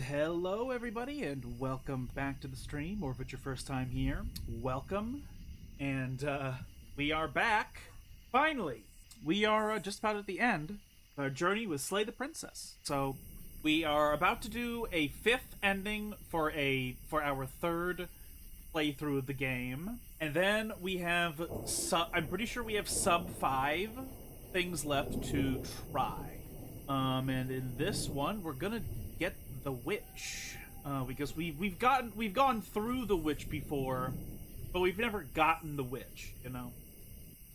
Hello everybody and welcome back to the stream, or if it's your first time here, welcome. And we are back, finally. We are just about at the end of our journey with Slay the Princess. So we are about to do a fifth ending for our third playthrough of the game. And then we have, I'm pretty sure we have sub 5 things left to try. And in this one, we're gonna get the witch, because we've gone through the witch before, but we've never gotten the witch, you know.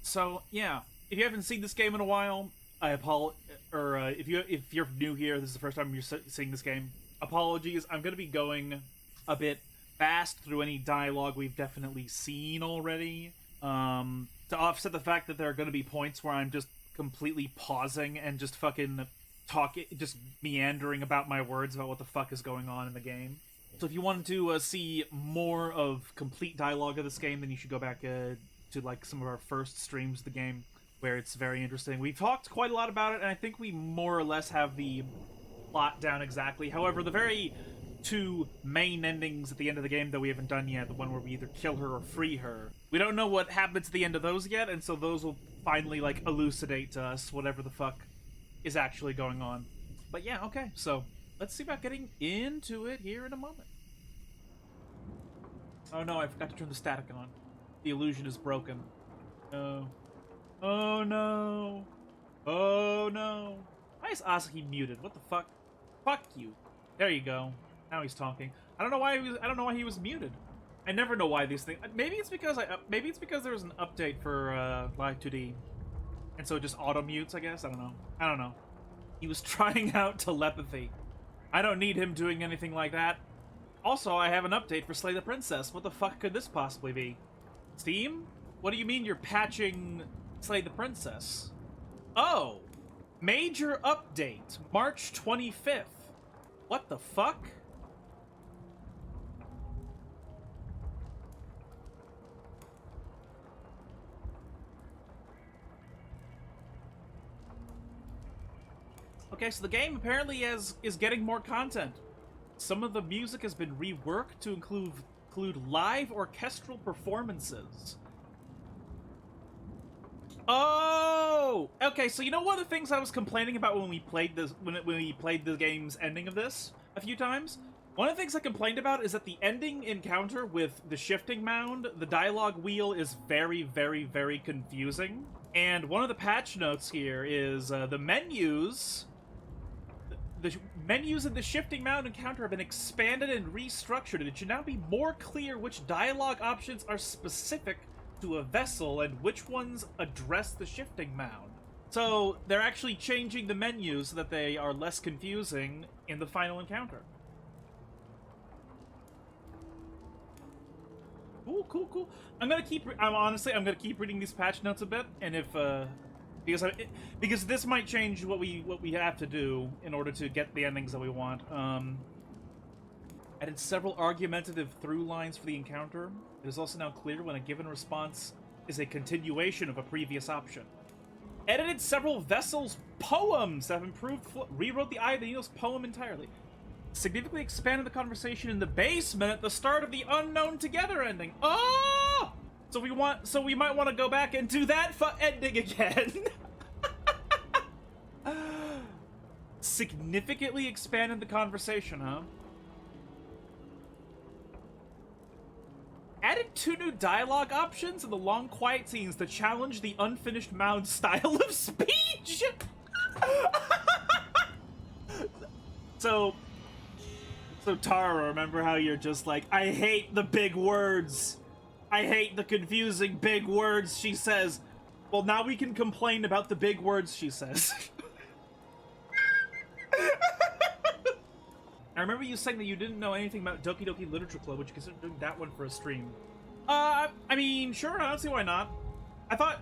So yeah, if you haven't seen this game in a while, I apologize. Or if you're new here, this is the first time you're seeing this game. Apologies. I'm gonna be going a bit fast through any dialogue we've definitely seen already, to offset the fact that there are gonna be points where I'm just completely pausing and just fucking talking, just meandering about my words about what the fuck is going on in the game. So if you wanted to see more of complete dialogue of this game, then you should go back to like some of our first streams of the game, where it's very interesting. We've talked quite a lot about it, and I think we more or less have the plot down exactly. However, the very two main endings at the end of the game that we haven't done yet, the one where we either kill her or free her, we don't know what happens at the end of those yet, and so those will finally like elucidate to us whatever the fuck is actually going on. But yeah, okay, so let's see about getting into it here in a moment. Oh no, I forgot to turn the static on. The illusion is broken. No. Oh no. Oh no. Why is Asahi muted? What the fuck? Fuck you. There you go. Now he's talking. I don't know why he was muted. I never know why these things. Maybe it's because there was an update for Live 2D. And so it just auto-mutes, I guess? I don't know. He was trying out telepathy. I don't need him doing anything like that. Also, I have an update for Slay the Princess. What the fuck could this possibly be? Steam? What do you mean you're patching Slay the Princess? Oh! Major update. March 25th. What the fuck? Okay, so the game apparently is getting more content. Some of the music has been reworked to include live orchestral performances. Oh! Okay, so you know one of the things I was complaining about when we played this, when we played the game's ending of this a few times? One of the things I complained about is that the ending encounter with the Shifting Mound, the dialogue wheel is very, very, very confusing. And one of the patch notes here is the menus... The menus in the Shifting Mound encounter have been expanded and restructured. It should now be more clear which dialogue options are specific to a vessel and which ones address the Shifting Mound. So they're actually changing the menus so that they are less confusing in the final encounter. Cool. I'm gonna keep reading these patch notes a bit, and if because this might change what we have to do in order to get the endings that we want. Added several argumentative through lines for the encounter. It is also now clear when a given response is a continuation of a previous option. Edited several vessels' poems that have improved. Rewrote the Eye of the Needle's poem entirely. Significantly expanded the conversation in the basement at the start of the Unknown Together ending. Oh! So we might want to go back and do that ending again. Significantly expanded the conversation, huh? Added 2 new dialogue options in the long quiet scenes to challenge the unfinished mound style of speech. So Tara, remember how you're just like, I hate the big words. I hate the confusing big words she says. Well, now we can complain about the big words she says. I remember you saying that you didn't know anything about Doki Doki Literature Club. Would you consider doing that one for a stream? I mean, sure, I don't see why not. I thought...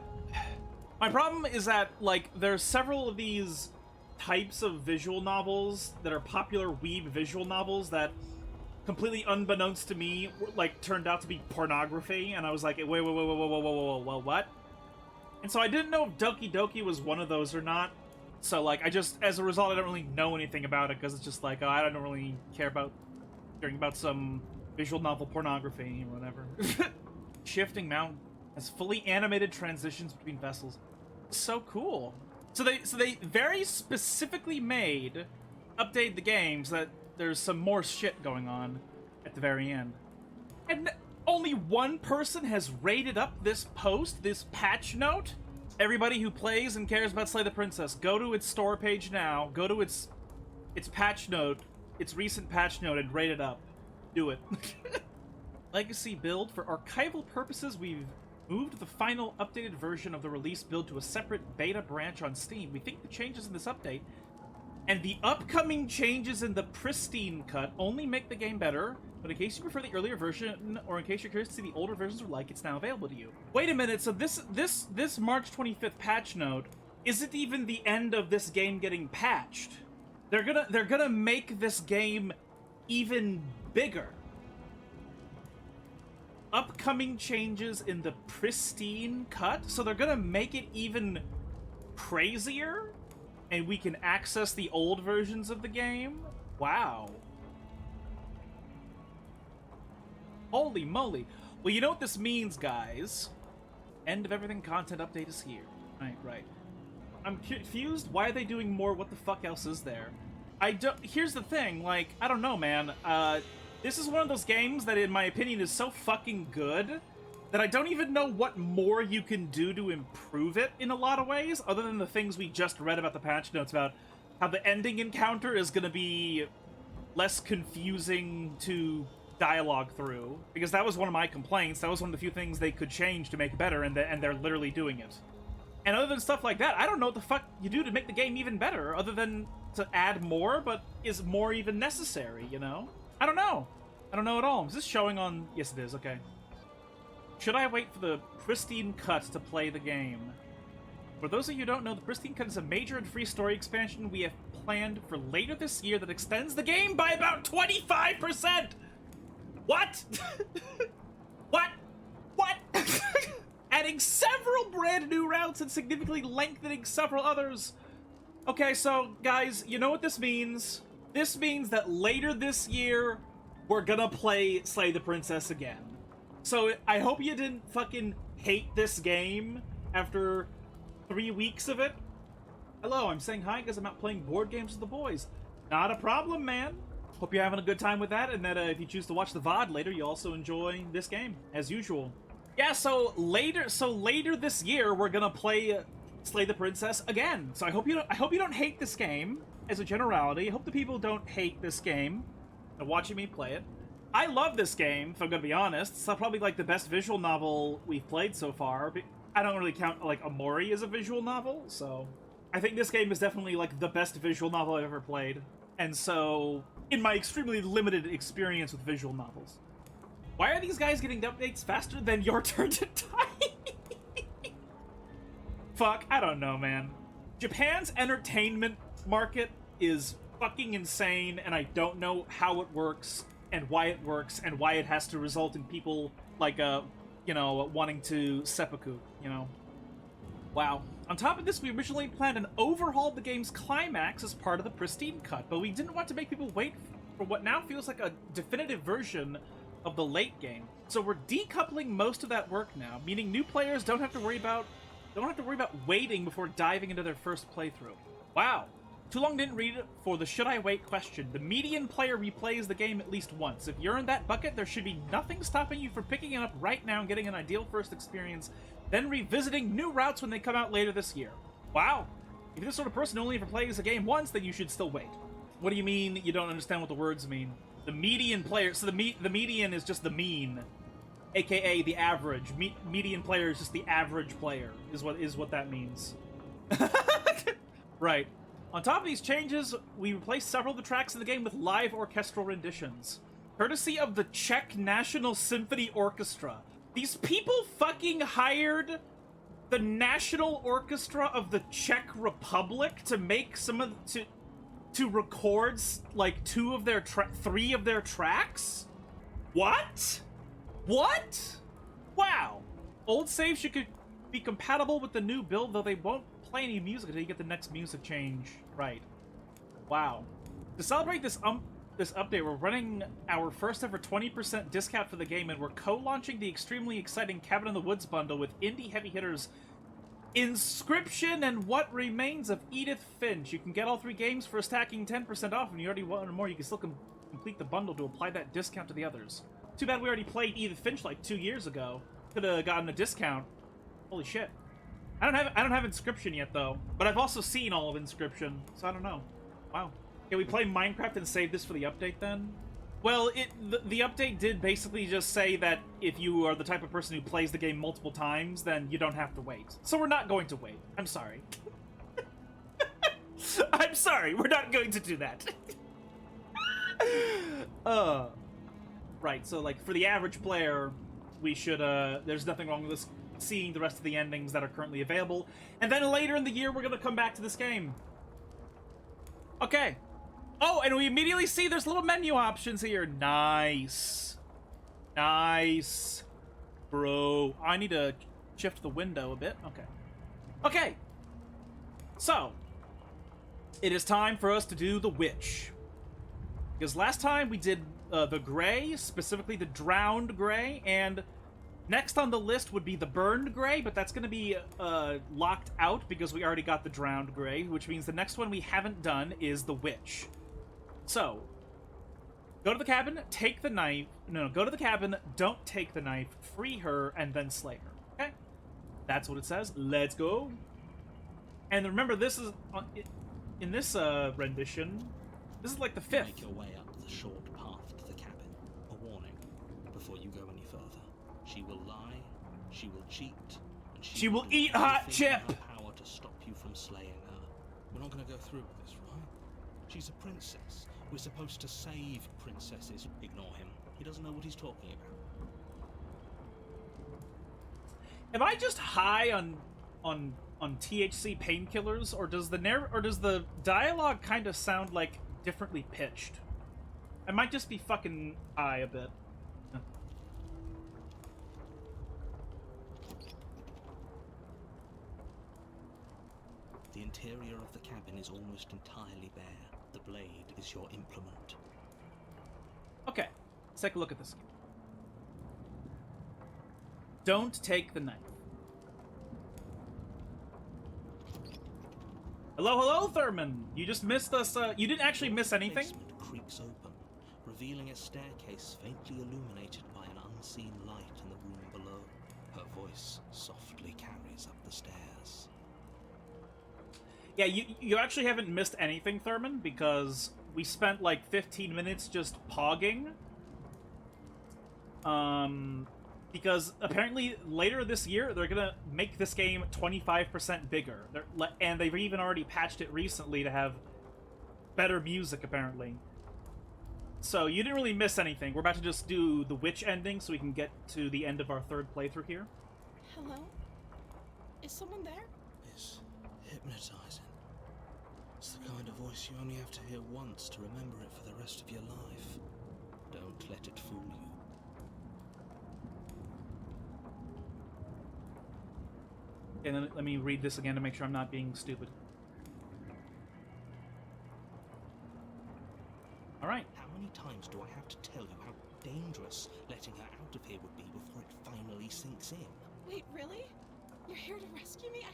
My problem is that, like, there's several of these types of visual novels that are popular weeb visual novels that, completely unbeknownst to me, like, turned out to be pornography, and I was like, wait, what? And so I didn't know if Doki Doki was one of those or not. So, like, as a result, I don't really know anything about it, because it's just like, oh, I don't really care about hearing about some visual novel pornography or whatever. Shifting Mound has fully animated transitions between vessels. So cool. So they very specifically update the game so that there's some more shit going on at the very end. And only one person has rated up this post, this patch note. Everybody who plays and cares about Slay the Princess, go to its store page now, go to its patch note, its recent patch note, and rate it up. Do it. Legacy build. For archival purposes, we've moved the final updated version of the release build to a separate beta branch on Steam. We think the changes in this update and the upcoming changes in the pristine cut only make the game better, but in case you prefer the earlier version, or in case you're curious to see the older versions are like, it's now available to you. Wait a minute, so this March 25th patch note isn't even the end of this game getting patched. They're gonna make this game even bigger. Upcoming changes in the pristine cut, so they're gonna make it even crazier, and we can access the old versions of the game? Wow. Holy moly. Well, you know what this means, guys. End of everything content update is here. Right. I'm confused. Why are they doing more? What the fuck else is there? Here's the thing, like, I don't know, man. This is one of those games that, in my opinion, is so fucking good that I don't even know what more you can do to improve it in a lot of ways, other than the things we just read about the patch notes about how the ending encounter is going to be less confusing to dialogue through, because that was one of my complaints. That was one of the few things they could change to make better, and they're literally doing it. And other than stuff like that, I don't know what the fuck you do to make the game even better, other than to add more, but is more even necessary, you know? I don't know. I don't know at all. Is this showing on... Yes, it is. Okay. Should I wait for the pristine cut to play the game? For those of you who don't know, the pristine cut is a major and free story expansion we have planned for later this year that extends the game by about 25%! What? What? Adding several brand new routes and significantly lengthening several others. Okay, so, guys, you know what this means? This means that later this year, we're gonna play Slay the Princess again. So, I hope you didn't fucking hate this game after 3 weeks of it. Hello, I'm saying hi because I'm out playing board games with the boys. Not a problem, man. Hope you're having a good time with that, and that if you choose to watch the VOD later, you also enjoy this game, as usual. Yeah, so later this year, we're gonna play Slay the Princess again. So I hope you don't hate this game, as a generality. I hope the people don't hate this game, watching me play it. I love this game, if I'm gonna be honest. It's probably, like, the best visual novel we've played so far. But I don't really count, like, Amori as a visual novel, so... I think this game is definitely, like, the best visual novel I've ever played. And so, in my extremely limited experience with visual novels. Why are these guys getting updates faster than your turn to die? Fuck, I don't know, man. Japan's entertainment market is fucking insane, and I don't know how it works, and why it has to result in people, like, you know, wanting to seppuku, you know? Wow. On top of this, we originally planned an overhaul of the game's climax as part of the pristine cut, but we didn't want to make people wait for what now feels like a definitive version of the late game. So we're decoupling most of that work now, meaning new players don't have to worry about waiting before diving into their first playthrough. Wow. Too long didn't read it for the should I wait question. The median player replays the game at least once. If you're in that bucket, there should be nothing stopping you from picking it up right now and getting an ideal first experience, then revisiting new routes when they come out later this year. Wow. If you're the sort of person who only ever plays a game once, then you should still wait. What do you mean you don't understand what the words mean? The median player, so the median is just the mean, aka the average. Median player is just the average player, is what that means. Right. On top of these changes, we replaced several of the tracks in the game with live orchestral renditions, courtesy of the Czech National Symphony Orchestra. These people fucking hired the National Orchestra of the Czech Republic to make to record, like, 3 of their tracks? What? What? Wow. Old save should be compatible with the new build, though they won't play any music until you get the next music change right. Wow. To celebrate this update, we're running our first ever 20% discount for the game, and we're co-launching the extremely exciting Cabin in the Woods bundle with indie heavy hitters Inscription and What Remains of Edith Finch. You can get all 3 games for stacking 10% off, and you already want more. You can still complete the bundle to apply that discount to the others. Too bad we already played Edith Finch like 2 years ago. Could have gotten a discount. Holy shit. I don't have Inscription yet though, but I've also seen all of Inscription, so I don't know. Wow. Can we play Minecraft and save this for the update then? Well, the update did basically just say that if you are the type of person who plays the game multiple times, then you don't have to wait. So we're not going to wait. I'm sorry. I'm sorry, we're not going to do that. Right, so like for the average player, we should, there's nothing wrong with us seeing the rest of the endings that are currently available. And then later in the year, we're gonna come back to this game. Okay. Oh, and we immediately see there's little menu options here. Nice. Nice. Bro, I need to shift the window a bit. Okay. Okay. So, it is time for us to do the witch. Because last time we did the gray, specifically the drowned gray, and next on the list would be the burned gray, but that's going to be locked out because we already got the drowned gray, which means the next one we haven't done is the witch. So, go to the cabin, take the knife. No, go to the cabin, don't take the knife, free her, and then slay her. Okay? That's what it says. Let's go. And remember, this is in this rendition. This is like the 5th. Make your way up the short path to the cabin. A warning: before you go any further, she will lie, she will cheat, and she will eat hot chip. In her power to stop you from slaying her. We're not going to go through with this, right? She's a princess. We're supposed to save princesses. Ignore him. He doesn't know what he's talking about. Am I just high on THC painkillers, or does the dialogue kind of sound like differently pitched? I might just be fucking high a bit. The interior of the cabin is almost entirely bare. The blade is your implement. Okay, let's take a look at this. Don't take the knife. Hello, hello, Thurman! You just missed us, you didn't actually miss anything? The basement creaks open, revealing a staircase faintly illuminated by an unseen light in the room below. Her voice softly carries up the stairs. Yeah, you actually haven't missed anything, Thurman, because we spent like 15 minutes just pogging. Because apparently later this year, they're gonna make this game 25% bigger. And they've even already patched it recently to have better music, apparently. So you didn't really miss anything. We're about to just do the witch ending so we can get to the end of our 3rd playthrough here. Hello? Is someone there? It's hypnotizing. It's the kind of voice you only have to hear once to remember it for the rest of your life. Don't let it fool you. And then let me read this again to make sure I'm not being stupid. Alright. How many times do I have to tell you how dangerous letting her out of here would be before it finally sinks in? Wait, really? You're here to rescue me?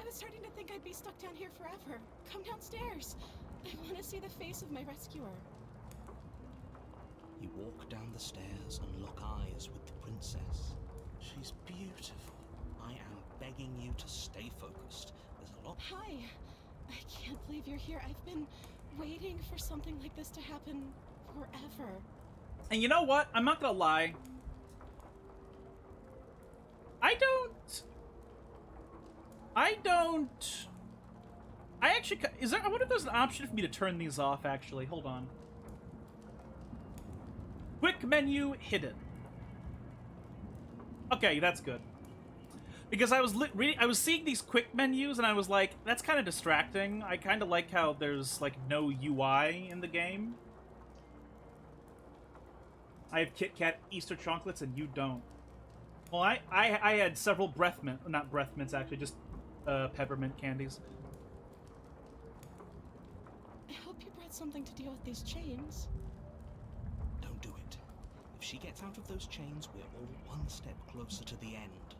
I was starting to think I'd be stuck down here forever. Come downstairs. I want to see the face of my rescuer. You walk down the stairs and lock eyes with the princess. She's beautiful. I am begging you to stay focused. There's a lot... Hi. I can't believe you're here. I've been waiting for something like this to happen forever. And you know what? I'm not gonna lie. I actually... I wonder if there's an option for me to turn these off, actually. Hold on. Quick menu hidden. Okay, that's good. Because I was seeing these quick menus, and I was like, that's kind of distracting. I kind of like how there's, like, no UI in the game. I have Kit Kat Easter chocolates, and you don't. Well, I had several breath mint, not breath mints actually, just peppermint candies. I hope you brought something to deal with these chains. Don't do it. If she gets out of those chains, we're all one step closer to the end.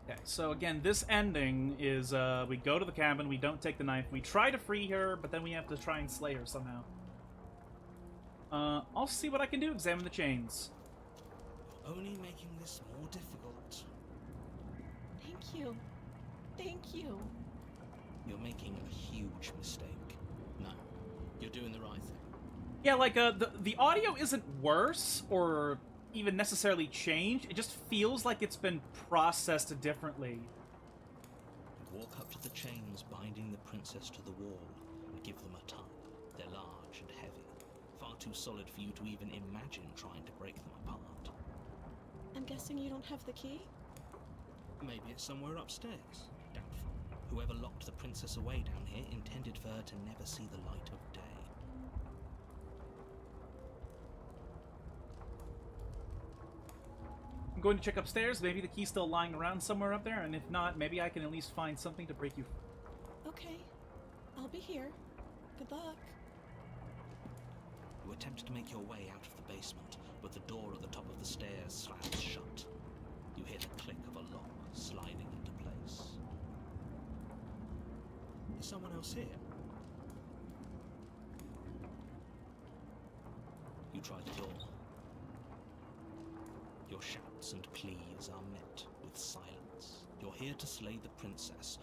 Okay, so again, this ending is we go to the cabin, we don't take the knife, we try to free her, but then we have to try and slay her somehow. I'll see what I can do. Examine the chains. You're only making this more difficult. Thank you. Thank you. You're making a huge mistake. No, you're doing the right thing. Yeah, like the audio isn't worse or even necessarily changed. It just feels like it's been processed differently. Walk up to the chains binding the princess to the wall and give them a tug. They're large and heavy, far too solid for you to even imagine trying to break them apart. I'm guessing you don't have the key? Maybe it's somewhere upstairs. Doubtful. Whoever locked the princess away down here intended for her to never see the light of day. I'm going to check upstairs. Maybe the key's still lying around somewhere up there, and if not, maybe I can at least find something to break you free. Okay. I'll be here. Good luck. You attempt to make your way out of the basement, but the door at the top of the stairs slams shut. You hear the click of a lock sliding into place. Is someone else here? You try the door. Your shouts and pleas are met with silence. You're here to slay the princess.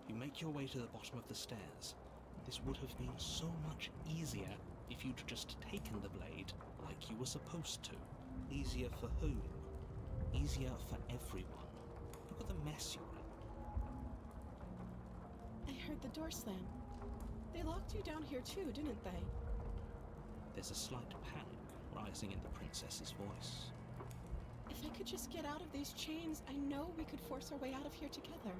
You make your way to the bottom of the stairs. This would have been so much easier if you'd just taken the blade like you were supposed to. Easier for whom? Easier for everyone. Look at the mess you're in. I heard the door slam. They locked you down here too, didn't they? There's a slight panic rising in the princess's voice. If I could just get out of these chains, I know we could force our way out of here together.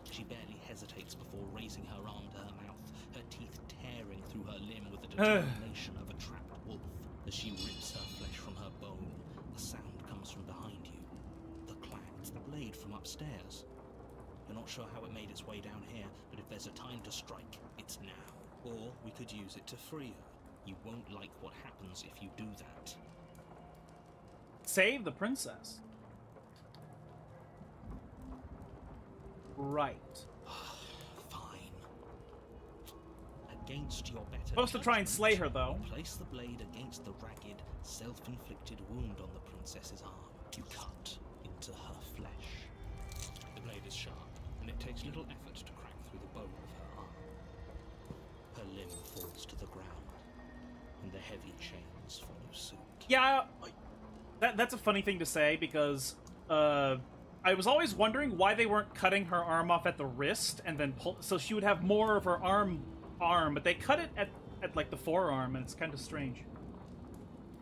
She barely hesitates before raising her arm to her mouth, her teeth tearing through her limb with the determination of a trapped wolf. As she rips her flesh from her bone, a sound comes from behind you. The clang. It's the blade from upstairs. You're not sure how it made its way down here, but if there's a time to strike, it's now. Or we could use it to free her. You won't like what happens if you do that. Save the princess. Right. Fine. Against your better Supposed to try and slay her, though. you place the blade against the ragged, self-inflicted wound on the princess's arm. You cut into her flesh. The blade is sharp, and it takes little effort to crack through the bone of her arm. Her limb falls to the ground, and the heavy chains follow suit. Yeah, that's a funny thing to say because I was always wondering why they weren't cutting her arm off at the wrist and then pull, so she would have more of her arm, but they cut it at like the forearm, and it's kind of strange.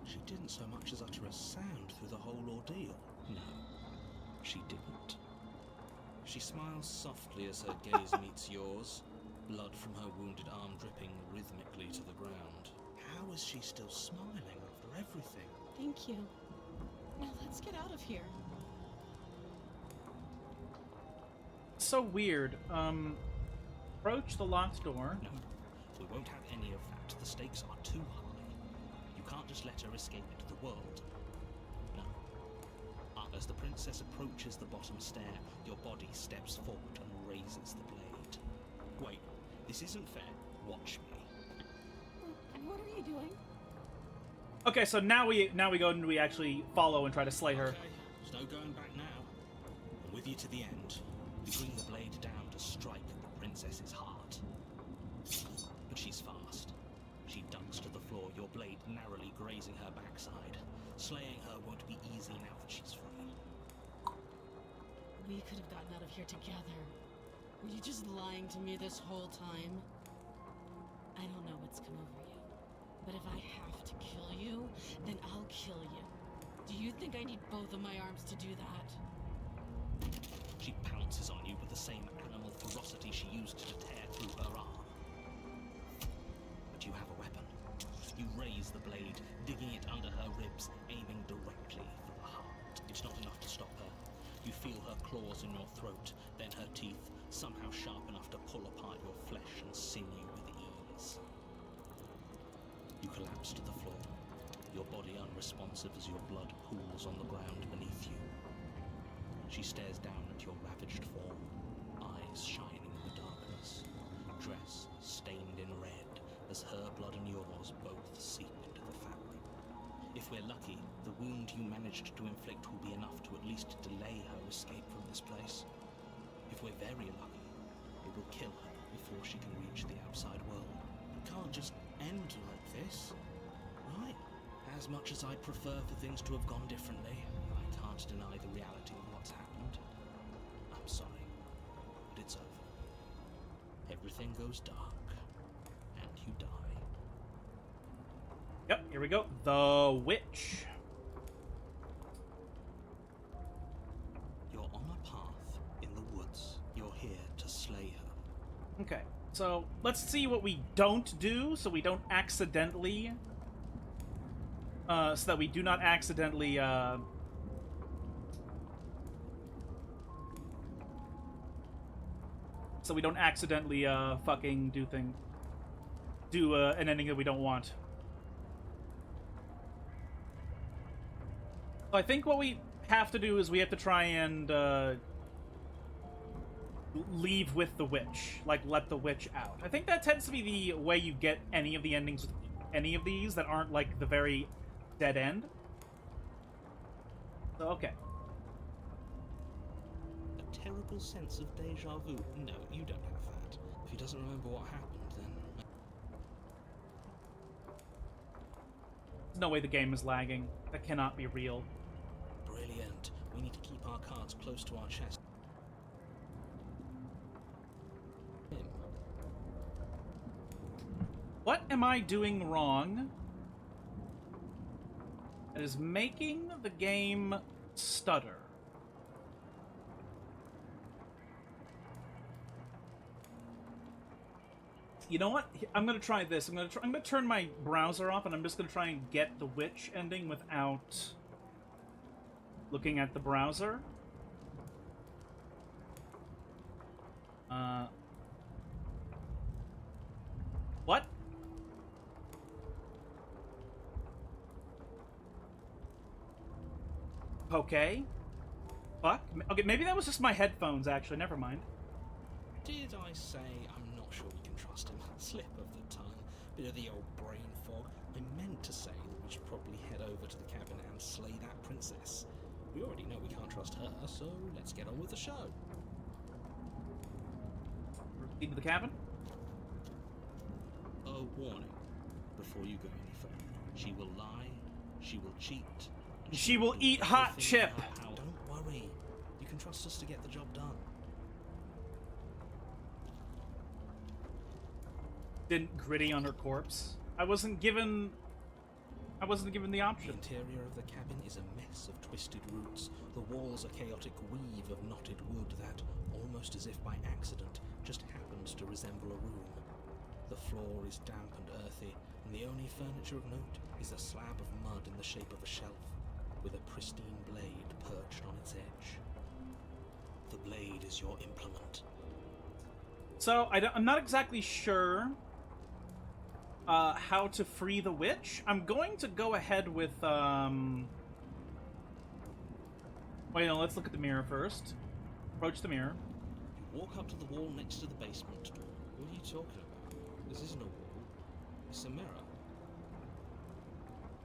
She didn't so much as utter a sound through the whole ordeal. No, she didn't. She smiles softly as her gaze meets yours, blood from her wounded arm dripping rhythmically to the ground. How is she still smiling after everything? Thank you. Now let's get out of here. So weird. Approach the locked door. No, we won't have any of that. The stakes are too high. You can't just let her escape into the world. No. As the princess approaches the bottom stair, your body steps forward and raises the blade. Wait, this isn't fair. Watch me. What are you doing? Okay, so now we go and we actually follow and try to slay her. Okay, there's no going back now. I'm with you to the end. You bring the blade down to strike the princess's heart. But she's fast. She ducks to the floor, your blade narrowly grazing her backside. Slaying her won't be easy now that she's free. We could have gotten out of here together. Were you just lying to me this whole time? I don't know what's come over you, but if I have to kill you, then I'll kill you. Do you think I need both of my arms to do that? She pounces on you with the same animal ferocity she used to tear through her arm. But you have a weapon. You raise the blade, digging it under her ribs, aiming directly for the heart. It's not enough to stop her. You feel her claws in your throat, then her teeth, somehow sharp enough to pull apart your flesh and sinew with ease. You collapse to the floor, your body unresponsive as your blood pools on the ground beneath you. She stares down at your ravaged form, eyes shining in the darkness, dress stained in red as her blood and yours both seep into the fabric. If we're lucky, the wound you managed to inflict will be enough to at least delay her escape from this place. If we're very lucky, it will kill her before she can reach the outside world. It can't just end like this, right? As much as I'd prefer for things to have gone differently, I can't deny the reality of what's happened. I'm sorry, but it's over. Everything goes dark, and you die. Yep, here we go. The Witch. You're on a path in the woods. You're here to slay her. Okay, so let's see what we don't do, so we don't accidentally... so that we do not accidentally, so we don't accidentally, fucking do an ending that we don't want. So I think what we have to do is we have to try and, leave with the witch. Like, let the witch out. I think that tends to be the way you get any of the endings with any of these that aren't, like, the very dead end. So, okay. A terrible sense of deja vu. No, you don't have that. If he doesn't remember what happened, then... There's no way the game is lagging. That cannot be real. Brilliant. We need to keep our cards close to our chest. What am I doing wrong? It is making the game stutter. You know what? I'm gonna try this. I'm gonna turn my browser off, and I'm just gonna try and get the witch ending without looking at the browser. What? Okay. Fuck. Okay, maybe that was just my headphones, actually. Never mind. Did I say I'm not sure we can trust him? Slip of the tongue. Bit of the old brain fog. I meant to say that we should probably head over to the cabin and slay that princess. We already know we can't trust her, so let's get on with the show. Proceed to the cabin? A warning before you go any further. She will lie, she will cheat. and She will do eat hot everything in chip. her power. Don't worry. You can trust us to get the job done. Didn't gritty on her corpse. I wasn't given the The option. interior of the cabin is a mess of twisted roots. The walls a chaotic weave of knotted wood that, almost as if by accident, just happens to resemble a room. The floor is damp and earthy, and the only furniture of note is a slab of mud in the shape of a shelf, with a pristine blade perched on its edge. The blade is your implement. So, I'm not exactly sure how to free the witch. I'm going to go ahead with, Wait, no, let's look at the mirror first. Approach the mirror. You walk up to the wall next to the basement door. What are you talking about? This isn't a wall. It's a mirror.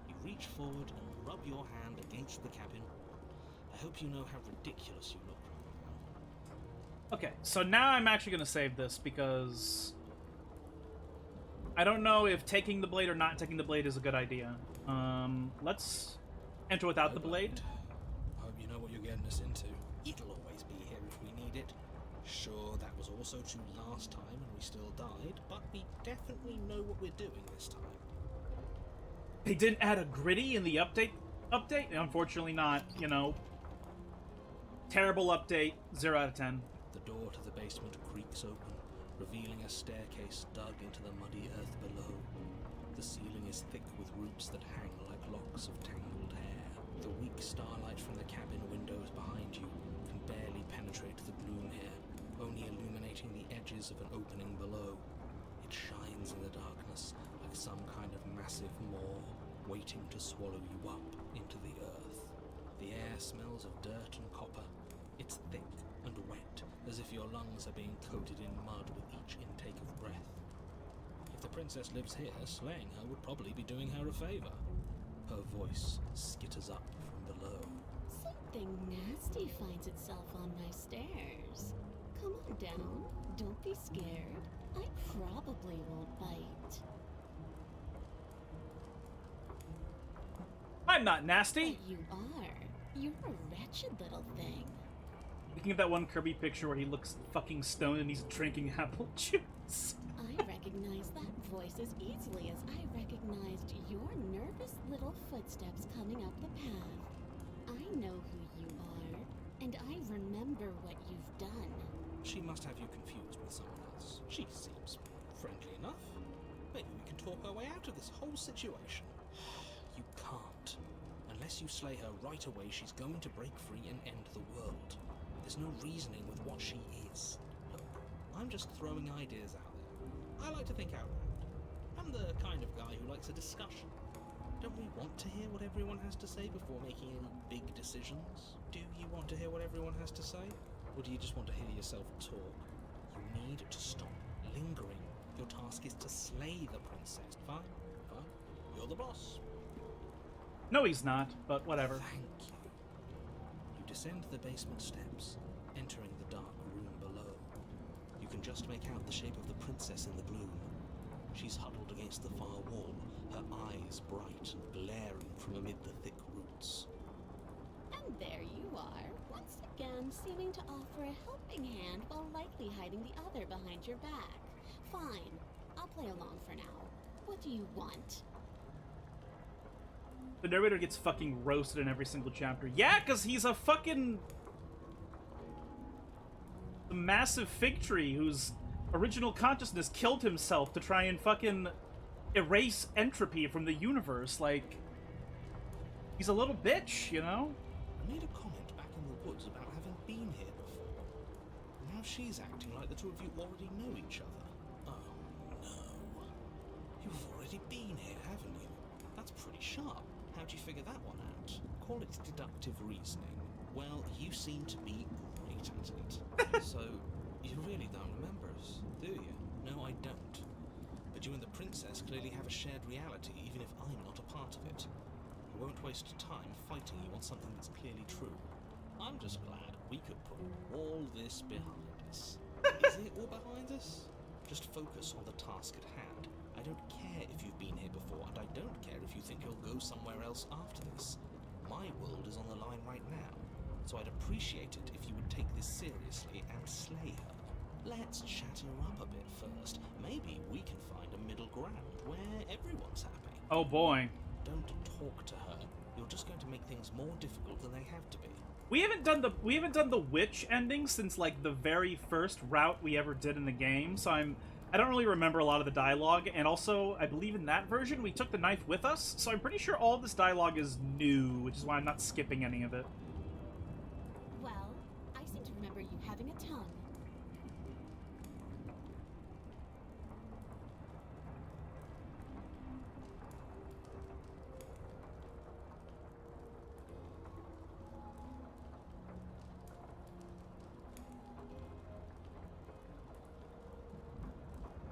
You reach forward and rub your hand against the cabin. I hope you know how ridiculous you look right now. Okay, so now I'm actually going to save this because I don't know if taking the blade or not taking the blade is a good idea. Let's enter without the blade. I hope you know what you're getting us into. It'll always be here if we need it. Sure, that was also true last time and we still died, but we definitely know what we're doing this time. They didn't add a gritty in the update? Unfortunately not, you know. Terrible update, 0 out of 10. The door to the basement creaks open, revealing a staircase dug into the muddy earth below. The ceiling is thick with roots that hang like locks of tangled hair. The weak starlight from the cabin windows behind you can barely penetrate the gloom here, only illuminating the edges of an opening below. It shines in the darkness like some kind of massive maw waiting to swallow you up into the earth. The air smells of dirt and copper. It's thick and wet, as if your lungs are being coated in mud with each intake of breath. If the princess lives here, slaying her would probably be doing her a favor. Her voice skitters up from below. Something nasty finds itself on my stairs. Come on down. Don't be scared. I probably won't bite. I'm not nasty! But you are. You're a wretched little thing. Looking at that one Kirby picture where he looks fucking stoned and he's drinking apple juice. I recognize that voice as easily as I recognized your nervous little footsteps coming up the path. I know who you are, and I remember what you've done. She must have you confused with someone else. She seems friendly enough. Maybe we can talk our way out of this whole situation. You can't. Unless you slay her right away, she's going to break free and end the world. There's no reasoning with what she is. Look, I'm just throwing ideas out there. I like to think out loud. I'm the kind of guy who likes a discussion. Don't we want to hear what everyone has to say before making any big decisions? Do you want to hear what everyone has to say? Or do you just want to hear yourself talk? You need to stop lingering. Your task is to slay the princess. Fine, fine. You're the boss. No, he's not, but whatever. Thank you. You descend the basement steps, entering the dark room below. You can just make out the shape of the princess in the gloom. She's huddled against the far wall, her eyes bright and glaring from amid the thick roots. And there you are, once again seeming to offer a helping hand while likely hiding the other behind your back. Fine, I'll play along for now. What do you want? The narrator gets fucking roasted in every single chapter. Yeah, because he's a fucking... a massive fig tree whose original consciousness killed himself to try and fucking erase entropy from the universe. Like, he's a little bitch, you know? I made a comment back in the woods about having been here before. Now she's acting like the two of you already know each other. Oh, no. You've already been here, haven't you? That's pretty sharp. How'd you figure that one out? Call it deductive reasoning. Well, you seem to be great at it. So, you really don't remember us, do you? No, I don't. But you and the princess clearly have a shared reality, even if I'm not a part of it. I won't waste time fighting you on something that's clearly true. I'm just glad we could put all this behind us. Is it all behind us? Just focus on the task at hand. I don't care if you've been here before, and I don't care if you think you'll go somewhere else after this. My world is on the line right now, so I'd appreciate it if you would take this seriously and slay her. Let's chat her up a bit first. Maybe we can find a middle ground where everyone's happy. Oh boy. Don't talk to her. You're just going to make things more difficult than they have to be. We haven't done the witch ending since like the very first route we ever did in the game, so I don't really remember a lot of the dialogue, and also, I believe in that version, we took the knife with us, so I'm pretty sure all of this dialogue is new, which is why I'm not skipping any of it. Well, I seem to remember you having a tongue.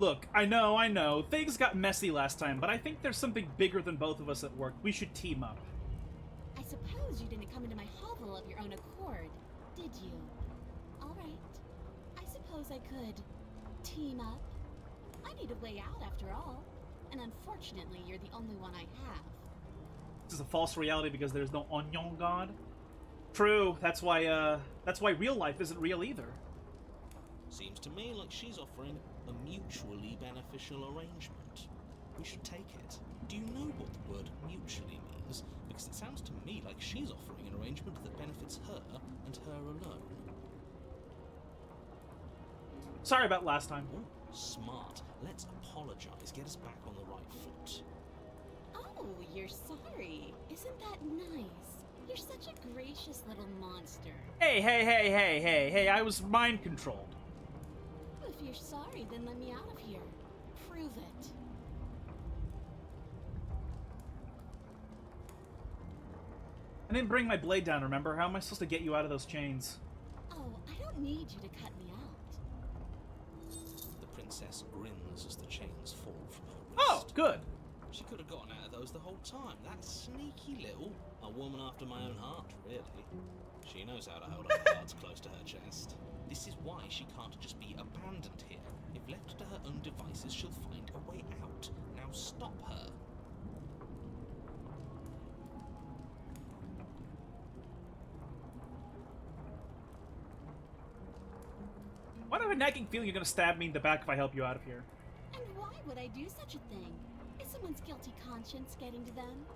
Look, I know, things got messy last time, but I think there's something bigger than both of us at work. We should team up. I suppose you didn't come into my hovel of your own accord, did you? All right. I suppose I could team up. I need a way out after all. And unfortunately, you're the only one I have. This is a false reality because there's no onion god. True, that's why real life isn't real either. Seems to me like she's offering a mutually beneficial arrangement. We should take it. Do you know what the word mutually means? Because it sounds to me like she's offering an arrangement that benefits her and her alone. Sorry about last time. Oh, Smart. Let's apologize. Get us back on the right foot. Oh, you're sorry. Isn't that nice? You're such a gracious little monster. Hey, I was mind controlled. If you're sorry, then let me out of here. Prove it. I didn't bring my blade down, remember? How am I supposed to get you out of those chains? Oh, I don't need you to cut me out. The princess grins as the chains fall from her wrist. Oh, good. She could have gotten out of those the whole time. That sneaky little... A woman after my own heart, really. She knows how to hold her cards close to her chest. This is why she can't just be abandoned here. If left to her own devices, she'll find a way out. Now stop her. Why do I have a nagging feeling you're gonna stab me in the back if I help you out of here? And why would I do such a thing? Is someone's guilty conscience getting to them?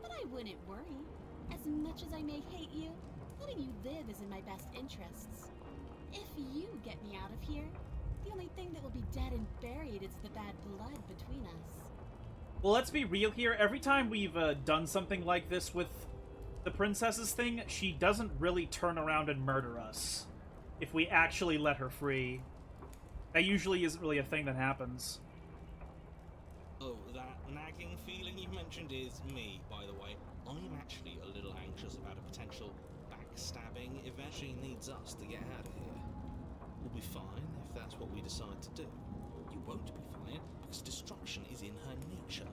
But I wouldn't worry. As much as I may hate you, letting you live is in my best interests. If you get me out of here, the only thing that will be dead and buried is the bad blood between us. Well, let's be real here. Every time we've done something like this with the princess's thing, she doesn't really turn around and murder us. If we actually let her free. That usually isn't really a thing that happens. Oh, that nagging feeling you mentioned is me, by the way. I'm actually a little anxious about a potential backstabbing event. She needs us to get out of here. We'll be fine if that's what we decide to do. You won't be fine, because destruction is in her nature.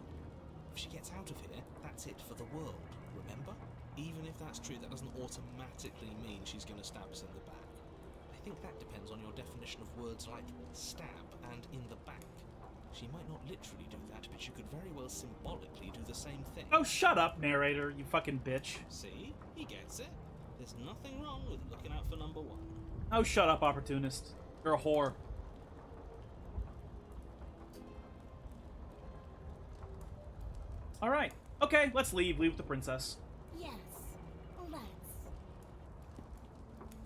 If she gets out of here, that's it for the world, remember? Even if that's true, that doesn't automatically mean she's going to stab us in the back. I think that depends on your definition of words like stab and in the back. She might not literally do that, but she could very well symbolically do the same thing. Oh, shut up, narrator, you fucking bitch. See? He gets it. There's nothing wrong with looking out for number one. Oh, shut up, opportunist. You're a whore. Alright. Okay, let's leave. Leave with the princess. Yes, let's.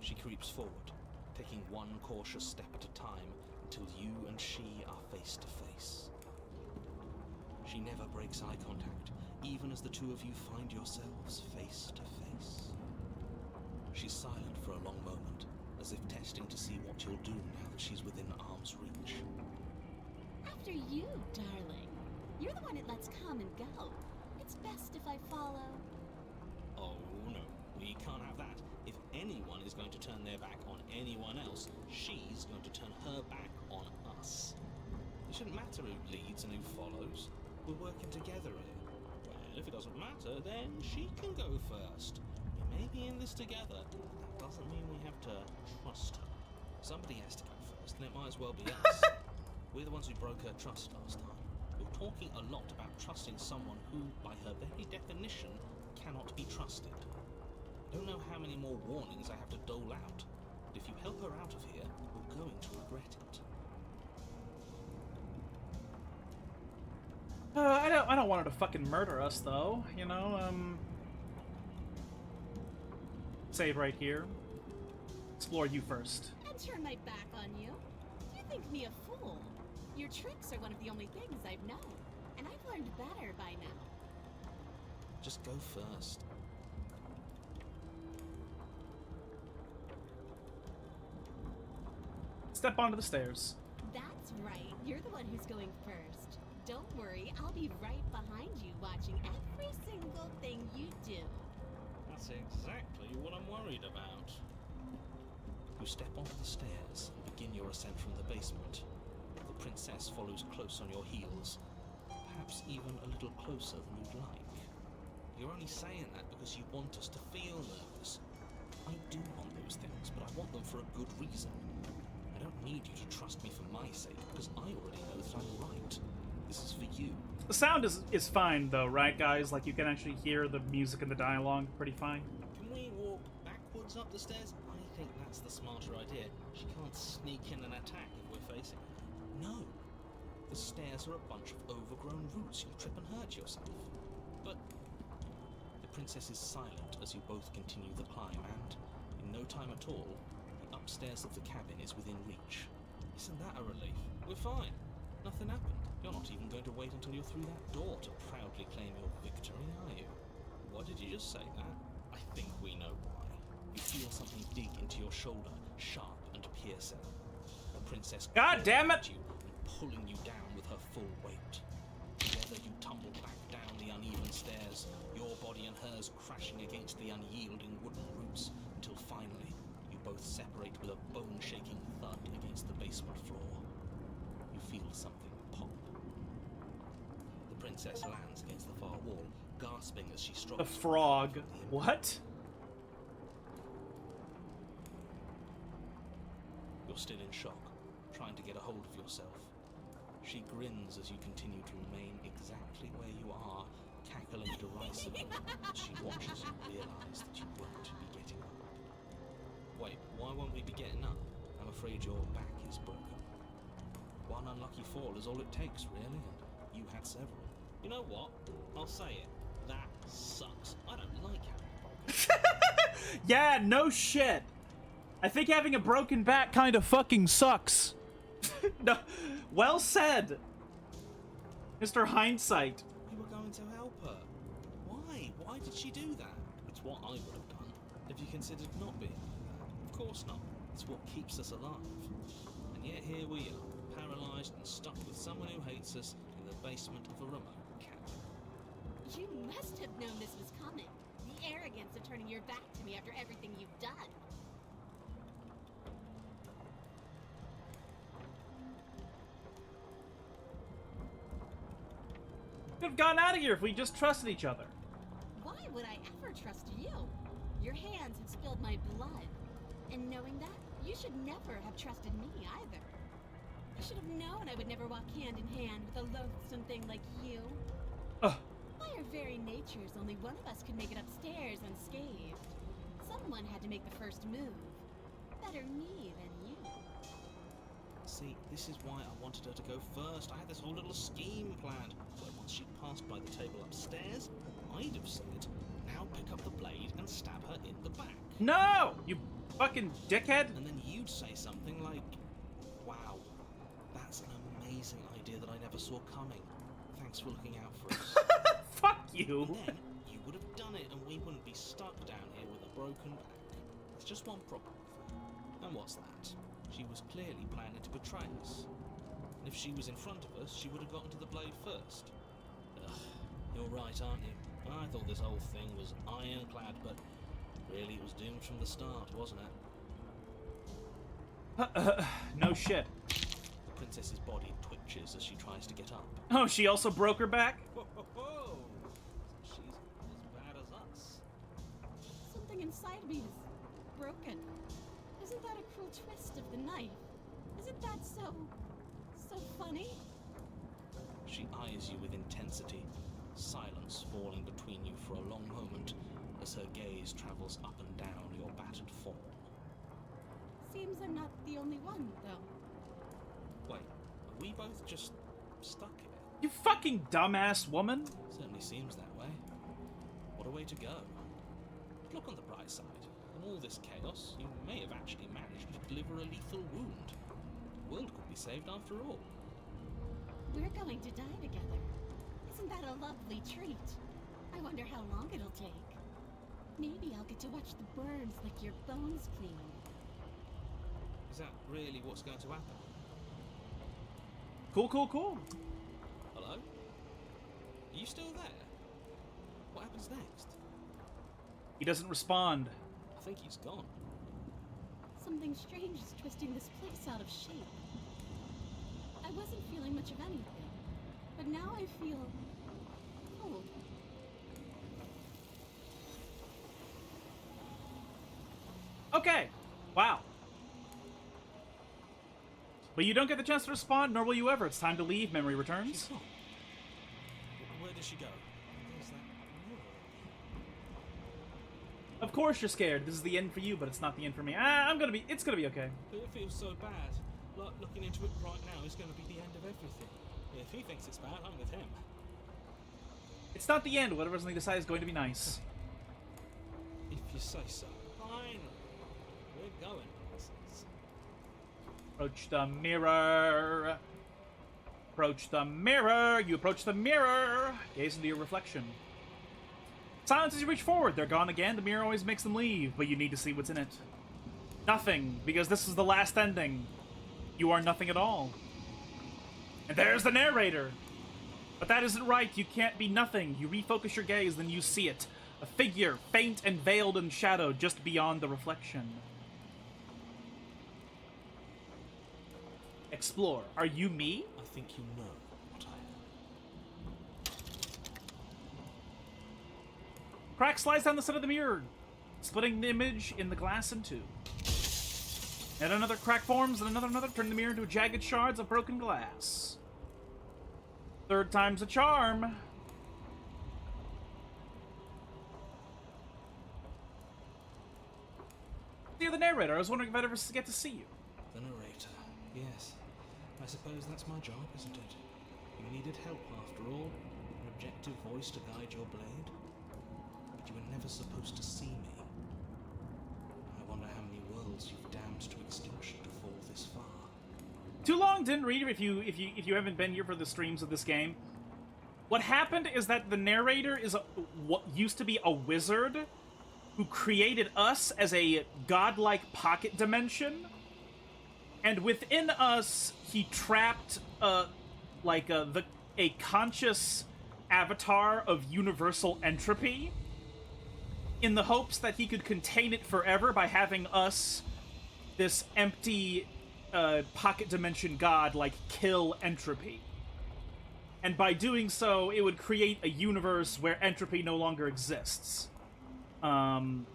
She creeps forward, taking one cautious step at a time until you and she are face to face. She never breaks eye contact, even as the two of you find yourselves face to face. She's silent for a long moment, as if testing to see what you'll do now that she's within arm's reach. After you, darling. You're the one that lets come and go. It's best if I follow. Oh no, we can't have that. If anyone is going to turn their back on anyone else, she's going to turn her back on us. It shouldn't matter who leads and who follows. We're working together here. Well, if it doesn't matter, then she can go first. We may be in this together, but that doesn't mean we have to trust her. Somebody has to go first, and it might as well be us. We're the ones who broke her trust last time. We're talking a lot about trusting someone who, by her very definition, cannot be trusted. I don't know how many more warnings I have to dole out, but if you help her out of here, you're going to regret it. I don't want her to fucking murder us, though. You know, Save right here. Explore you first. And turn my back on you? You think me a fool? Your tricks are one of the only things I've known, and I've learned better by now. Just go first. Step onto the stairs. That's right. You're the one who's going first. Don't worry, I'll be right behind you watching every single thing you do. That's exactly what I'm worried about. You step onto the stairs and begin your ascent from the basement. The princess follows close on your heels, perhaps even a little closer than you'd like. You're only saying that because you want us to feel nervous. I do want those things, but I want them for a good reason. I don't need you to trust me for my sake, because I already know that I'm right. This is for you. The sound is fine, though, right, guys? Like, you can actually hear the music and the dialogue pretty fine. Can we walk backwards up the stairs? I think that's the smarter idea. She can't sneak in and attack if we're facing her. No. The stairs are a bunch of overgrown roots. You'll trip and hurt yourself. But the princess is silent as you both continue the climb, and in no time at all, the upstairs of the cabin is within reach. Isn't that a relief? We're fine. Nothing happened. You're not even going to wait until you're through that door to proudly claim your victory, are you? What did you just say that? I think we know why. You feel something dig into your shoulder, sharp and piercing. The princess God damn it! you and pulling you down with her full weight. Together you tumble back down the uneven stairs, your body and hers crashing against the unyielding wooden roots, until finally you both separate with a bone-shaking thud against the basement floor. You feel something pop. The princess lands against the far wall, gasping as she struggles. The frog. What? You're still in shock, trying to get a hold of yourself. She grins as you continue to remain exactly where you are, cackling derisively as she watches you realize that you won't be getting up. Wait, why won't we be getting up? I'm afraid your back is broken. One unlucky fall is all it takes, really, and you had several. You know what? I'll say it. That sucks. I don't like having a broken. Yeah, no shit. I think having a broken back kind of fucking sucks. No, well said, Mr. Hindsight. You were going to help her. Why? Why did she do that? It's what I would have done if you considered not being like that. Of course not. It's what keeps us alive. And yet here we are, paralysed and stuck with someone who hates us in the basement of a remote cabin. You must have known this was coming. The arrogance of turning your back to me after everything you've done. We could have gotten out of here if we just trusted each other. Why would I ever trust you? Your hands have spilled my blood. And knowing that, you should never have trusted me either. I should have known I would never walk hand in hand with a loathsome thing like you. Ugh. By our very natures, only one of us could make it upstairs unscathed. Someone had to make the first move. Better me than you. See, this is why I wanted her to go first. I had this whole little scheme planned. Where once she'd passed by the table upstairs, I'd have said, now pick up the blade and stab her in the back. No! You fucking dickhead! And then you'd say something like, wow, that's an amazing idea that I never saw coming. Thanks for looking out for us. Fuck you! And then you would have done it and we wouldn't be stuck down here with a broken back. There's just one problem with her. And what's that? She was clearly planning to betray us. And if she was in front of us, she would have gotten to the blade first. Ugh, you're right, aren't you? I thought this whole thing was ironclad, but really it was doomed from the start, wasn't it? No shit. The princess's body twitches as she tries to get up. Oh, she also broke her back? Whoa, whoa, whoa. She's as bad as us. Something inside me is broken. Isn't that a cruel twist of the knife? Isn't that so funny? She eyes you with intensity, silence falling between you for a long moment as her gaze travels up and down your battered form. Seems I'm not the only one, though. Wait, are we both just stuck here? You fucking dumbass woman! Certainly seems that way. What a way to go. But look on the bright side. In all this chaos, you may have actually managed to deliver a lethal wound. The world could be saved after all. We're going to die together. Isn't that a lovely treat? I wonder how long it'll take. Maybe I'll get to watch the burns lick your bones clean. Is that really what's going to happen? Cool, cool, cool. Hello? Are you still there? What happens next? He doesn't respond. I think he's gone. Something strange is twisting this place out of shape. I wasn't feeling much of anything, but now I feel cold. Okay. Wow. But you don't get the chance to respond, nor will you ever. It's time to leave. Memory returns. She's gone. Where does she go? There's that mirror. Of course you're scared. This is the end for you, but it's not the end for me. It's gonna be okay. But it feels so bad. Like looking into it right now is going to be the end of everything. If he thinks it's bad, I'm with him. It's not the end. Whatever he decides is going to be nice. If you say so. Fine. We're going places. Approach the mirror. Approach the mirror. You approach the mirror. Gaze into your reflection. Silence as you reach forward. They're gone again. The mirror always makes them leave, but you need to see what's in it. Nothing, because this is the last ending. You are nothing at all. And there's the narrator. But that isn't right. You can't be nothing. You refocus your gaze, then you see it. A figure, faint and veiled in shadow, just beyond the reflection. Explore. Are you me? I think you know what I am. Crack slides down the side of the mirror, splitting the image in the glass in two. And another crack forms, and another, turning the mirror into jagged shards of broken glass. Third time's a charm. You're the narrator. I was wondering if I'd ever get to see you. The narrator. Yes. I suppose that's my job, isn't it? You needed help, after all. An objective voice to guide your blade. But you were never supposed to see me. I wonder how many worlds you've damned to extinction to fall this far. Too long, didn't read it. If you haven't been here for the streams of this game, what happened is that the narrator is what used to be a wizard who created us as a godlike pocket dimension, and within us he trapped a conscious avatar of universal entropy, in the hopes that he could contain it forever by having us, this empty pocket dimension god, kill entropy. And by doing so, it would create a universe where entropy no longer exists. And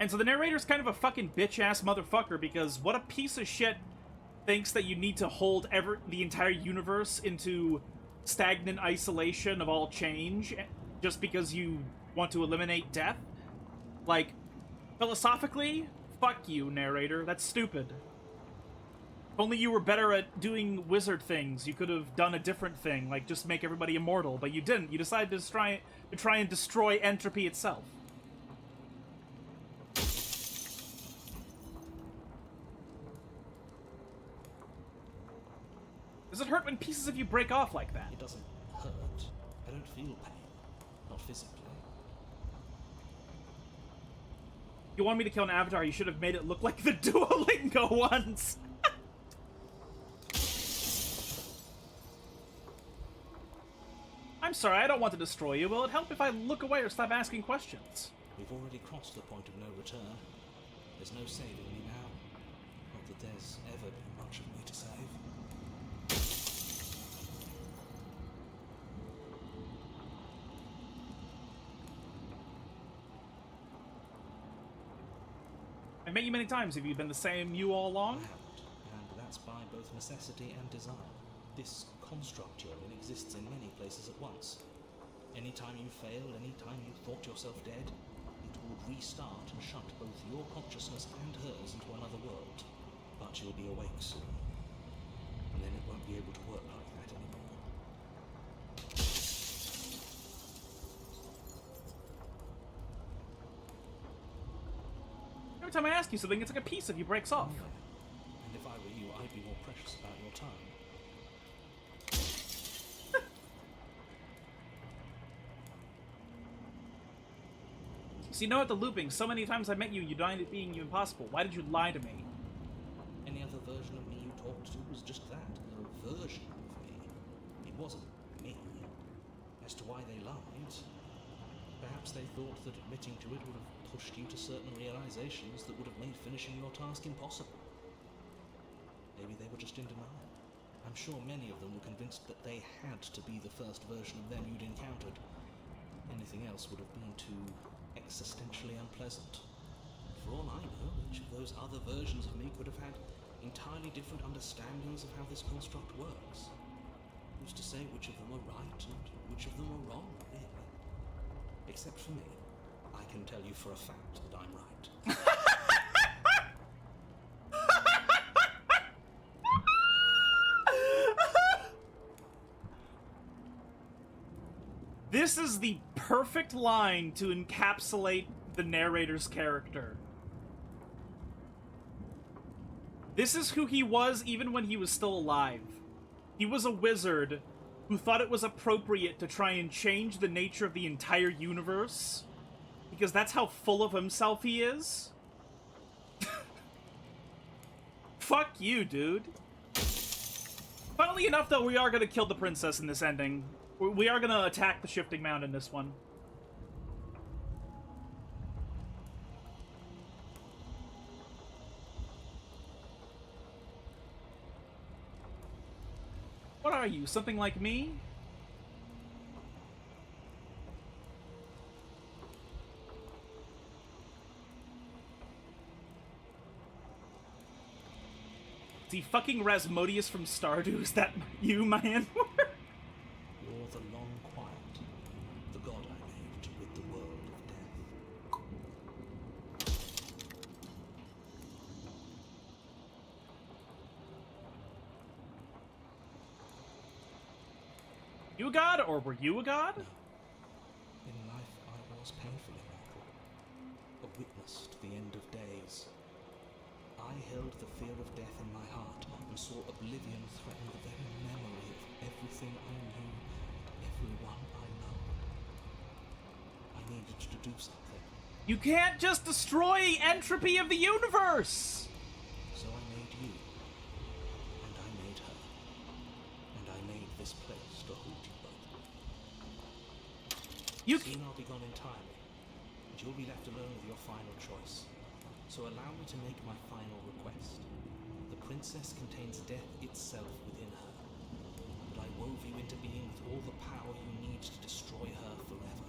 so the narrator's kind of a fucking bitch-ass motherfucker, because what a piece of shit thinks that you need to hold the entire universe into stagnant isolation of all change just because you want to eliminate death? Philosophically, fuck you, narrator. That's stupid. If only you were better at doing wizard things, you could have done a different thing, like just make everybody immortal, but you didn't. You decided to try and destroy entropy itself. Does it hurt when pieces of you break off like that? It doesn't hurt. I don't feel pain. Not physically. If you want me to kill an avatar, you should have made it look like the Duolingo ones! I'm sorry, I don't want to destroy you. Will it help if I look away or stop asking questions? We've already crossed the point of no return. There's no saving me now. Not that there's ever been much of me to save. I've met you many times. Have you been the same you all I along? haven't, and that's by both necessity and design. This construct you're in exists in many places at once. Anytime you fail, anytime you thought yourself dead, it would restart and shut both your consciousness and hers into another world. But you'll be awake soon, and then it won't be able to work like that anymore. Every time I ask you something, it's like a piece of you breaks off. And if I were you, I'd be more precious about your time. So you know what, the looping, so many times I met you, you denied it being impossible. Why did you lie to me? Any other version of me you talked to was just that, a version of me. It wasn't me. As to why they lied, perhaps they thought that admitting to it would have pushed you to certain realizations that would have made finishing your task impossible. Maybe they were just in denial. I'm sure many of them were convinced that they had to be the first version of them you'd encountered. Anything else would have been too existentially unpleasant. For all I know, each of those other versions of me could have had entirely different understandings of how this construct works. Who's to say which of them were right and which of them were wrong, really? Except for me, I can tell you for a fact that I'm right. This is the perfect line to encapsulate the narrator's character. This is who he was even when he was still alive. He was a wizard who thought it was appropriate to try and change the nature of the entire universe because that's how full of himself he is. Fuck you, dude. Funnily enough, though, we are going to kill the princess in this ending. We are going to attack the Shifting Mound in this one. What are you, something like me? Is he fucking Rasmodius from Stardew? Is that you, my Anwar? You're the long quiet, the god I made to rid the world of death. You a god, or were you a god? No. In life I was painfully mortal, a witness to the end of days. I held the fear of death in my heart and saw oblivion threaten the very memory of everything I knew and everyone I know. I needed to do something, You can't just destroy entropy of the universe! so I made you, and I made her, and I made this place to hold you both. Soon I'll be gone entirely, and you'll be left alone with your final choice. So allow me to make my final request. The princess contains death itself within her, but I wove you into being with all the power you need to destroy her forever.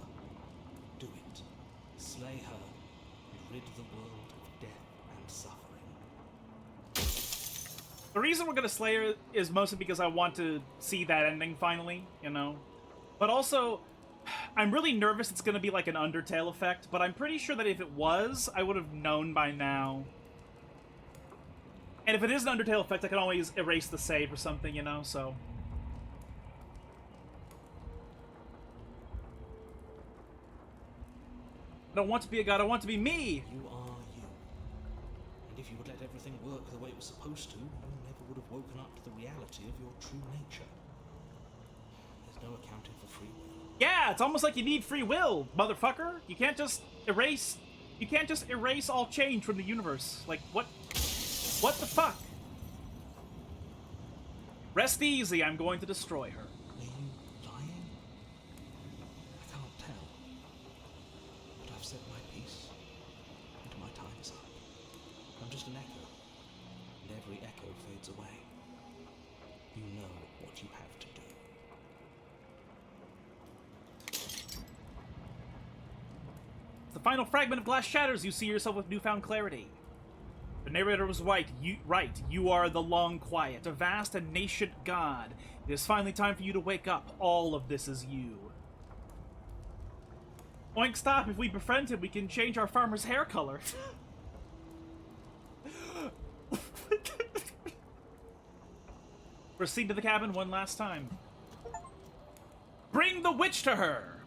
Do it. Slay her, and rid the world of death and suffering. The reason we're gonna slay her is mostly because I want to see that ending finally, you know? But also, I'm really nervous it's gonna be like an Undertale effect, but I'm pretty sure that if it was, I would have known by now. And if it is an Undertale effect, I can always erase the save or something, you know, so... I don't want to be a god, I want to be me! You are you. And if you would let everything work the way it was supposed to, you never would have woken up to the reality of your true nature. There's no accounting for free will. Yeah, it's almost like you need free will, motherfucker. You can't just erase... You can't just erase all change from the universe. Like, what? What the fuck? Rest easy, I'm going to destroy her. Are you lying? I can't tell. But I've said my piece, and my time is up. I'm just an echo, and every echo fades away. You know what you have to do. The final fragment of glass shatters, you see yourself with newfound clarity. The narrator was right. You are the long quiet, a vast and nascent god. It is finally time for you to wake up. All of this is you. Oink, stop. If we befriend him, we can change our farmer's hair color. Proceed to the cabin one last time. Bring the witch to her!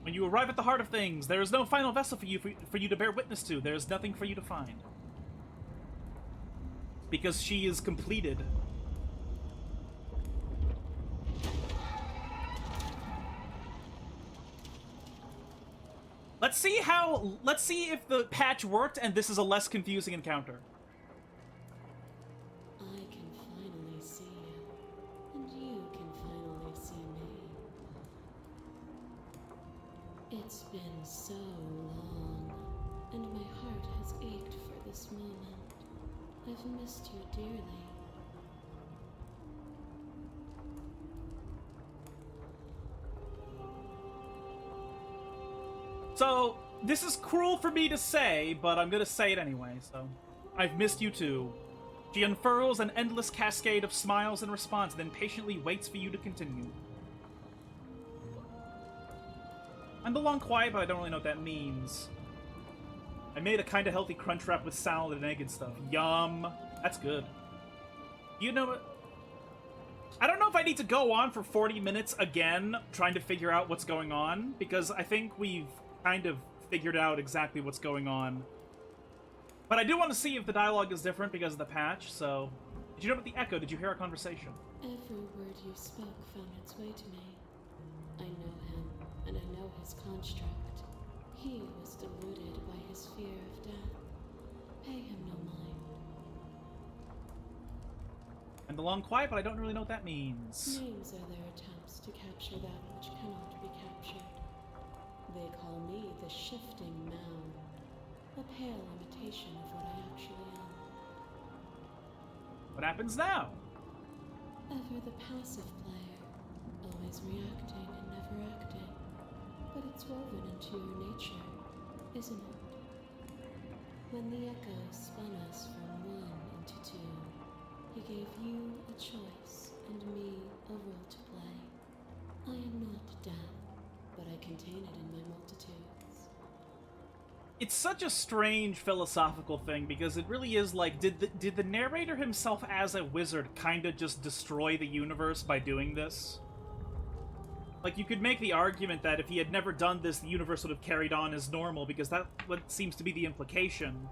When you arrive at the heart of things, there is no final vessel for you to bear witness to. There is nothing for you to find. Because she is completed. Let's see if the patch worked and this is a less confusing encounter. I can finally see you, and you can finally see me. It's been so long, and my heart has ached for this moment. I've missed you dearly. So, this is cruel for me to say, but I'm gonna say it anyway, so... I've missed you too. She unfurls an endless cascade of smiles in response, then patiently waits for you to continue. I'm the long quiet, but I don't really know what that means. I made a kinda healthy crunch wrap with salad and egg and stuff. Yum! That's good. You know what? I don't know if I need to go on for 40 minutes again, trying to figure out what's going on, because I think we've kind of figured out exactly what's going on. But I do want to see if the dialogue is different because of the patch, so... Did you know about the echo? Did you hear our conversation? Every word you spoke found its way to me. I know him, and I know his construct. He was deluded by his fear of death. Pay him no mind. And the long quiet, but I don't really know what that means. Names are their attempts to capture that which cannot be captured. They call me the Shifting Mound, a pale imitation of what I actually am. What happens now? Ever the passive player, always reacting and never acting. But it's woven into your nature, isn't it? When the echo spun us from one into two, he gave you a choice and me a role to play. I am not death, but I contain it in my multitudes. It's such a strange philosophical thing, because it really is like, did the narrator himself as a wizard kind of just destroy the universe by doing this? Like, you could make the argument that if he had never done this, the universe would have carried on as normal, because that's what seems to be the implication.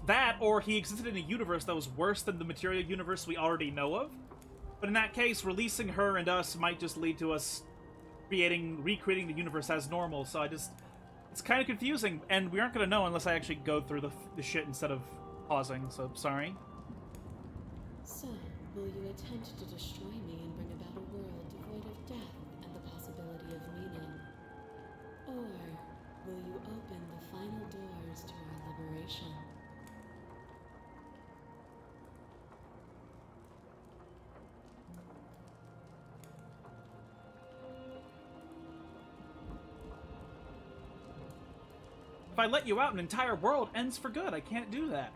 That, or he existed in a universe that was worse than the material universe we already know of. But in that case, releasing her and us might just lead to us recreating the universe as normal, so it's kind of confusing, and we aren't going to know unless I actually go through the shit instead of pausing, so sorry. So, will you attempt to destroy me and bring about a world devoid of death and the possibility of meaning? Or will you open the final doors to our liberation? If I let you out, an entire world ends for good. I can't do that.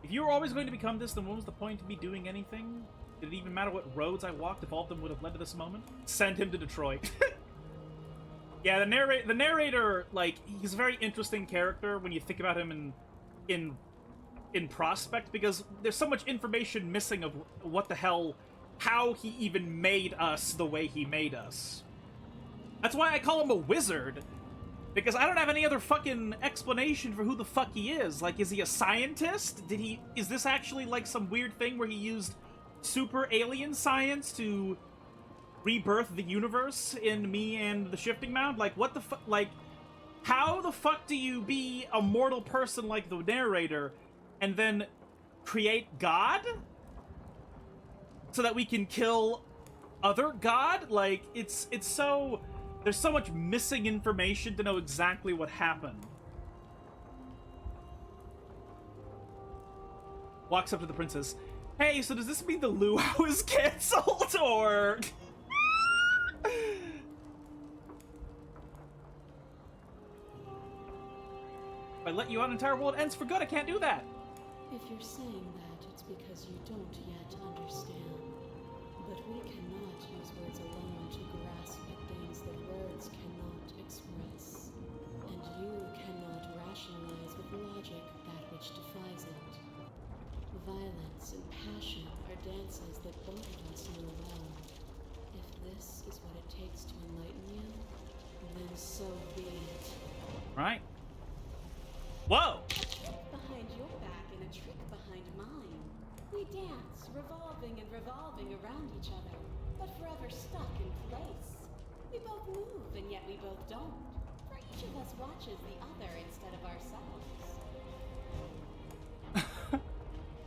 If you were always going to become this, then what was the point of me doing anything? Did it even matter what roads I walked if all of them would have led to this moment? Send him to Detroit. Yeah, the narrator, like, he's a very interesting character when you think about him in prospect, because there's so much information missing of what the hell, how he even made us the way he made us. That's why I call him a wizard, because I don't have any other fucking explanation for who the fuck he is. Like, is he a scientist? Is this actually like some weird thing where he used super alien science to rebirth the universe in me and the Shifting Mound? Like, what the fuck? Like, how the fuck do you be a mortal person like the narrator and then create God so that we can kill other God? Like, it's so... There's so much missing information to know exactly what happened. Walks up to the princess. Hey, so does this mean the luau is cancelled, or... If I let you out, an entire world ends for good. I can't do that. If you're saying that, it's because you don't yet understand. But we cannot use words alone to grasp at things that words cannot express. And you cannot rationalize with logic that which defies it. Violence and passion are dances that both of us know well. If this is what it takes to enlighten you, then so be it. Right. Whoa! Behind your back and a trick behind mine. We dance, revolving and revolving around each other, but forever stuck in place. We both move, and yet we both don't. For each of us watches the other instead of ourselves.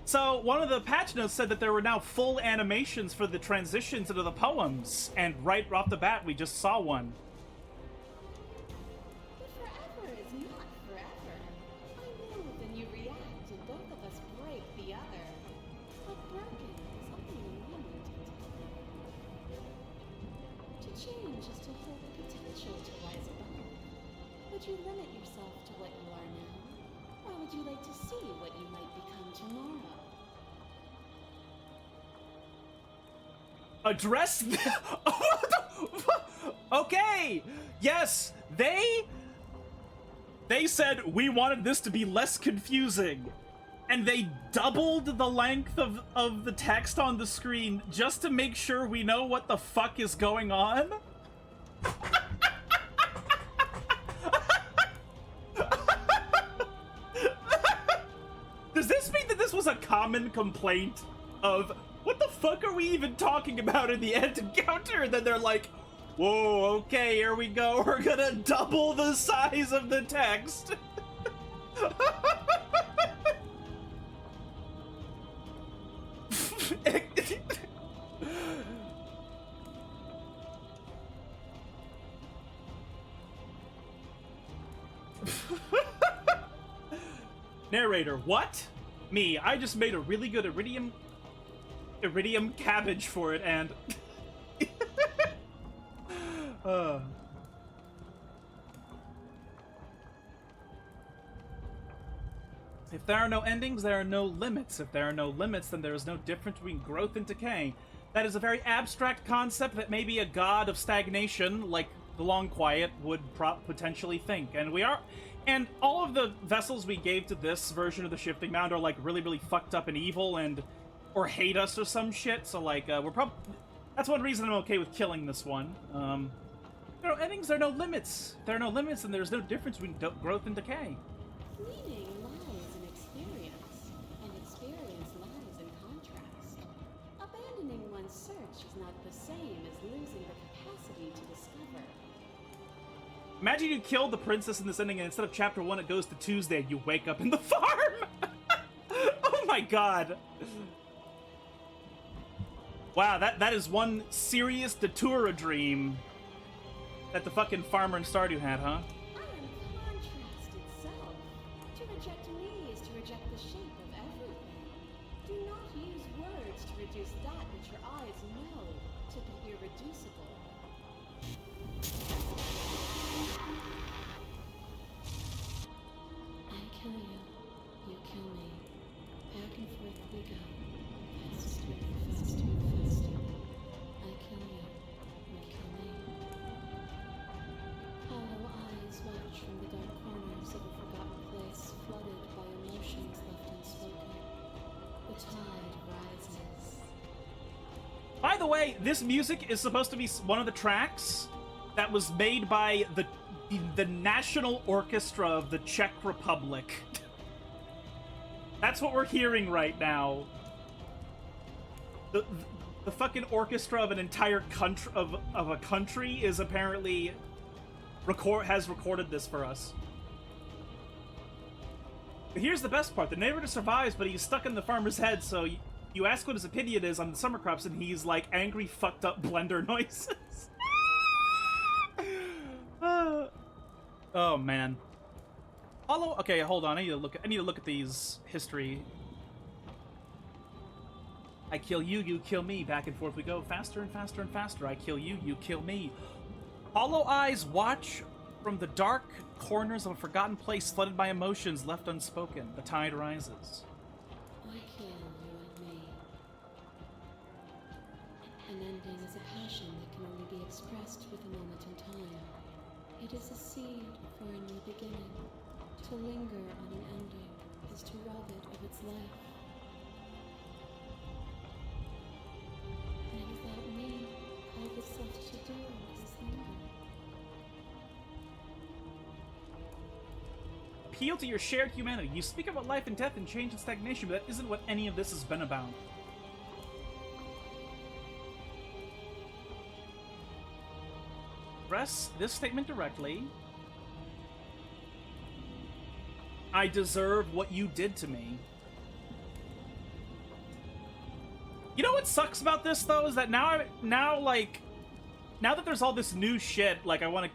So, one of the patch notes said that there were now full animations for the transitions into the poems, and right off the bat, we just saw one. But forever is not forever. I move and you react, and both of us break the other. But broken is only a moment in time. To change is to hold the potential to rise above. Would you limit yourself to what you are now? Or would you like to see what you might become tomorrow? Address okay, yes, they said we wanted this to be less confusing, and they doubled the length of the text on the screen just to make sure we know what the fuck is going on. common complaint of, what the fuck are we even talking about in the end encounter? And then they're like, whoa, okay, here we go. We're gonna double the size of the text. Narrator, what? Me, I just made a really good iridium cabbage for it, and if there are no endings, there are no limits. If there are no limits, then there is no difference between growth and decay. That is a very abstract concept that maybe a god of stagnation, like the Long Quiet, would potentially think. And all of the vessels we gave to this version of the Shifting Mound are like really, really fucked up and evil, or hate us or some shit. So like, that's one reason I'm okay with killing this one. There are no endings, there are no limits. If there are no limits, then there's no difference between growth and decay. Meaning lies in experience, and experience lies in contrast. Abandoning one's search is not the same as losing the capacity to discover. Imagine you killed the princess in this ending, and instead of chapter 1, it goes to Tuesday, and you wake up in the farm! Oh my god. Wow, that is one serious Datura dream that the fucking farmer in Stardew had, huh? I am contrast itself. To reject me is to reject the shape of everything. Do not use words to reduce that which your eyes know to be irreducible. I kill you, you kill me. Back and forth we go. Faster, faster, faster. I kill you, you kill me. Hollow eyes watch from the dark corners of a forgotten place, flooded by emotions left unspoken. The tide rises. By the way, this music is supposed to be one of the tracks that was made by the National Orchestra of the Czech Republic. That's what we're hearing right now. The fucking orchestra of an entire country of a country is apparently has recorded this for us. But here's the best part: the narrator survives, but he's stuck in the farmer's head. So you ask what his opinion is on the summer crops, and he's like angry, fucked up blender noises. Oh man. Okay, hold on. I need to look at these history. I kill you, you kill me. Back and forth we go, faster and faster and faster. I kill you, you kill me. Hollow eyes watch from the dark corners of a forgotten place, flooded by emotions left unspoken. The tide rises. I kill you and me. An ending is a passion that can only be expressed with a moment in time. It is a seed for a new beginning. To linger on an ending is to rob it of its life. And without me, all that's left to do is linger. Appeal to your shared humanity. You speak about life and death and change and stagnation, but that isn't what any of this has been about. Express this statement directly. I deserve what you did to me. You know what sucks about this though is that now that there's all this new shit, like I want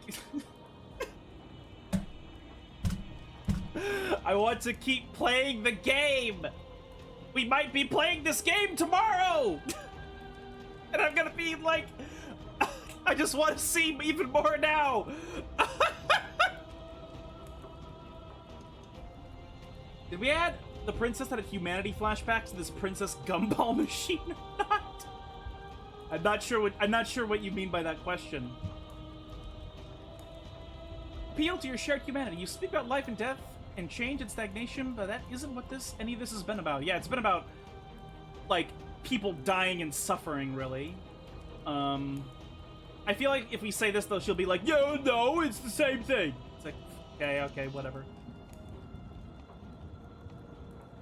to keep playing the game. We might be playing this game tomorrow. And I'm gonna be like, I just want to see even more now. Did we add the princess that had humanity flashbacks to this princess gumball machine or not? I'm not sure what you mean by that question. Appeal to your shared humanity. You speak about life and death and change and stagnation, but that isn't what any of this has been about. Yeah, it's been about like people dying and suffering, really. I feel like if we say this though, she'll be like, "Yo, no, it's the same thing." It's like, okay, whatever.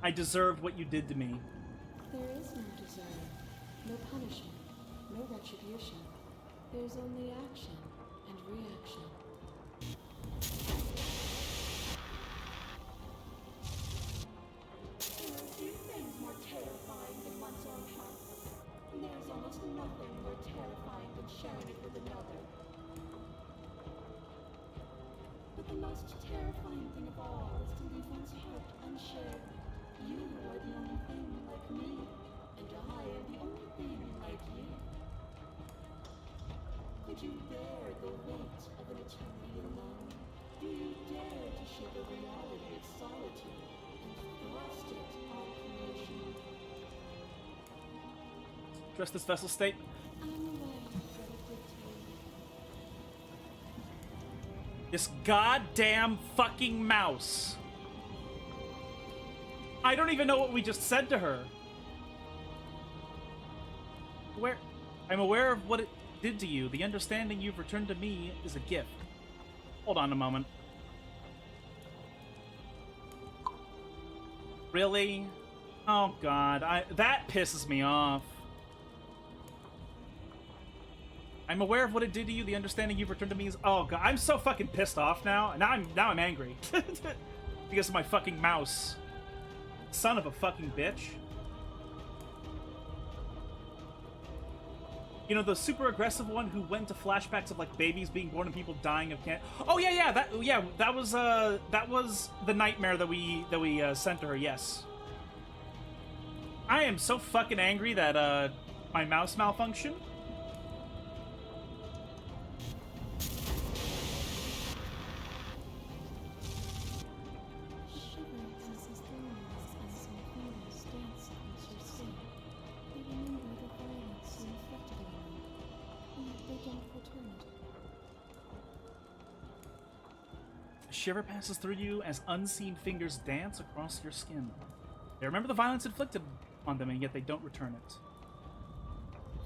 I deserve what you did to me. There is no deserve, no punishment, no retribution. There's only action and reaction. There are few things more terrifying than one's own house, and there is almost nothing more terrifying than sharing it with another. But the most terrifying thing of all is to leave one's heart unshared. You are the only thing like me, and I am the only thing like you. Could you bear the weight of an eternity alone? Do you dare to share the reality of solitude and thrust it on creation? Trust this vessel state. I'm aware that it did to you. This goddamn fucking mouse. I don't even know what we just said to her. I'm aware of what it did to you. The understanding you've returned to me is a gift. Hold on a moment. Really? Oh god, that pisses me off. I'm aware of what it did to you. The understanding you've returned to me is... Oh god, I'm so fucking pissed off now. Now I'm angry. Because of my fucking mouse. Son of a fucking bitch. You know, the super aggressive one who went to flashbacks of like babies being born and people dying of cancer. Oh yeah, that was the nightmare that we sent to her. Yes. I am so fucking angry that my mouse malfunctioned. Shivers as his thorns and some fingers dance across your skin. They remember the violence you inflicted on them, and yet they don't return it. A shiver passes through you as unseen fingers dance across your skin. They remember the violence inflicted on them, and yet they don't return it.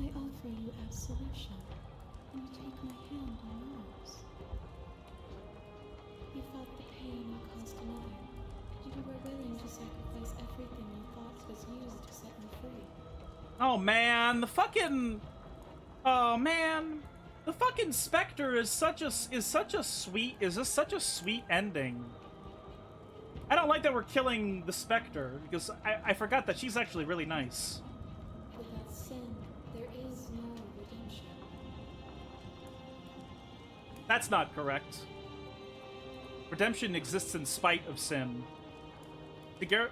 I offer you absolution, and you take my hand in yours. You felt the pain you caused another, and you were willing to sacrifice everything you thought was used to set me free. Oh man, the fucking Spectre is such a sweet ending. I don't like that we're killing the Spectre because I forgot that she's actually really nice. Without sin, there is no redemption. That's not correct. Redemption exists in spite of sin. To get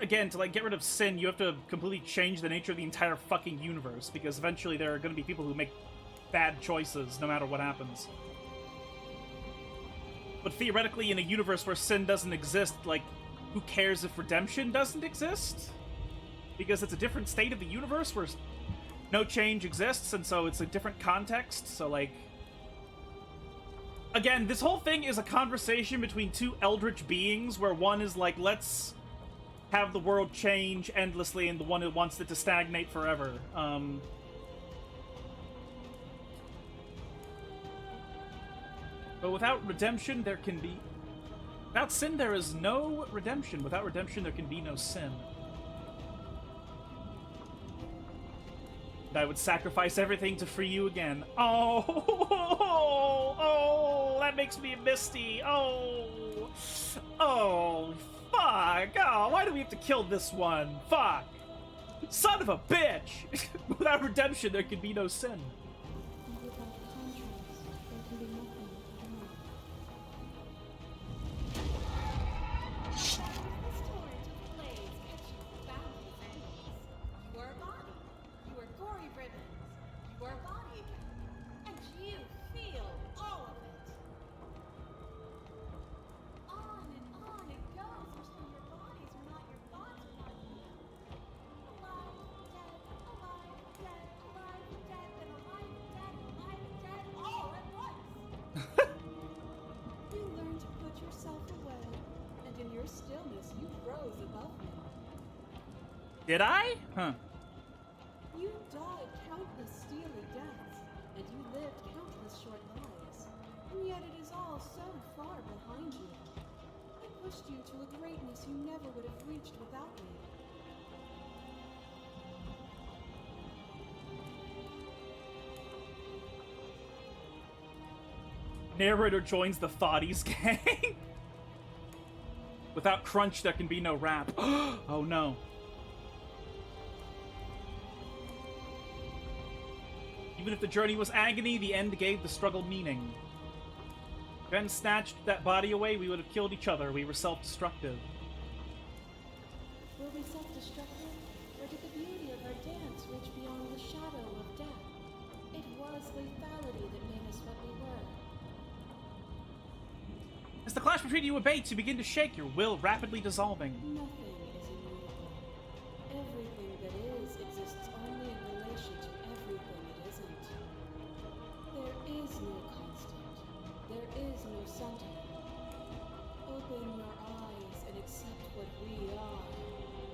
get rid of sin, you have to completely change the nature of the entire fucking universe, because eventually there are going to be people who make bad choices no matter what happens. But theoretically, in a universe where sin doesn't exist, like, who cares if redemption doesn't exist? Because it's a different state of the universe where no change exists, and so it's a different context, so, like... Again, this whole thing is a conversation between two eldritch beings, where one is like, let's have the world change endlessly, and the one who wants it to stagnate forever. But without redemption, there can be... Without sin, there is no redemption. Without redemption, there can be no sin. And I would sacrifice everything to free you again. Oh, that makes me misty. Oh, fuck. Oh, why do we have to kill this one? Fuck. Son of a bitch. Without redemption, there can be no sin. And without contrast, there can be nothing at all. This torrent of blades catching boundless angles. You are a body. You are gory ribbons. You are a body again. And you feel all of it. On it goes until your bodies are not your thoughts are not you. Alive, dead, alive, dead, then alive, dead, all at once. You learn to put yourself away, and in your stillness you rose above me. Did I? Huh. You died countless steely deaths, and you lived countless short lives, and yet it is all so far behind you. I pushed you to a greatness you never would have reached without me. Narrator joins the Thoughties gang. Without crunch, there can be no rap. Oh no. Even if the journey was agony, the end gave the struggle meaning. If Ben snatched that body away, we would have killed each other. We were self-destructive. Were we self-destructive, or did the beauty of our dance reach beyond the shadow of death? It was lethality that made us what we were. As the clash between you abates, you begin to shake, your will rapidly dissolving. Nothing is immutable. Everything that is exists only in relation to everything it isn't. There is no constant. There is no center. Open your eyes and accept what we are.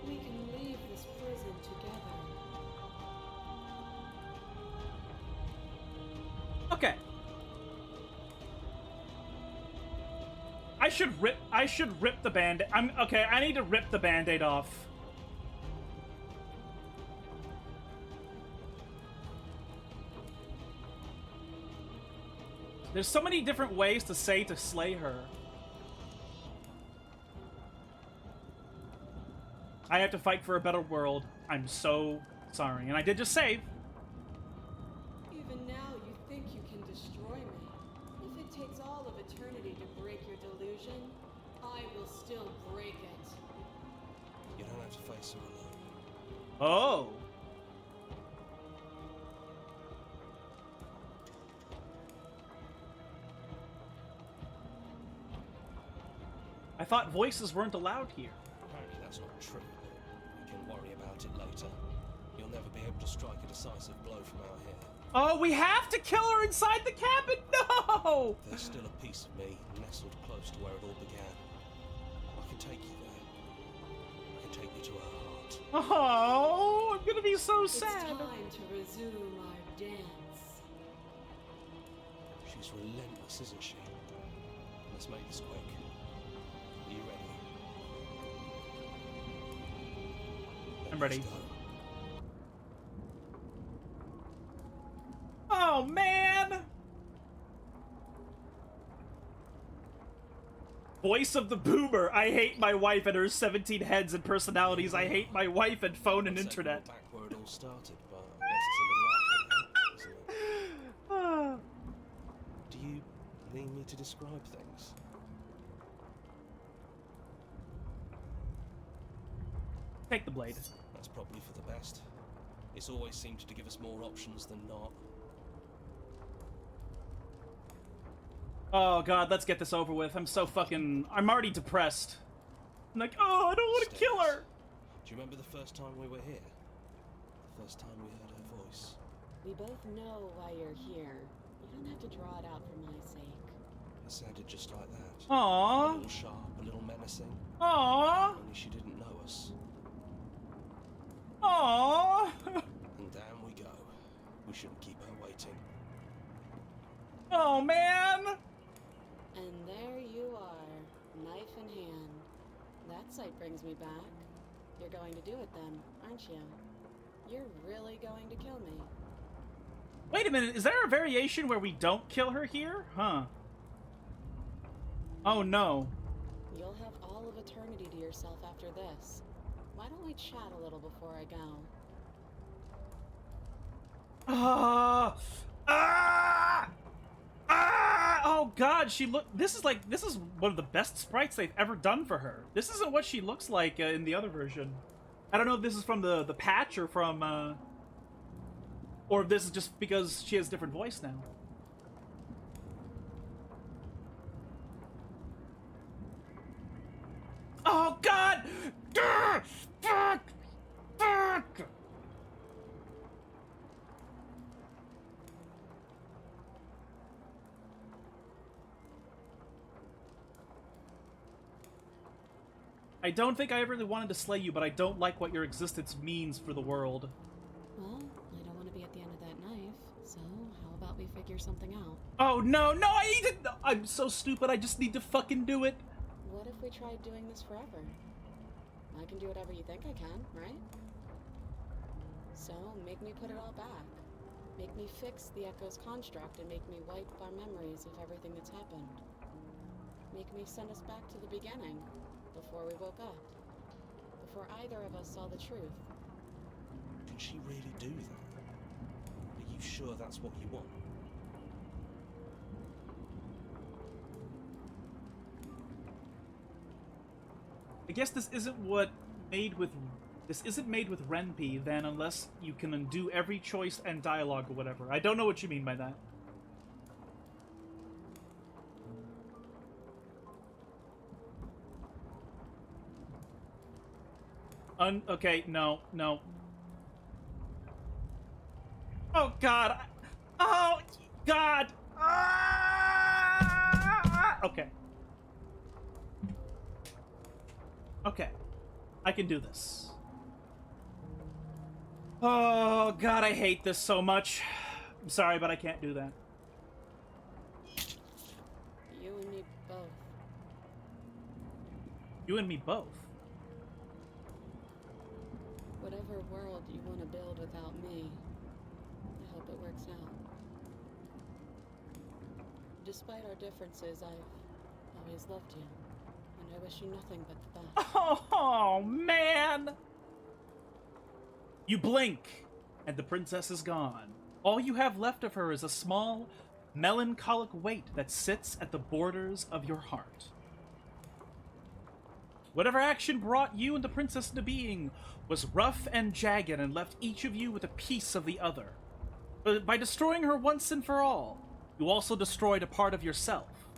We can leave this prison together. Okay. I should rip the band-aid. I need to rip the band-aid off. There's so many different ways to say to slay her. I have to fight for a better world. I'm so sorry. And I did just save. Even now, you think you can destroy me. If it takes all of eternity to break your delusion, I will still break it. You don't have to face her alone. Oh. I thought voices weren't allowed here. Apparently that's not true. We can worry about it later. You'll never be able to strike a decisive blow from out here. Oh, we have to kill her inside the cabin? No! There's still a piece of me nestled close to where it all began. I can take you there. I can take you to her heart. Oh, I'm gonna be so It's sad. time to resume our dance. She's relentless, isn't she? Let's make this quick. Are you ready? I'm Let's ready. go. Oh, man! Voice of the boomer. I hate my wife and her 17 heads and personalities. I hate my wife and phone and I'd say internet. we're back where it all started, but I guess it's a little after that, isn't it? Do you need me to describe things? Take the blade. That's probably for the best. It's always seemed to give us more options than not. Oh, God, let's get this over with. I'm already depressed. I'm like, oh, I don't want to kill her. Do you remember the first time we were here? The first time we heard her voice? We both know why you're here. You don't have to draw it out for my sake. It sounded just like that. A Aww. little sharp, a little menacing. Aww. Only she didn't know us. Aww. And down we go. We shouldn't keep her waiting. Oh, man. And there you are, knife in hand. That sight brings me back. You're going to do it then, aren't you? You're really going to kill me. Wait a minute, is there a variation where we don't kill her here? Huh. Oh, no. You'll have all of eternity to yourself after this. Why don't we chat a little before I go? Ah! Ah! Ah! Oh God, this is one of the best sprites they've ever done for her. This isn't what she looks like in the other version. I don't know if this is from the patch or from or if this is just because she has a different voice now. Oh God! Grr! Fuck! Fuck! I don't think I ever really wanted to slay you, but I don't like what your existence means for the world. Well, I don't want to be at the end of that knife, so how about we figure something out? Oh no, no, I'm so stupid, I just need to fucking do it. What if we tried doing this forever? I can do whatever you think I can, right? So, make me put it all back. Make me fix the Echo's construct and make me wipe our memories of everything that's happened. Make me send us back to the beginning, before we woke up. Before either of us saw the truth. Can she really do that? Are you sure that's what you want? I guess this isn't made with Renpi, then, unless you can undo every choice and dialogue or whatever. I don't know what you mean by that. Okay, no. Oh, God. Oh, God. Okay. Okay. I can do this. Oh, God, I hate this so much. I'm sorry, but I can't do that. You and me both. You and me both? Whatever world you want to build without me, I hope it works out. Despite our differences, I've always loved you, and I wish you nothing but the best. Oh, man! You blink, and the princess is gone. All you have left of her is a small, melancholic weight that sits at the borders of your heart. Whatever action brought you and the princess into being was rough and jagged and left each of you with a piece of the other. But by destroying her once and for all, you also destroyed a part of yourself.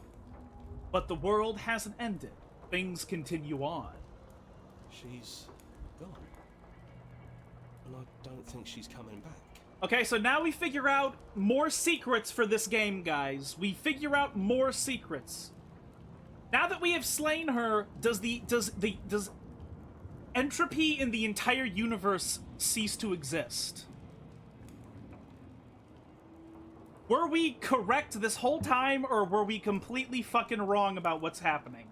But the world hasn't ended. Things continue on. She's gone. And I don't think she's coming back. Okay, so now we figure out more secrets for this game, guys. We figure out more secrets. Now that we have slain her, does entropy in the entire universe cease to exist? Were we correct this whole time, or were we completely fucking wrong about what's happening?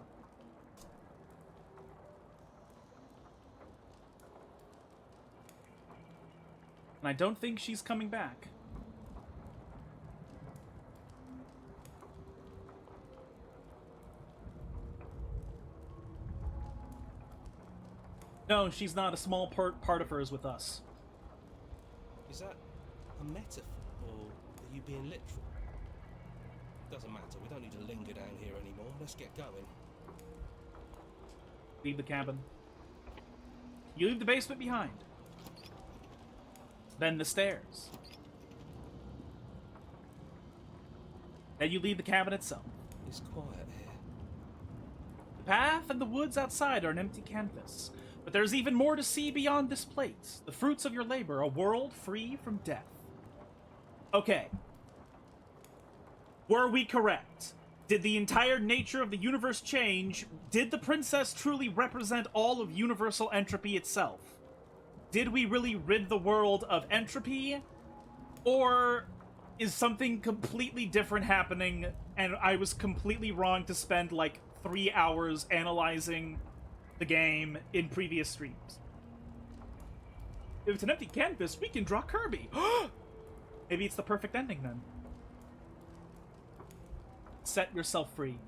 And I don't think she's coming back. No, she's not. A small part of her is with us. Is that a metaphor, or are you being literal? Doesn't matter, we don't need to linger down here anymore. Let's get going. Leave the cabin. You leave the basement behind. Then the stairs. Then you leave the cabin itself. It's quiet here. The path and the woods outside are an empty canvas. But there's even more to see beyond this place. The fruits of your labor, a world free from death. Okay. Were we correct? Did the entire nature of the universe change? Did the princess truly represent all of universal entropy itself? Did we really rid the world of entropy? Or is something completely different happening and I was completely wrong to spend like 3 hours analyzing the game in previous streams? If it's an empty canvas, we can draw Kirby. Maybe it's the perfect ending then. Set yourself free.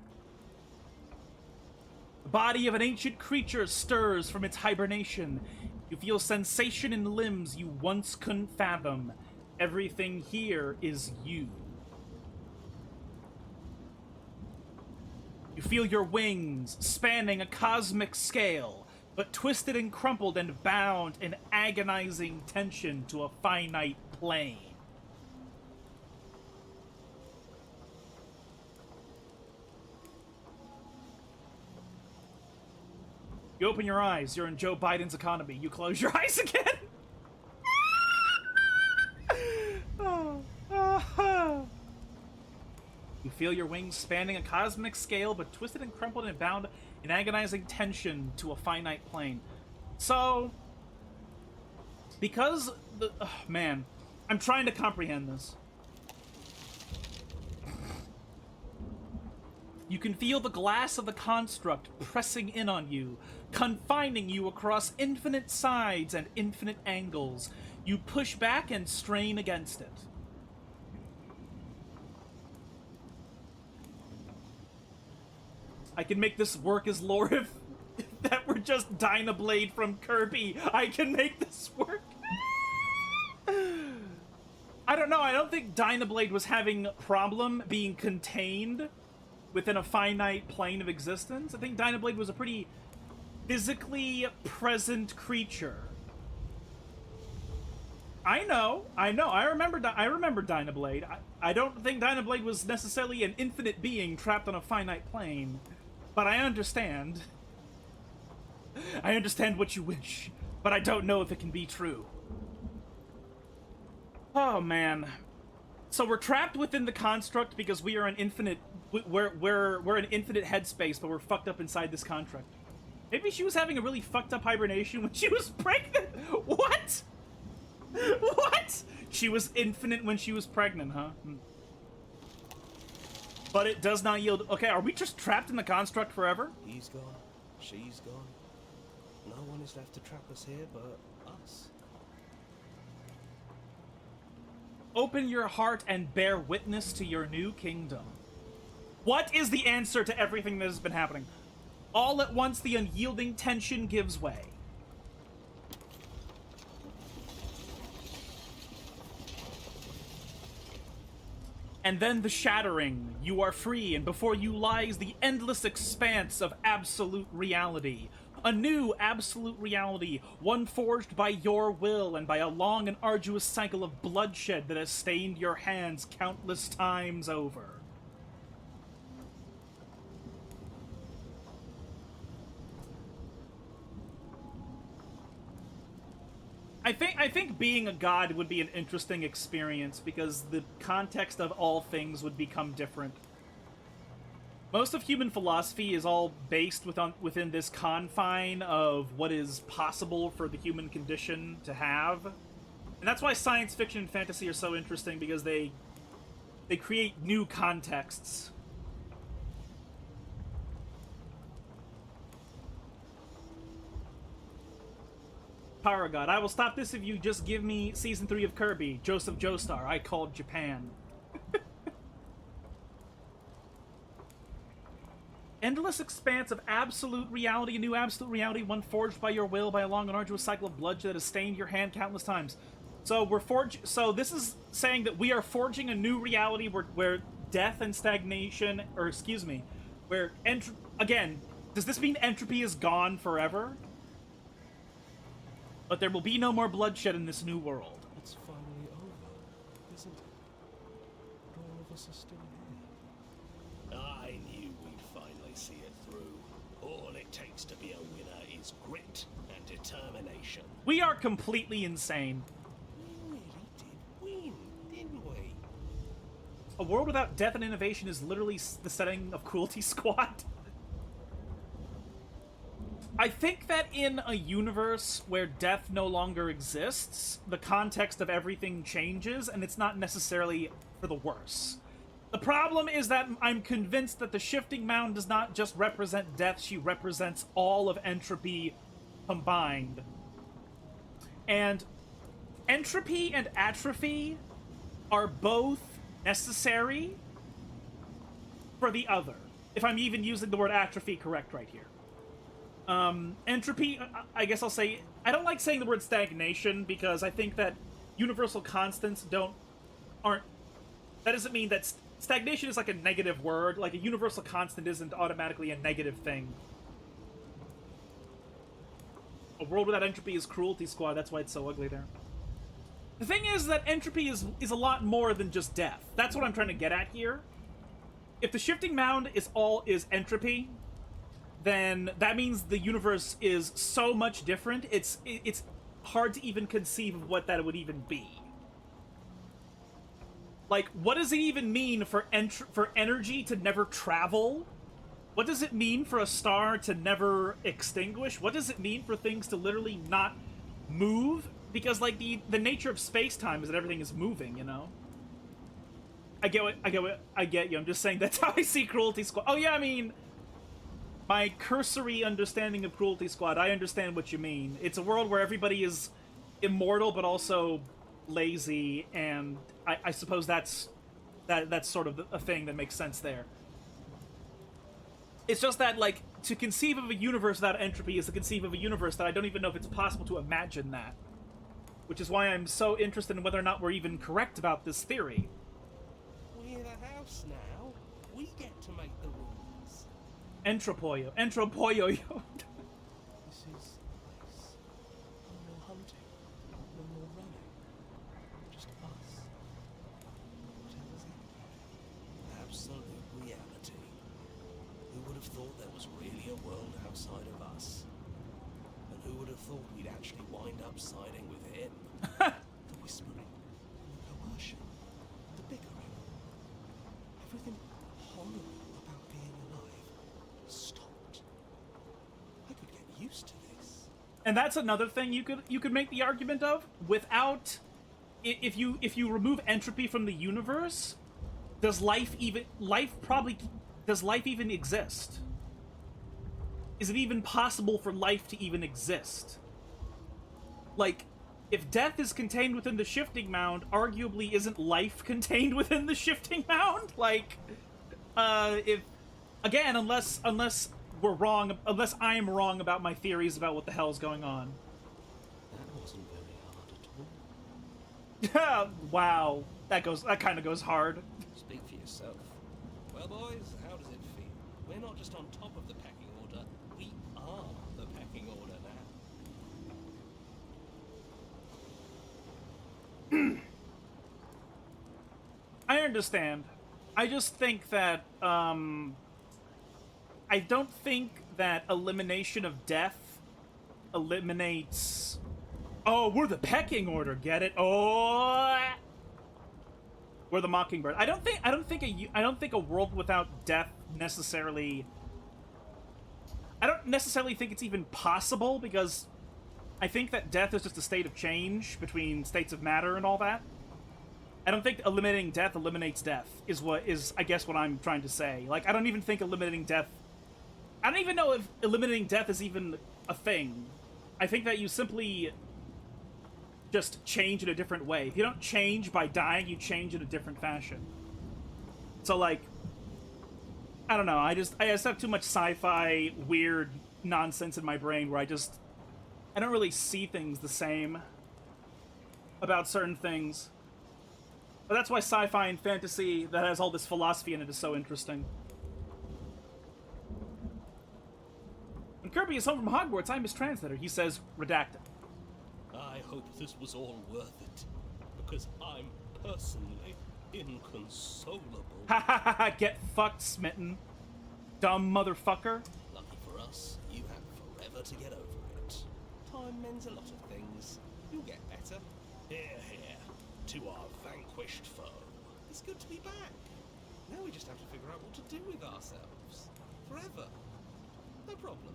The body of an ancient creature stirs from its hibernation. You feel sensation in limbs you once couldn't fathom. Everything here is you. You feel your wings spanning a cosmic scale, but twisted and crumpled and bound in agonizing tension to a finite plane. You open your eyes, you're in Joe Biden's economy. You close your eyes again. You feel your wings spanning a cosmic scale, but twisted and crumpled and bound in agonizing tension to a finite plane. So, because the... man, I'm trying to comprehend this. You can feel the glass of the construct pressing in on you, confining you across infinite sides and infinite angles. You push back and strain against it. I can make this work as lore if that were just Dynablade from Kirby. I can make this work. I don't know. I don't think Dynablade was having a problem being contained within a finite plane of existence. I think Dynablade was a pretty physically present creature. I know. I remember Dynablade. I don't think Dynablade was necessarily an infinite being trapped on a finite plane, but I understand. I understand what you wish, but I don't know if it can be true. Oh man. So we're trapped within the construct because we are an infinite. We're an infinite headspace, but we're fucked up inside this construct. Maybe she was having a really fucked up hibernation when she was pregnant. What? What? She was infinite when she was pregnant, huh? But it does not yield. Okay, are we just trapped in the construct forever? He's gone. She's gone. No one is left to trap us here but us. Open your heart and bear witness to your new kingdom. What is the answer to everything that has been happening? All at once, the unyielding tension gives way. And then the shattering. You are free, and before you lies the endless expanse of absolute reality. A new absolute reality, one forged by your will and by a long and arduous cycle of bloodshed that has stained your hands countless times over. I think being a god would be an interesting experience because the context of all things would become different. Most of human philosophy is all based within this confine of what is possible for the human condition to have. And that's why science fiction and fantasy are so interesting, because they create new contexts. Power God, I will stop this if you just give me Season 3 of Kirby. Joseph Joestar, I called Japan. Endless expanse of absolute reality, a new absolute reality, one forged by your will by a long and arduous cycle of bloodshed that has stained your hand countless times. So so this is saying that we are forging a new reality where death and stagnation, or excuse me, where again, does this mean entropy is gone forever? But there will be no more bloodshed in this new world. It's finally over, isn't it? But all of us are still here. I knew we'd finally see it through. All it takes to be a winner is grit and determination. We are completely insane. We really did win, didn't we? A world without death and innovation is literally the setting of Cruelty Squad. I think that in a universe where death no longer exists, the context of everything changes, and it's not necessarily for the worse. The problem is that I'm convinced that the Shifting Mound does not just represent death, she represents all of entropy combined. And entropy and atrophy are both necessary for the other. If I'm even using the word atrophy correct right here. Entropy, I guess I'll say, I don't like saying the word stagnation because I think that universal constants aren't, that doesn't mean that stagnation is like a negative word, like a universal constant isn't automatically a negative thing. A world without entropy is Cruelty Squad, that's why it's so ugly there. The thing is that entropy is a lot more than just death. That's what I'm trying to get at here. If the Shifting Mound is entropy, then that means the universe is so much different, it's hard to even conceive of what that would even be. Like, what does it even mean for energy to never travel? What does it mean for a star to never extinguish? What does it mean for things to literally not move? Because, like, the nature of space-time is that everything is moving, you know? I get you. I'm just saying that's how I see Cruelty Squad. Oh, yeah, I mean, my cursory understanding of Cruelty Squad, I understand what you mean. It's a world where everybody is immortal, but also lazy, and I suppose that's sort of a thing that makes sense there. It's just that, like, to conceive of a universe without entropy is to conceive of a universe that I don't even know if it's possible to imagine that. Which is why I'm so interested in whether or not we're even correct about this theory. We're the house now. We get to make the rules. Entropoyo. Entropoyo. This is the place. No more hunting. No more running. Just us. Whatever's happening. Absolute reality. Who would have thought there was really a world outside of us? And who would have thought we'd actually wind up siding with him? The whispering, the coercion, the bickering. Everything horrible about being alive stopped. I could get used to this. And that's another thing you could make the argument of. Without, if you remove entropy from the universe, does life even exist? Is it even possible for life to even exist? Like, if death is contained within the Shifting Mound, arguably isn't life contained within the Shifting Mound? Like, if, again, unless we're wrong, unless I'm wrong about my theories about what the hell's going on. That wasn't very hard at all. Wow, that kind of goes hard. Speak for yourself. Well, boys, how does it feel? We're not just on top of the pecking order, we are the pecking order now. I understand. I just think that, I don't think that elimination of death eliminates... Oh, we're the pecking order, get it? Oh! We're the Mockingbird. I don't think a world without death necessarily... I don't necessarily think it's even possible, because I think that death is just a state of change between states of matter and all that. I don't think eliminating death eliminates death, is I guess what I'm trying to say. Like, I don't even think eliminating death... I don't even know if eliminating death is even a thing. I think that you simply just change in a different way. If you don't change by dying, you change in a different fashion. So, like, I don't know, I just have too much sci-fi weird nonsense in my brain where I don't really see things the same about certain things. But that's why sci-fi and fantasy that has all this philosophy in it is so interesting. When Kirby is home from Hogwarts, I'm his translator. He says, redacted. I hope this was all worth it, because I'm personally inconsolable. Ha ha ha ha, get fucked, Smitten. Dumb motherfucker. Lucky for us, you have forever to get over it. Time mends a lot of things. You'll get better. Here, here, to our vanquished foe. It's good to be back. Now we just have to figure out what to do with ourselves. Forever. No problem.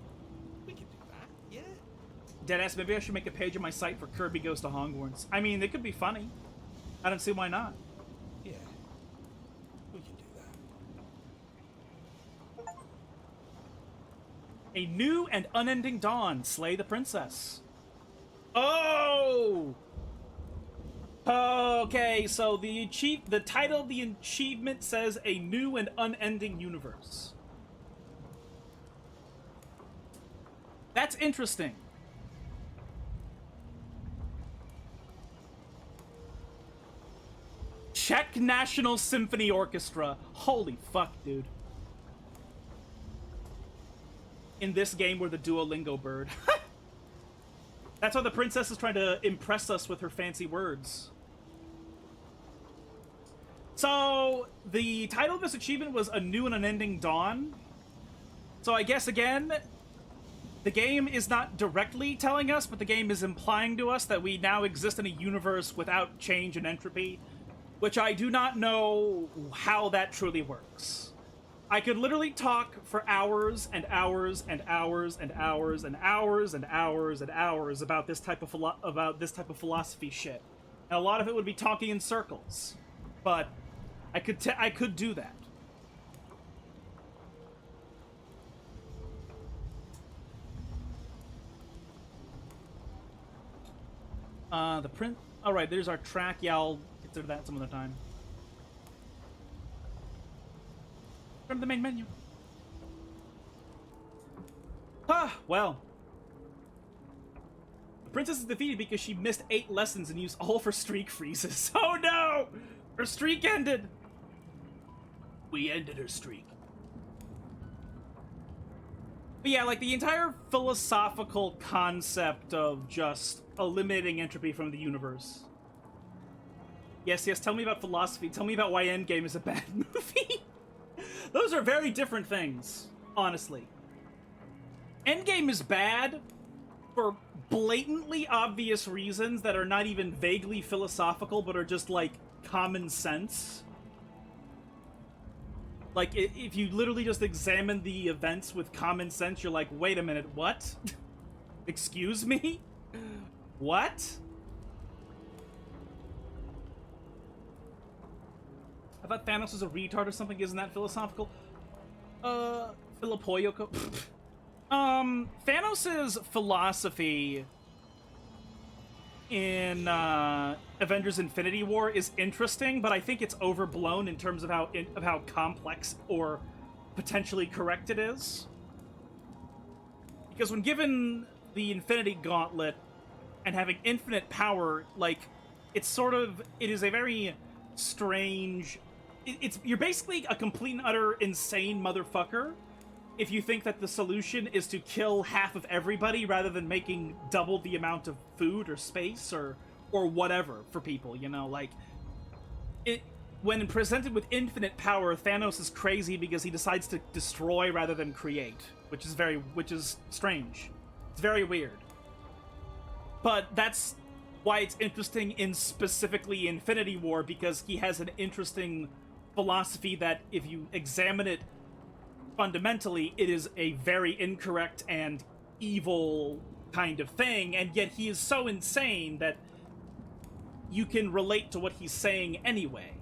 We can do that, yeah? Deadass, maybe I should make a page on my site for Kirby Goes to Hogwarts. I mean, it could be funny. I don't see why not. Yeah. We can do that. A new and unending dawn. Slay the princess. Oh! Okay, so the title of the achievement says A New and Unending Universe. That's interesting. Czech National Symphony Orchestra. Holy fuck, dude. In this game, we're the Duolingo bird. That's why the princess is trying to impress us with her fancy words. So, the title of this achievement was A New and Unending Dawn. So I guess, again, the game is not directly telling us, but the game is implying to us that we now exist in a universe without change and entropy, which I do not know how that truly works. I could literally talk for hours and hours and hours and hours and hours and hours and hours about this type of philosophy shit, and a lot of it would be talking in circles. But I could do that. The print. All right, there's our track. Yeah, I'll consider that some other time. From the main menu. Well. The princess is defeated because she missed 8 lessons and used all of her streak freezes. Oh no! Her streak ended! We ended her streak. But yeah, like, the entire philosophical concept of just eliminating entropy from the universe. Yes, tell me about philosophy. Tell me about why Endgame is a bad movie. Those are very different things, honestly. Endgame is bad for blatantly obvious reasons that are not even vaguely philosophical, but are just, like, common sense. Like, if you literally just examine the events with common sense, you're like, wait a minute, what? Excuse me? What? I thought Thanos was a retard or something. Isn't that philosophical? Filipoyoko. Thanos's philosophy in Avengers Infinity War is interesting, but I think it's overblown in terms of how complex or potentially correct it is. Because when given the Infinity Gauntlet and having infinite power, like, it is a very strange... You're basically a complete and utter insane motherfucker if you think that the solution is to kill half of everybody rather than making double the amount of food or space or whatever for people, you know? Like, when presented with infinite power, Thanos is crazy because he decides to destroy rather than create, which is strange. It's very weird. But that's why it's interesting in specifically Infinity War, because he has an interesting philosophy that, if you examine it fundamentally, it is a very incorrect and evil kind of thing, and yet he is so insane that you can relate to what he's saying anyway.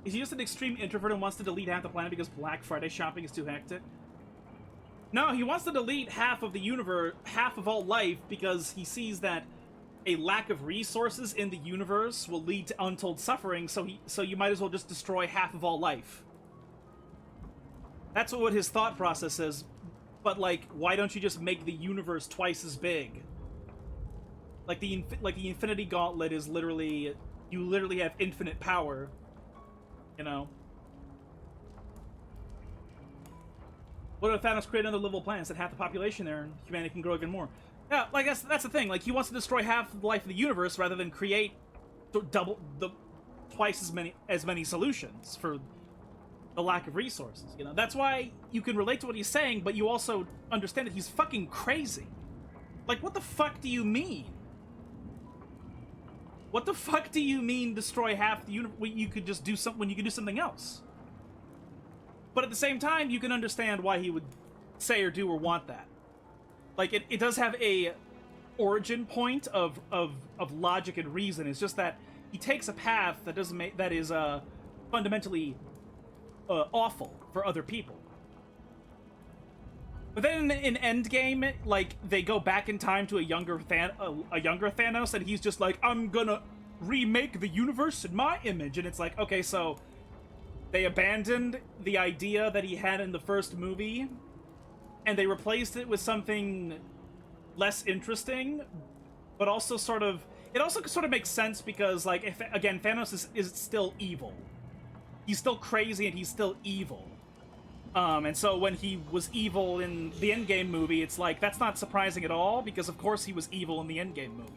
Is he just an extreme introvert and wants to delete half the planet because Black Friday shopping is too hectic? No, he wants to delete half of the universe, half of all life, because he sees that a lack of resources in the universe will lead to untold suffering, so you might as well just destroy half of all life. That's what his thought process is. But, like, why don't you just make the universe twice as big? Like the Infinity Gauntlet is literally... You literally have infinite power. You know? What if Thanos created another livable planet, set half the population there, and humanity can grow even more? Yeah, like, that's the thing. Like, he wants to destroy half the life of the universe rather than create twice as many solutions for the lack of resources, you know? That's why you can relate to what he's saying, but you also understand that he's fucking crazy. Like, what the fuck do you mean? What the fuck do you mean destroy half the universe when you could just do something else? But at the same time, you can understand why he would say or do or want that. Like, it does have a origin point of logic and reason. It's just that he takes a path that is fundamentally awful for other people. But then in Endgame, like, they go back in time to a younger Thanos, and he's just like, I'm gonna remake the universe in my image. And it's like, okay, so they abandoned the idea that he had in the first movie, and they replaced it with something less interesting, but also it also sort of makes sense because, like, again, Thanos is still evil. He's still crazy and he's still evil. And so when he was evil in the Endgame movie, it's like, that's not surprising at all, because of course he was evil in the Endgame movie.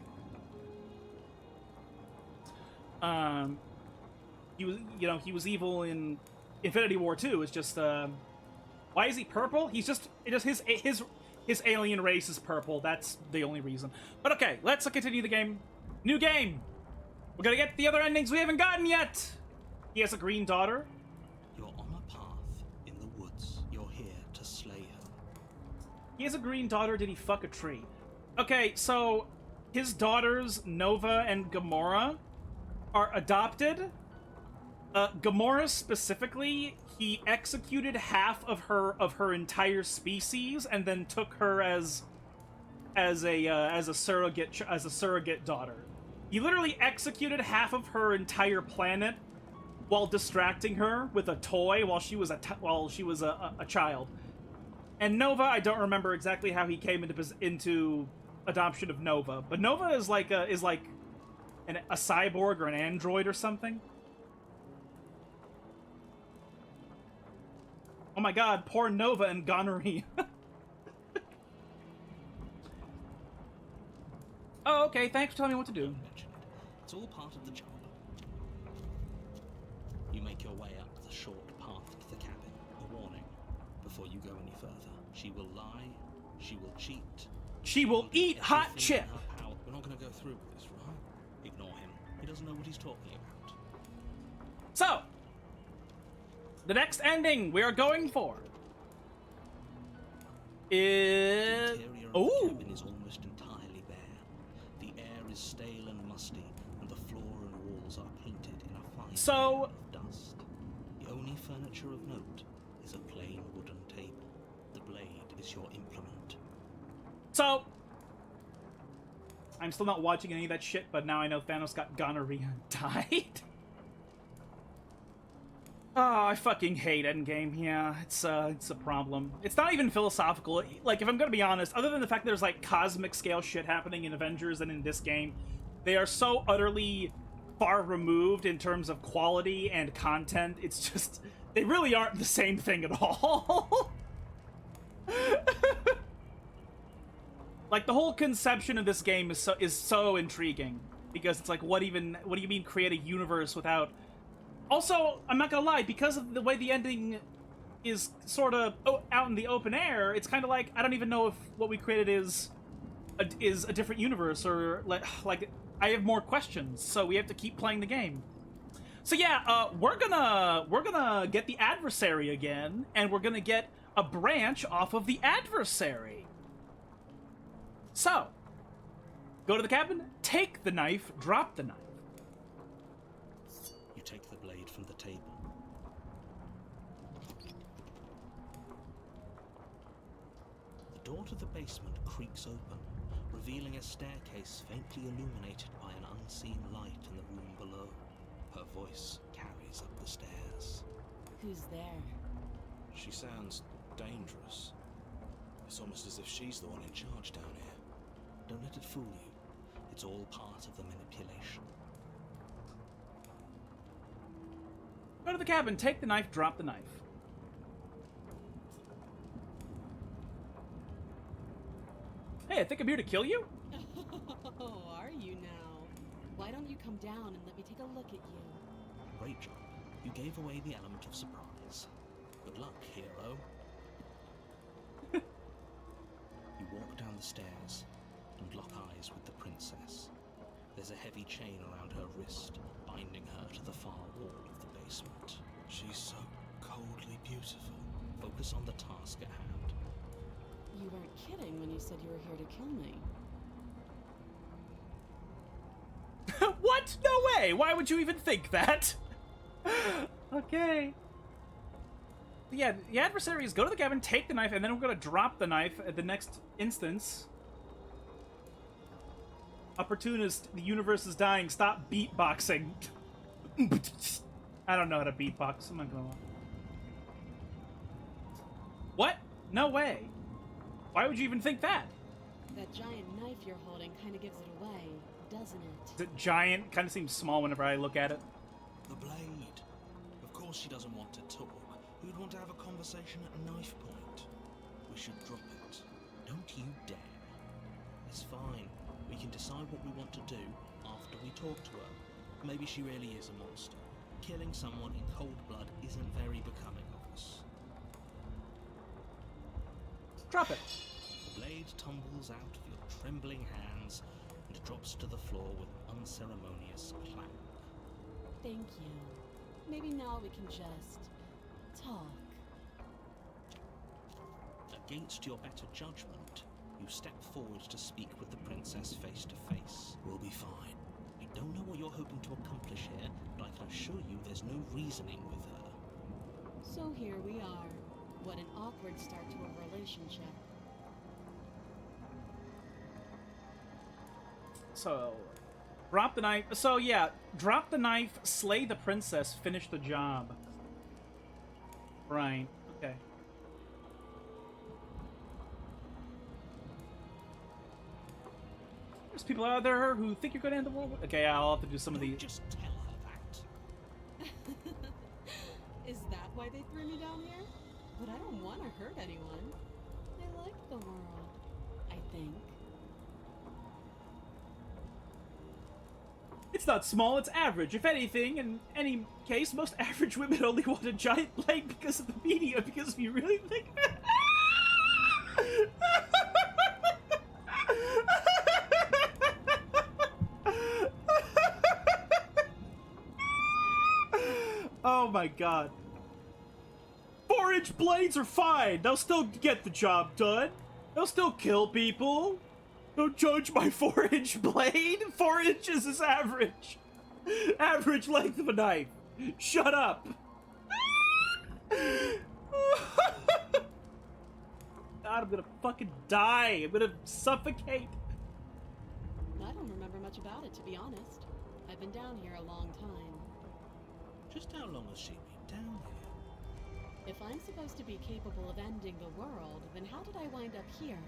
He was evil in Infinity War too. It's just, why is he purple? His alien race is purple. That's the only reason. But okay, let's continue the game. New game! We're gonna get the other endings we haven't gotten yet! He has a green daughter. You're on a path in the woods. You're here to slay her. He has a green daughter. Did he fuck a tree? Okay, so his daughters, Nova and Gamora, are adopted. Gamora specifically, he executed half of her entire species and then took her as a surrogate daughter. He literally executed half of her entire planet while distracting her with a toy while she was a child. And Nova, I don't remember exactly how he came into adoption of Nova, but Nova is like a cyborg or an android or something. Oh my god, poor Nova and gonorrhea. Oh, okay, thanks for telling me what to do. Don't mention it. It's all part of the job. You make your way up the short path to the cabin. A warning. Before you go any further. She will lie. She will cheat. She will eat hot everything chip. in her power. We're not going to go through with this, right? Ignore him. He doesn't know what he's talking about. So, the next ending we are going for is... The interior of Oh! the cabin is almost entirely bare. The air is stale and musty, and the floor and walls are painted in a fine layer of dust. The only furniture of note is a plain wooden table. The blade is your implement. So, I'm still not watching any of that shit, but now I know Thanos got gonorrhea and died. Oh, I fucking hate Endgame. Yeah, it's a problem. It's not even philosophical. Like, if I'm gonna be honest, other than the fact that there's like cosmic scale shit happening in Avengers and in this game, they are so utterly far removed in terms of quality and content. It's just, they really aren't the same thing at all. Like, the whole conception of this game is so intriguing, because it's like, what do you mean create a universe without... Also, I'm not gonna lie, because of the way the ending is sort of out in the open air, it's kind of like, I don't even know if what we created is a different universe, or like I have more questions, so we have to keep playing the game. So yeah, we're gonna get the Adversary again, and we're gonna get a branch off of the Adversary. So, go to the cabin, take the knife, drop the knife. You take the blade from the table. The door to the basement creaks open, revealing a staircase faintly illuminated by an unseen light in the room below. Her voice carries up the stairs. Who's there? She sounds dangerous. It's almost as if she's the one in charge down here. Don't let it fool you. It's all part of the manipulation. Go to the cabin, take the knife, drop the knife. Hey, I think I'm here to kill you? Oh, are you now? Why don't you come down and let me take a look at you? Great job. You gave away the element of surprise. Good luck, hero. You walk down the stairs and lock eyes with the princess. There's a heavy chain around her wrist, binding her to the far wall of the basement. She's so coldly beautiful. Focus on the task at hand. You weren't kidding when you said you were here to kill me. What? No way! Why would you even think that? Okay. Yeah, the Adversaries go to the cabin, take the knife, and then we're gonna drop the knife at the next instance. Opportunist, the universe is dying, stop beatboxing. I don't know how to beatbox, I'm not gonna lie. What? No way. Why would you even think that? That giant knife you're holding kind of gives it away, doesn't it? Is it giant? Kind of seems small whenever I look at it. The blade. Of course she doesn't want to talk. Who'd want to have a conversation at a knife point? We should drop it. Don't you dare. It's fine. We can decide what we want to do after we talk to her. Maybe she really is a monster. Killing someone in cold blood isn't very becoming of us. Drop it. The blade tumbles out of your trembling hands and drops to the floor with an unceremonious clank. Thank you. Maybe now we can just talk. Against your better judgment, you step forward to speak with the princess face to face. We'll be fine. I don't know what you're hoping to accomplish here, but I can assure you there's no reasoning with her. So here we are. What an awkward start to a relationship. So, drop the knife. So, yeah, drop the knife, slay the princess, finish the job. Right, okay. There's people out there who think you're going to end the world. Okay, I'll have to do some of No, these. just tell her that. Is that why they threw me down here? But I don't want to hurt anyone. I like the world, I think. It's not small, it's average. If anything, in any case, most average women only want a giant leg because of the media, because if you really think Oh my god. 4-inch blades are fine. They'll still get the job done. They'll still kill people. Don't judge my 4-inch blade. 4 inches is average. Average length of a knife. Shut up. God, I'm gonna fucking die. I'm gonna suffocate. I don't remember much about it, to be honest. I've been down here a long time. Just how long has she been down here? If I'm supposed to be capable of ending the world, then how did I wind up here,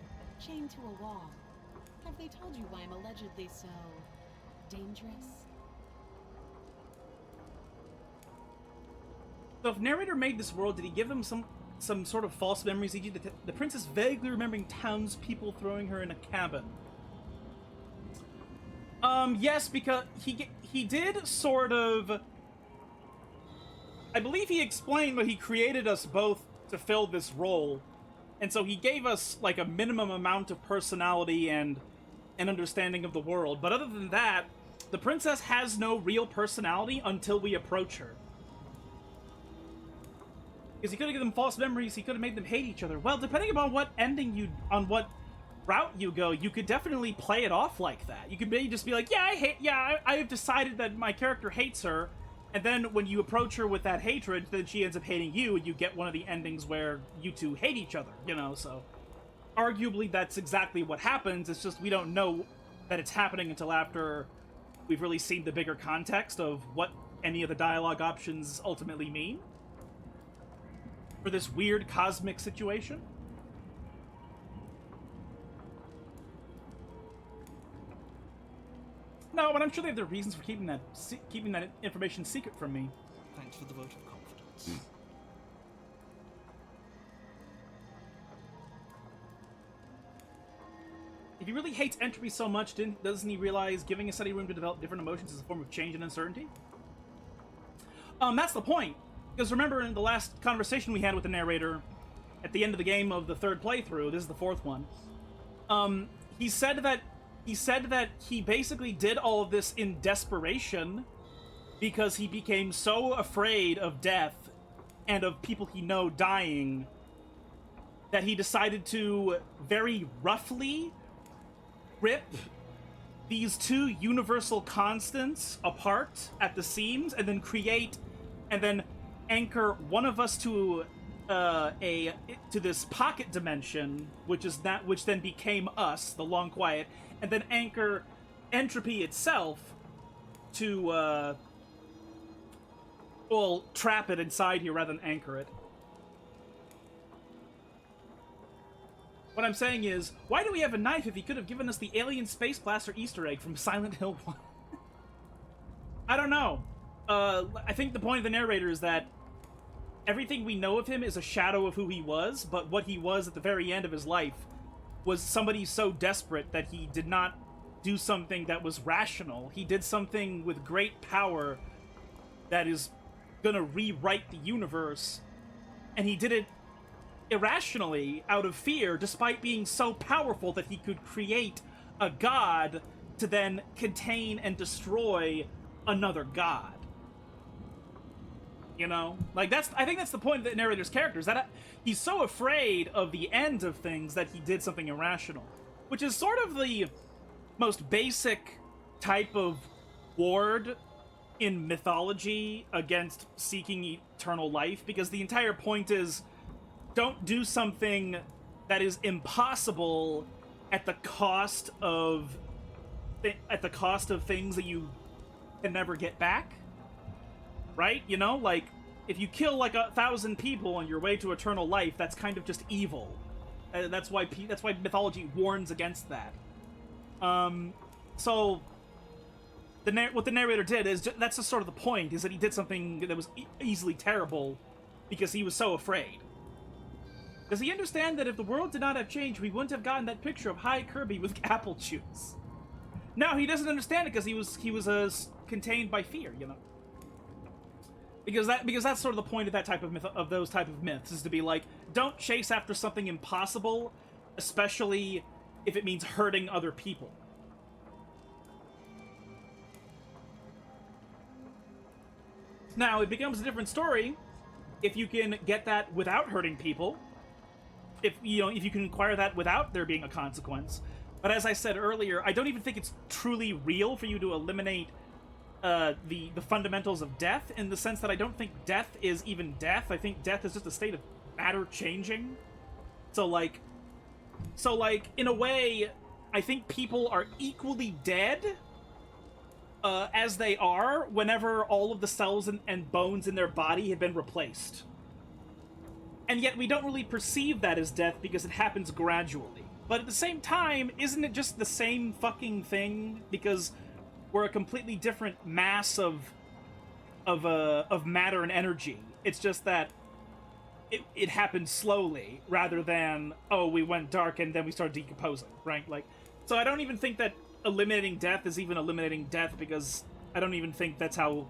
chained to a wall? Have they told you why I'm allegedly so dangerous? So if Narrator made this world, did he give them some sort of false memories? E.g., the princess vaguely remembering townspeople throwing her in a cabin. Yes, because he did sort of. I believe he explained that he created us both to fill this role, and so he gave us like a minimum amount of personality and an understanding of the world. But other than that, the princess has no real personality until we approach her. Because he could have given them false memories, he could have made them hate each other. Well, depending upon what on what route you go, you could definitely play it off like that. You could maybe just be like, I have decided that my character hates her, and then when you approach her with that hatred, then she ends up hating you, and you get one of the endings where you two hate each other, you know, so. Arguably, that's exactly what happens, it's just we don't know that it's happening until after we've really seen the bigger context of what any of the dialogue options ultimately mean for this weird cosmic situation. No, but I'm sure they have their reasons for keeping that information secret from me. Thanks for the vote of confidence. If he really hates entropy so much, doesn't he realize giving a study room to develop different emotions is a form of change and uncertainty? That's the point. Because remember in the last conversation we had with the narrator, at the end of the game of the third playthrough, this is the fourth one, he said that he basically did all of this in desperation because he became so afraid of death and of people he know dying that he decided to very roughly rip these two universal constants apart at the seams and then anchor one of us to this pocket dimension, which then became us, the Long Quiet, and then anchor entropy itself to trap it inside here rather than anchor it. What I'm saying is, why do we have a knife if he could have given us the alien space blaster Easter egg from Silent Hill 1? I don't know. I think the point of the narrator is that everything we know of him is a shadow of who he was, but what he was at the very end of his life was somebody so desperate that he did not do something that was rational. He did something with great power that is gonna rewrite the universe, and he did it irrationally out of fear, despite being so powerful that he could create a god to then contain and destroy another god. You know? Like, I think that's the point of the narrator's character, is that he's so afraid of the end of things that he did something irrational. Which is sort of the most basic type of ward in mythology against seeking eternal life, because the entire point is, don't do something that is impossible at the cost of things that you can never get back. Right? You know, like, if you kill like 1,000 people on your way to eternal life, that's kind of just evil. That's why mythology warns against that. so what the narrator did is that's just sort of the point, is that he did something that was easily terrible because he was so afraid. Does he understand that if the world did not have changed, we wouldn't have gotten that picture of High Kirby with apple juice? No, he doesn't understand it because he was contained by fear, you know. Because that's sort of the point of that type of myth, of those type of myths, is to be like, don't chase after something impossible, especially if it means hurting other people. Now, it becomes a different story if you can get that without hurting people. If you can acquire that without there being a consequence. But as I said earlier, I don't even think it's truly real for you to eliminate the fundamentals of death, in the sense that I don't think death is even death. I think death is just a state of matter changing. So like, in a way, I think people are equally dead as they are whenever all of the cells and bones in their body have been replaced. And yet we don't really perceive that as death because it happens gradually. But at the same time, isn't it just the same fucking thing? Because we're a completely different mass of matter and energy. It's just that it happened slowly, rather than, oh, we went dark and then we started decomposing, right? Like, so I don't even think that eliminating death is even eliminating death, because I don't even think that's how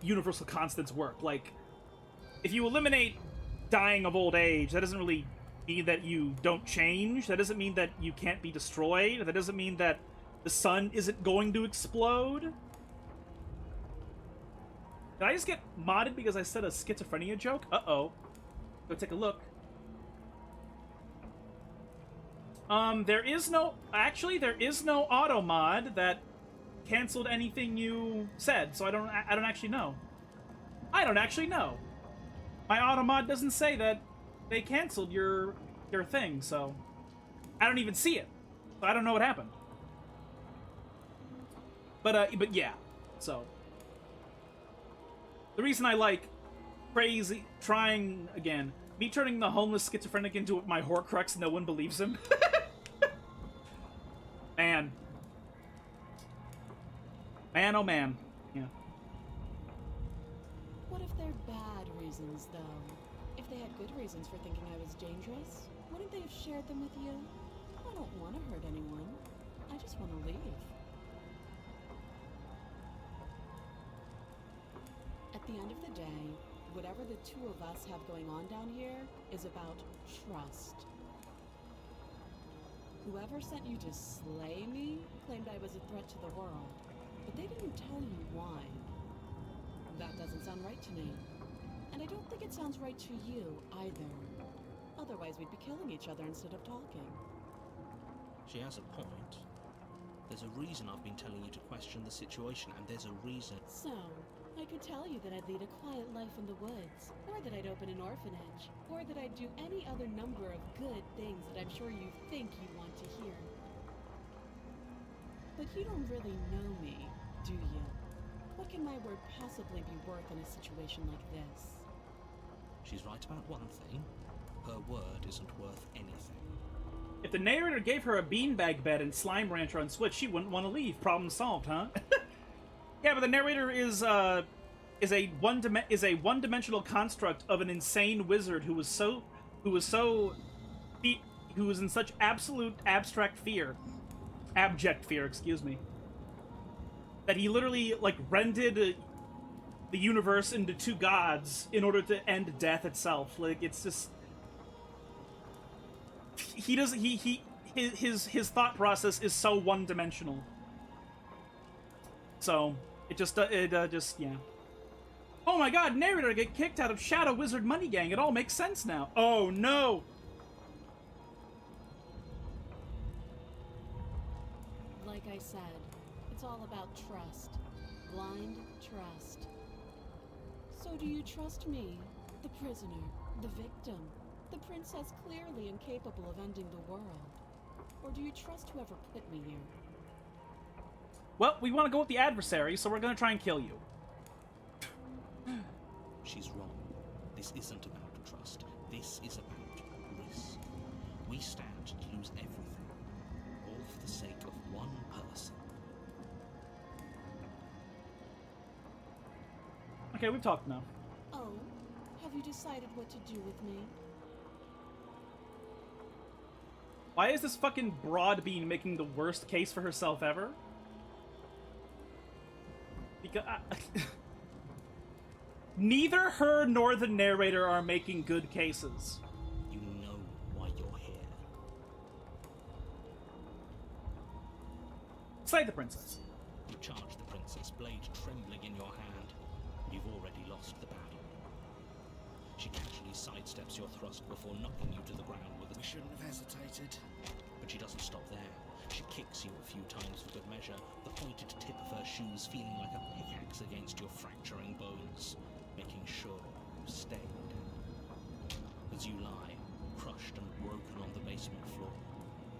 universal constants work. Like, if you eliminate dying of old age, that doesn't really mean that you don't change. That doesn't mean that you can't be destroyed. That doesn't mean that the sun isn't going to explode. Did I just get modded because I said a schizophrenia joke? Uh-oh. Go take a look. There is no auto mod that canceled anything you said, so I don't actually know. I don't actually know. My auto mod doesn't say that they canceled your thing, so I don't even see it. So I don't know what happened. But yeah, so the reason I like me turning the homeless schizophrenic into my Horcrux, no one believes him. Man, oh man, yeah. What if they're bad reasons, though? If they had good reasons for thinking I was dangerous, wouldn't they have shared them with you? I don't want to hurt anyone. I just want to leave. At the end of the day, whatever the two of us have going on down here is about trust. Whoever sent you to slay me claimed I was a threat to the world, but they didn't tell you why. That doesn't sound right to me. And I don't think it sounds right to you, either. Otherwise, we'd be killing each other instead of talking. She has a point. There's a reason I've been telling you to question the situation, and there's a reason. So, I could tell you that I'd lead a quiet life in the woods, or that I'd open an orphanage, or that I'd do any other number of good things that I'm sure you think you want to hear. But you don't really know me, do you? What can my word possibly be worth in a situation like this? She's right about one thing. Her word isn't worth anything. If the narrator gave her a beanbag bed and Slime Rancher on Switch, she wouldn't want to leave. Problem solved, huh? Yeah, but the narrator is a one-dimensional construct of an insane wizard who was in such absolute abject fear, excuse me, that he literally like rended the universe into two gods in order to end death itself. Like, it's just his thought process is so one-dimensional. So it just yeah. Oh my god, narrator get kicked out of Shadow Wizard Money Gang. It all makes sense now. Oh no. Like I said, it's all about trust. Blind trust. So do you trust me, the prisoner, the victim, the princess clearly incapable of ending the world? Or do you trust whoever put me here? Well, we want to go with the adversary, so we're going to try and kill you. She's wrong. This isn't about trust. This is about risk. We stand to lose everything, all for the sake of one person. Okay, we've talked now. Oh, have you decided what to do with me? Why is this fucking Broadbean making the worst case for herself ever? Because neither her nor the narrator are making good cases. You know why you're here. Slay the princess. You charge the princess, blade trembling in your hand. You've already lost the battle. She casually sidesteps your thrust before knocking you to the ground with a... We shouldn't have hesitated. But she doesn't stop there. She kicks you a few times for good measure, the pointed tip of her shoes feeling like a pickaxe against your fracturing bones, making sure you stay down. As you lie, crushed and broken on the basement floor,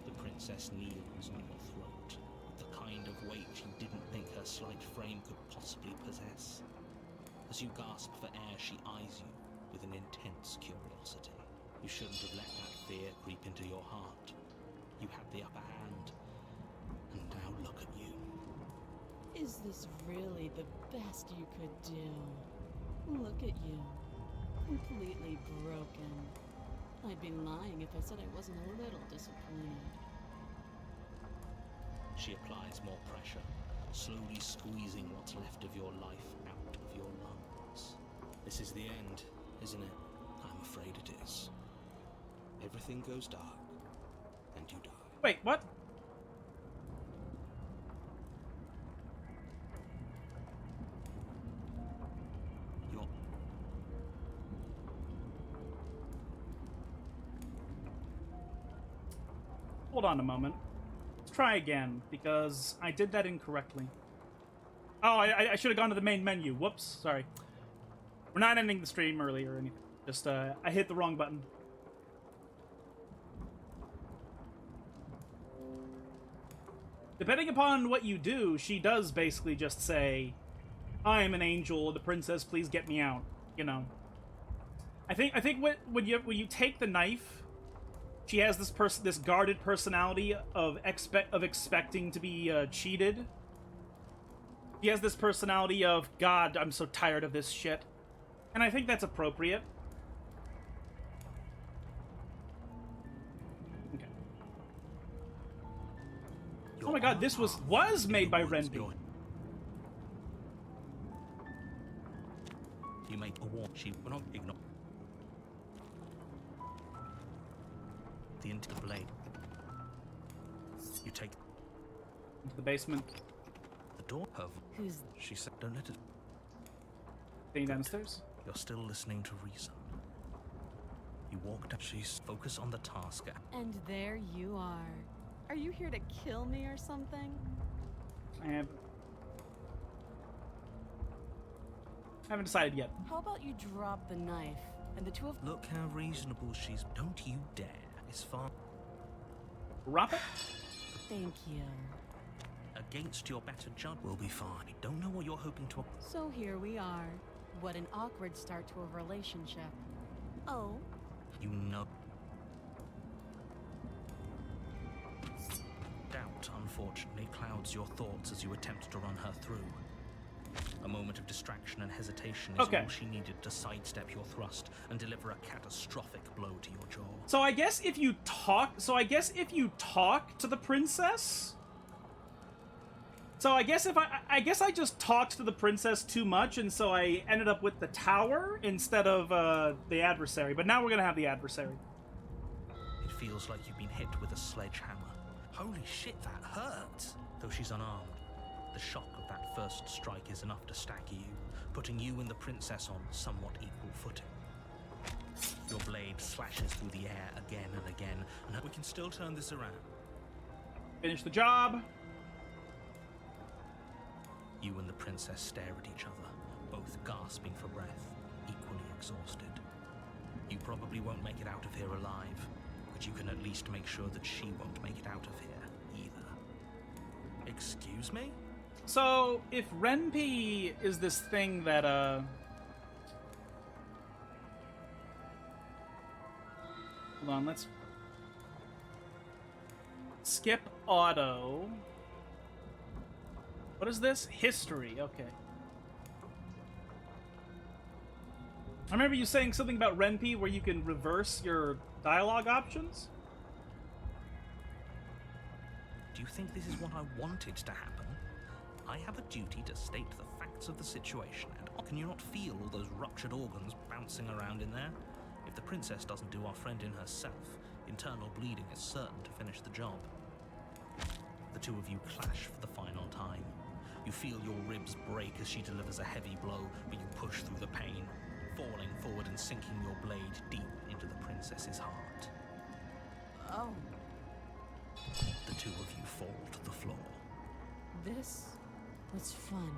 the princess kneels on your throat, with the kind of weight you didn't think her slight frame could possibly possess. As you gasp for air, she eyes you with an intense curiosity. You shouldn't have let that fear creep into your heart. You had the upper hand, and now look at you. Is this really the best you could do? Look at you. Completely broken. I'd be lying if I said I wasn't a little disappointed. She applies more pressure, slowly squeezing what's left of your life out of your lungs. This is the end, isn't it? I'm afraid it is. Everything goes dark, and you die. Wait, what? You're... Hold on a moment. Let's try again, because I did that incorrectly. Oh, I should have gone to the main menu. Whoops, sorry. We're not ending the stream early or anything. Just, I hit the wrong button. Depending upon what you do, she does basically just say, I am an angel, the princess, please get me out. You know. I think when you take the knife, she has this guarded personality of expecting to be cheated. She has this personality of, God, I'm so tired of this shit. And I think that's appropriate. Okay. Oh my God, this was made by Renby. You make a war. She will not ignore the into the blade. You take Into the basement. the door. Her. Who's... She said, "Don't let it." Staying downstairs. You're still listening to reason. You walked up. She's focus on the task. And there you are. Are you here to kill me or something? I haven't decided yet. How about you drop the knife, and the two of... Look how reasonable she's. Don't you dare. It's far Drop it. Thank you. against your better judgment. We'll be fine. I don't know what you're hoping to. So here we are. What an awkward start to a relationship. Oh, You know. Doubt, unfortunately, clouds your thoughts as you attempt to run her through. A moment of distraction and hesitation is Okay. all she needed to sidestep your thrust and deliver a catastrophic blow to your jaw. So I guess if you talk to the princess. So I guess I just talked to the princess too much, and so I ended up with the tower instead of the adversary. But now we're gonna have the adversary. It feels like you've been hit with a sledgehammer. Holy shit, that hurts! Though she's unarmed, the shock of that first strike is enough to stagger you, putting you and the princess on somewhat equal footing. Your blade slashes through the air again and again, and we can still turn this around. Finish the job. You and the princess stare at each other, both gasping for breath, equally exhausted. You probably won't make it out of here alive, but you can at least make sure that she won't make it out of here either. Excuse me? So if Renpi is this thing that hold on, let's skip auto. What is this? History, okay. I remember you saying something about Renpi where you can reverse your dialogue options. Do you think this is what I wanted to happen? I have a duty to state the facts of the situation, and can you not feel all those ruptured organs bouncing around in there? If the princess doesn't do our friend in herself, internal bleeding is certain to finish the job. The two of you clash for the final time. You feel your ribs break as she delivers a heavy blow, but you push through the pain, falling forward and sinking your blade deep into the princess's heart. Oh, The two of you fall to the floor. this was fun.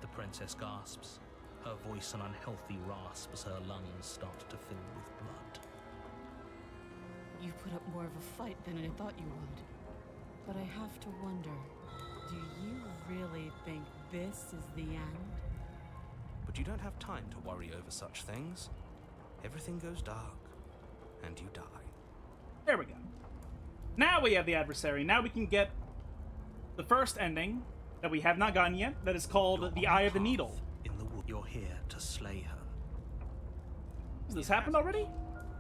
The princess gasps, her voice an unhealthy rasp as her lungs start to fill with blood. You put up more of a fight than I thought you would. But I have to wonder, do you really think this is the end? But you don't have time to worry over such things. Everything goes dark, and you die. There we go. Now we have the adversary. Now we can get the first ending that we have not gotten yet, that is called The Eye of the Needle. In the wood, you're here to slay her. Has this happened already?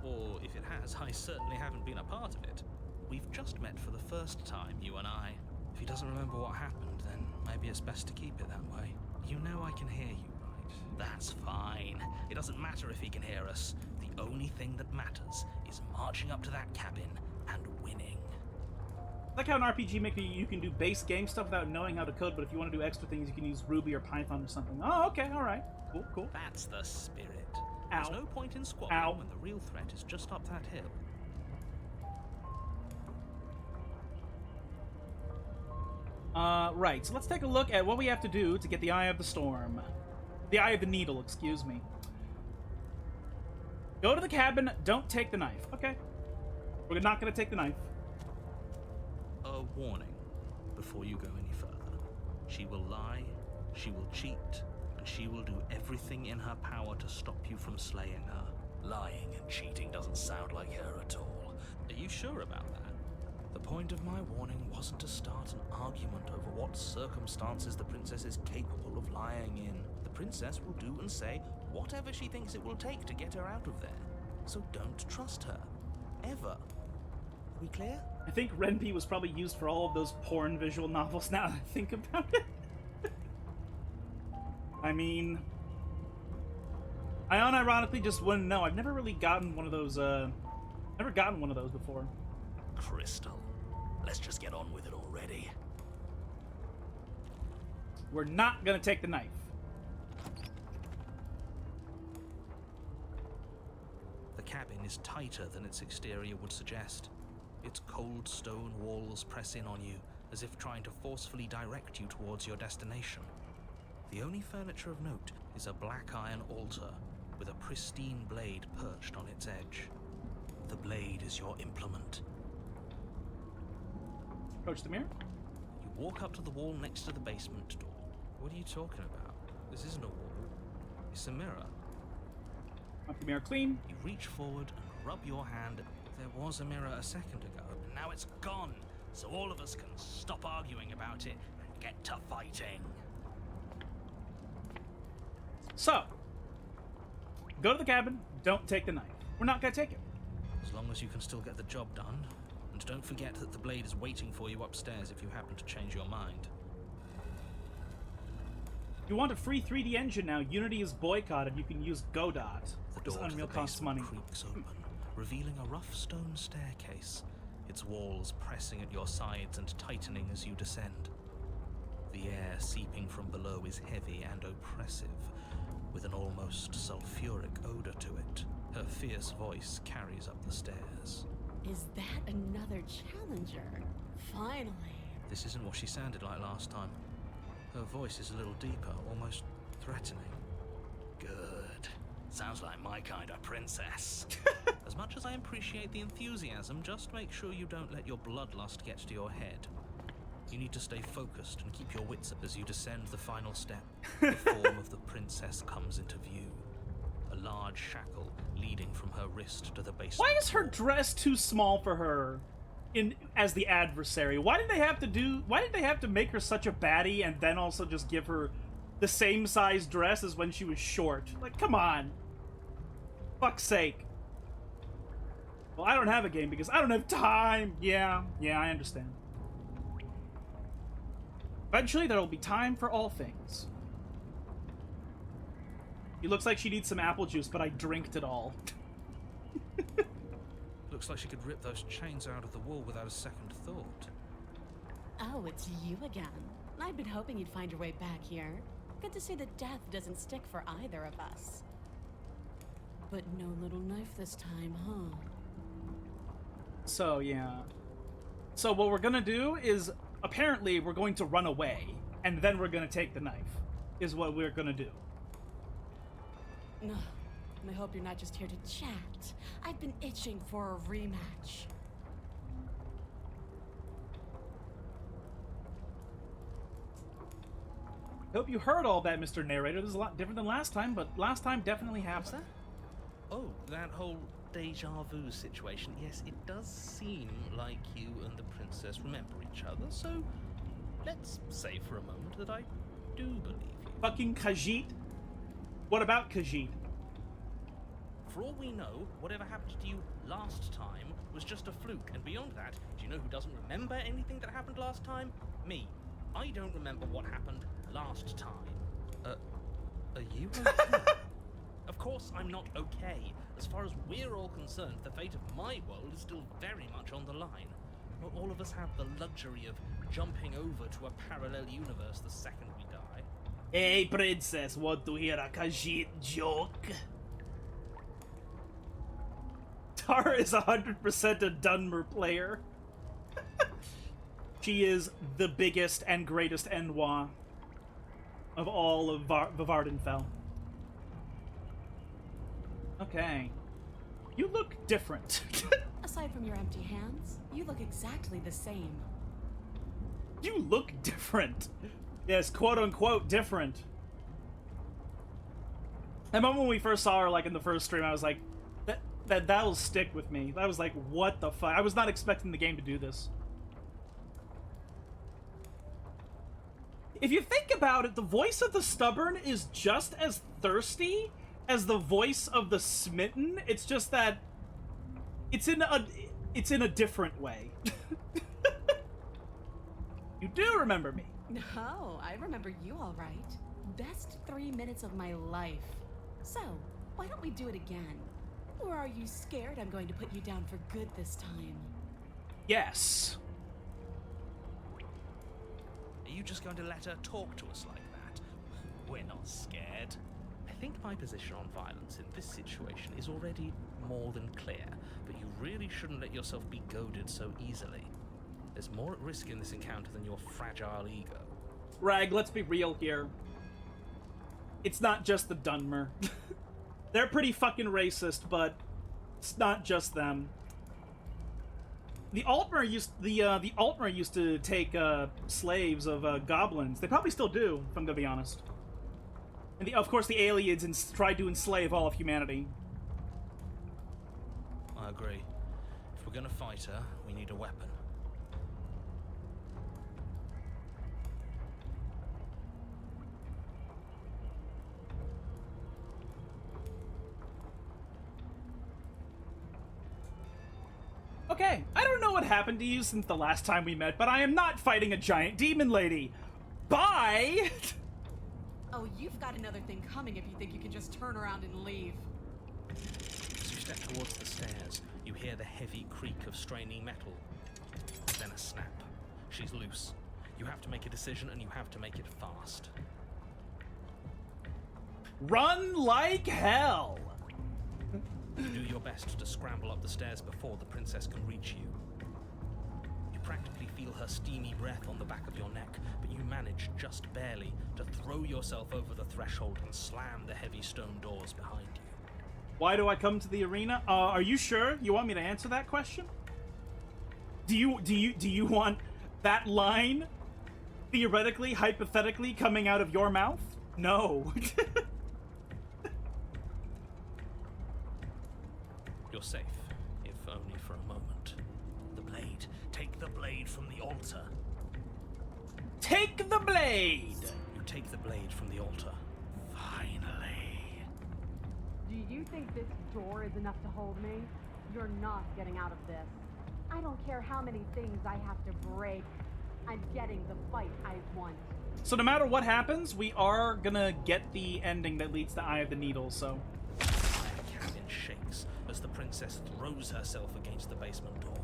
Or if it has, I certainly haven't been a part of it. We've just met for the first time, you and I. If he doesn't remember what happened, then maybe it's best to keep it that way. You know I can hear you, right? That's fine. It doesn't matter if he can hear us. The only thing that matters is marching up to that cabin and winning. Like how in RPG Maker you can do base game stuff without knowing how to code, but if you want to do extra things, you can use Ruby or Python or something. Oh, okay, all right. Cool, cool. That's the spirit. Ow. There's no point in squabbling Ow. when the real threat is just up that hill. Right, so let's take a look at what we have to do to get the Eye of the Storm. The Eye of the Needle, excuse me. Go to the cabin, don't take the knife. Okay. We're not going to take the knife. A warning before you go any further. She will lie, she will cheat, and she will do everything in her power to stop you from slaying her. Lying and cheating doesn't sound like her at all. Are you sure about that? The point of my warning wasn't to start an argument over what circumstances the princess is capable of lying in. The princess will do and say whatever she thinks it will take to get her out of there. So don't trust her. Ever. Are we clear? I think Renpi was probably used for all of those porn visual novels now that I think about it. I mean, I unironically just wouldn't know. I've never really gotten one of those, never gotten one of those before. Crystal, let's just get on with it already. We're not gonna take the knife. The cabin is tighter than its exterior would suggest. Its cold stone walls press in on you, as if trying to forcefully direct you towards your destination. The only furniture of note is a black iron altar with a pristine blade perched on its edge. The blade is your implement. Approach the mirror. You walk up to the wall next to the basement door. What are you talking about? This isn't a wall. It's a mirror. Wipe the mirror clean. You reach forward and rub your hand. There was a mirror a second ago, and now it's gone. So all of us can stop arguing about it and get to fighting. So, go to the cabin, don't take the knife. We're not gonna take it. As long as you can still get the job done. And don't forget that the blade is waiting for you upstairs if you happen to change your mind. If you want a free 3D engine now, Unity is boycotted. You can use Godot. The Because door to Unreal the costs money. basement creaks open, revealing a rough stone staircase, its walls pressing at your sides and tightening as you descend. The air seeping from below is heavy and oppressive, with an almost sulfuric odor to it. Her fierce voice carries up the stairs. Is that another challenger? Finally. This isn't what she sounded like last time. Her voice is a little deeper, almost threatening. Good. Sounds like my kind of princess. As much as I appreciate the enthusiasm, just make sure you don't let your bloodlust get to your head. You need to stay focused and keep your wits up as you descend the final step. The form of the princess comes into view. A large shackle leading from her wrist to the base. Why is her dress too small for her as the adversary? Why did they have to make her such a baddie and then also just give her the same size dress as when she was short? Like, come on. Fuck's sake. Well, I don't have a game because I don't have time. Yeah, I understand. Eventually, there will be time for all things. It looks like she needs some apple juice, but I drinked it all. Looks like she could rip those chains out of the wall without a second thought. Oh, it's you again. I'd been hoping you'd find your way back here. Good to see that death doesn't stick for either of us. But no little knife this time, huh? So, yeah. So what we're gonna do is, apparently, we're going to run away, and then we're gonna take the knife, is what we're gonna do. No, I hope you're not just here to chat. I've been itching for a rematch. I hope you heard all that, Mr. Narrator. This is a lot different than last time, but last time definitely happened. What's that? Oh, that whole deja vu situation. Yes, it does seem like you and the princess remember each other, so let's say for a moment that I do believe you. Fucking Khajiit? What about Khajiit? For all we know, whatever happened to you last time was just a fluke, and beyond that, do you know who doesn't remember anything that happened last time? Me. I don't remember what happened last time. Are you okay? Of course I'm not okay. As far as we're all concerned, the fate of my world is still very much on the line. Not all of us have the luxury of jumping over to a parallel universe the second we die. Hey, princess, want to hear a Khajiit joke? Tara is 100% a Dunmer player. She is the biggest and greatest Enwa of all of Vardenfell. Okay. You look different. Aside from your empty hands, you look exactly the same. You look different. Yes, quote-unquote different. I remember when we first saw her, like, in the first stream, I was like, that'll stick with me. I was like, what the fuck? I was not expecting the game to do this. If you think about it, the voice of the stubborn is just as thirsty as the voice of the smitten. It's just that it's in a different way. You do remember me. No, I remember you all right. Best 3 minutes of my life. So, why don't we do it again? Or are you scared I'm going to put you down for good this time? Yes. Are you just going to let her talk to us like that? We're not scared. I think my position on violence in this situation is already more than clear, but you really shouldn't let yourself be goaded so easily. There's more at risk in this encounter than your fragile ego. Rag, let's be real here. It's not just the Dunmer. They're pretty fucking racist, but it's not just them. The Altmer used to take slaves of goblins. They probably still do, if I'm gonna be honest. And of course, the aliens tried to enslave all of humanity. I agree. If we're gonna fight her, we need a weapon. Okay, I don't know what happened to you since the last time we met, but I am not fighting a giant demon lady. Bye! Oh, you've got another thing coming if you think you can just turn around and leave. As you step towards the stairs, you hear the heavy creak of straining metal. Then a snap. She's loose. You have to make a decision, and you have to make it fast. Run like hell! You do your best to scramble up the stairs before the princess can reach you. You practically feel her steamy breath on the back of your neck, but you manage, just barely, to throw yourself over the threshold and slam the heavy stone doors behind you. Why do I come to the arena? Are you sure you want me to answer that question? Do you want that line, theoretically, hypothetically, coming out of your mouth? No. You're safe, if only for a moment. The blade. Take the blade from the altar. Take the blade! You take the blade from the altar. Finally. Do you think this door is enough to hold me? You're not getting out of this. I don't care how many things I have to break. I'm getting the fight I want. So no matter what happens, we are gonna get the ending that leads to Eye of the Needle, so... The cabin shakes as the princess throws herself against the basement door.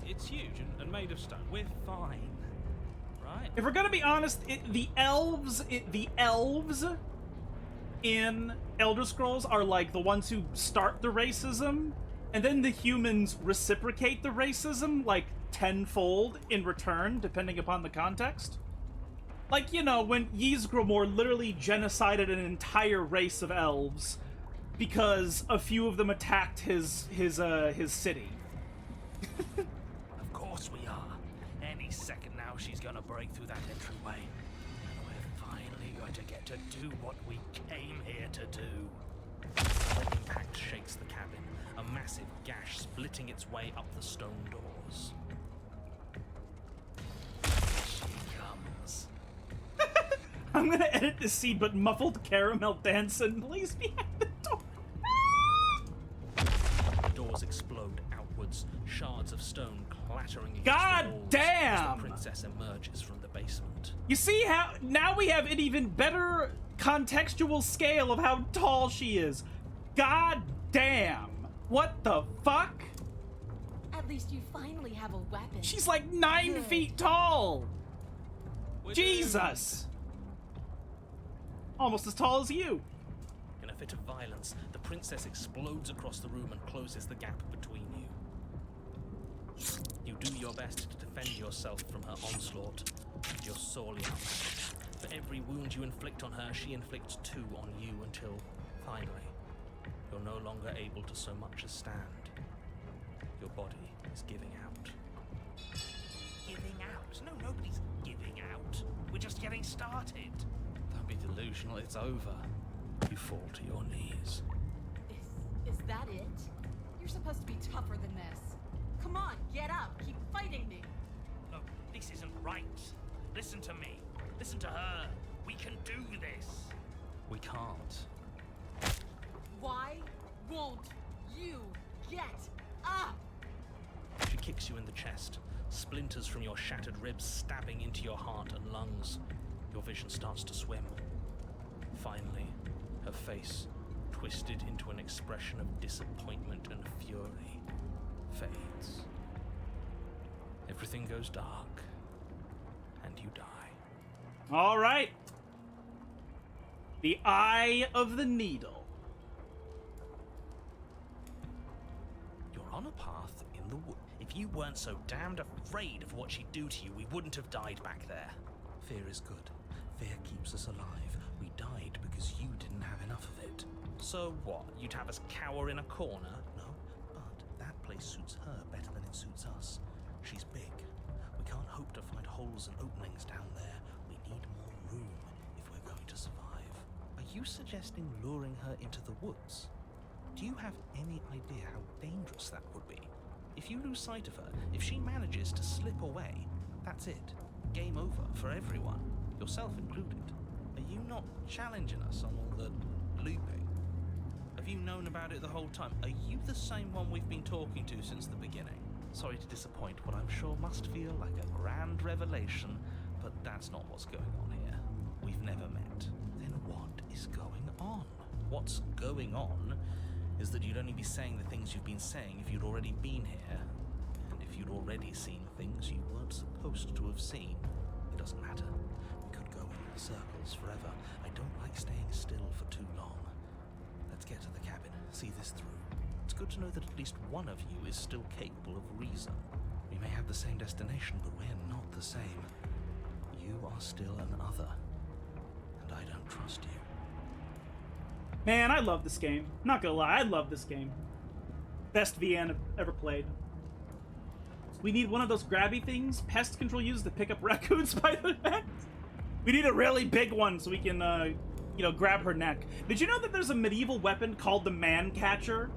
It's huge and made of stone. We're fine, right? If we're gonna be honest, the elves in Elder Scrolls are like the ones who start the racism, and then the humans reciprocate the racism, like, tenfold in return, depending upon the context. Like, you know, when Ysgramor literally genocided an entire race of elves because a few of them attacked his city. Of course we are. Any second now she's gonna break through that entryway. And we're finally going to get to do what we came here to do. The impact shakes the cabin, a massive gash splitting its way up the stone doors. She comes. I'm gonna edit this scene, but muffled caramel dancing, please, behind the door. The doors explode outwards, shards of stone clattering against God the walls damn! as the princess emerges from the basement. You see how now we have an even better contextual scale of how tall she is. God damn! What the fuck? At least you finally have a weapon. She's like 9 feet tall! We're Jesus! Almost as tall as you. In a fit of violence, the princess explodes across the room and closes the gap between you. You do your best to defend yourself from her onslaught, but you're sorely outmatched. For every wound you inflict on her, she inflicts 2 on you until, finally, you're no longer able to so much as stand. Your body is giving out. Giving out? No, nobody's giving out. We're just getting started. Don't be delusional, it's over. You fall to your knees. Is that it? You're supposed to be tougher than this. Come on, get up. Keep fighting me. No, this isn't right. Listen to me. Listen to her. We can do this. We can't. Why won't you get up? She kicks you in the chest, splinters from your shattered ribs stabbing into your heart and lungs. Your vision starts to swim. Finally, her face, twisted into an expression of disappointment and fury, fades. Everything goes dark, and you die. All right. The Eye of the Needle. You're on a path in the wood. If you weren't so damned afraid of what she'd do to you, we wouldn't have died back there. Fear is good. Fear keeps us alive. We died because you didn't have enough of it. So what? You'd have us cower in a corner? No, but that place suits her better than it suits us. She's big. We can't hope to find holes and openings down there. We need more room if we're going to survive. Are you suggesting luring her into the woods? Do you have any idea how dangerous that would be? If you lose sight of her, if she manages to slip away, that's it. Game over for everyone, yourself included. Are you not challenging us on all the looping? Have you known about it the whole time? Are you the same one we've been talking to since the beginning? Sorry to disappoint what I'm sure must feel like a grand revelation, but that's not what's going on here. We've never met. Then what is going on? What's going on is that you'd only be saying the things you've been saying if you'd already been here. And if you'd already seen things you weren't supposed to have seen, it doesn't matter. We could go in circles forever. I don't like staying still for too long. Let's get to the cabin, see this through. It's good to know that at least one of you is still capable of reason. We may have the same destination, but we're not the same. You are still an other, and I don't trust you. Man, I love this game. Not gonna lie, I love this game. Best VN I've ever played. We need one of those grabby things pest control uses to pick up raccoons by the neck. We need a really big one so we can, grab her neck. Did you know that there's a medieval weapon called the man catcher?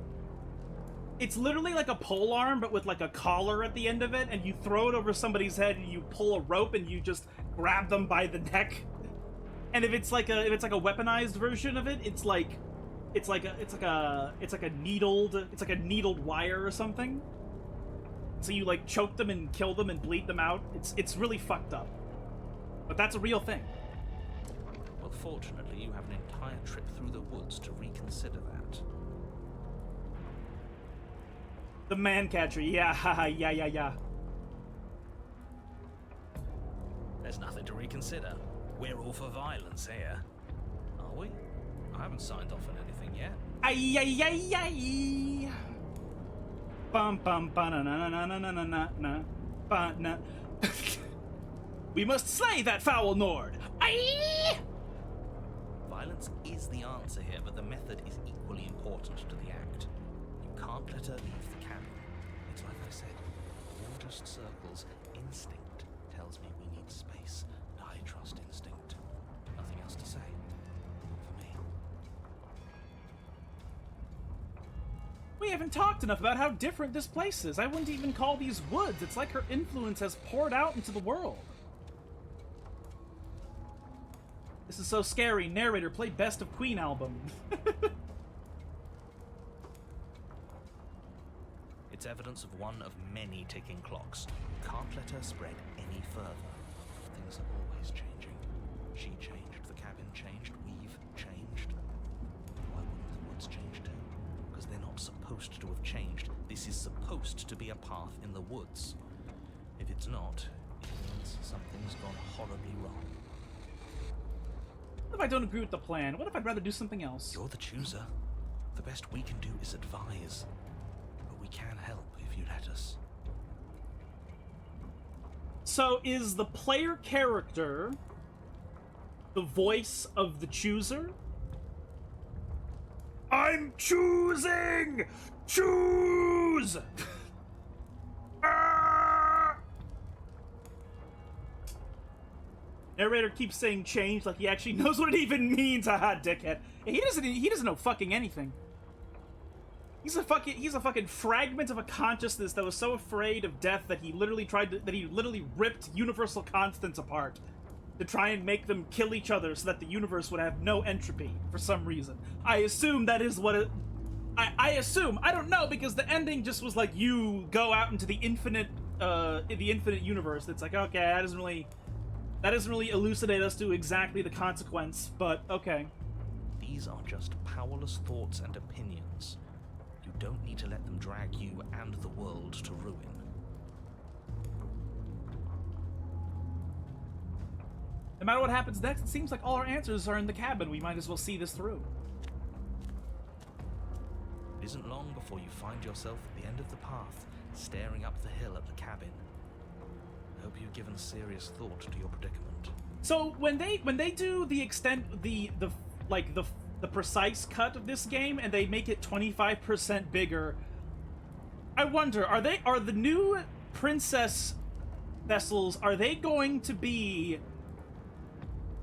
It's literally like a polearm, but with like a collar at the end of it, and you throw it over somebody's head, and you pull a rope, and you just grab them by the neck. And if it's like a weaponized version of it, it's like it's like a needled wire or something. So you like choke them and kill them and bleed them out. It's really fucked up. But that's a real thing. Well, fortunately, you have an entire trip through the woods to reconsider that. The man catcher, yeah, haha, yeah. There's nothing to reconsider. We're all for violence here. Are we? I haven't signed off on anything yet. Ay. Bum bum ba na na na na na na na na ba na. We must slay that foul Nord. Ay! Violence is the answer here, but the method is equally important to the act. You can't let her leave the cabin. It's like I said, all just circles. Instinct tells me we need space, and I trust instinct. Nothing else to say. For me. We haven't talked enough about how different this place is. I wouldn't even call these woods. It's like her influence has poured out into the world. This is so scary. Narrator, play Best of Queen album. It's evidence of one of many ticking clocks. You can't let her spread any further. Things are always changing. She changed, the cabin changed, we've changed. Why wouldn't the woods change too? Because they're not supposed to have changed. This is supposed to be a path in the woods. If it's not, it means something's gone horribly wrong. What if I don't agree with the plan? What if I'd rather do something else? You're the chooser. The best we can do is advise. But we can help if you let us. So is the player character the voice of the chooser? I'm choosing! Choose! Narrator keeps saying change like he actually knows what it even means. Haha, dickhead. He doesn't know fucking anything. He's a fucking fragment of a consciousness that was so afraid of death that he literally ripped universal constants apart to try and make them kill each other so that the universe would have no entropy for some reason. I assume that is what it... I assume. I don't know, because the ending just was like, you go out into the infinite universe. It's like, okay, that doesn't really elucidate us to exactly the consequence, but okay. These are just powerless thoughts and opinions. You don't need to let them drag you and the world to ruin. No matter what happens next, it seems like all our answers are in the cabin. We might as well see this through. It isn't long before you find yourself at the end of the path, staring up the hill at the cabin. I hope you've given serious thought to your predicament. So when they do the precise cut of this game and they make it 25% bigger, I wonder, are the new princess vessels, are they going to be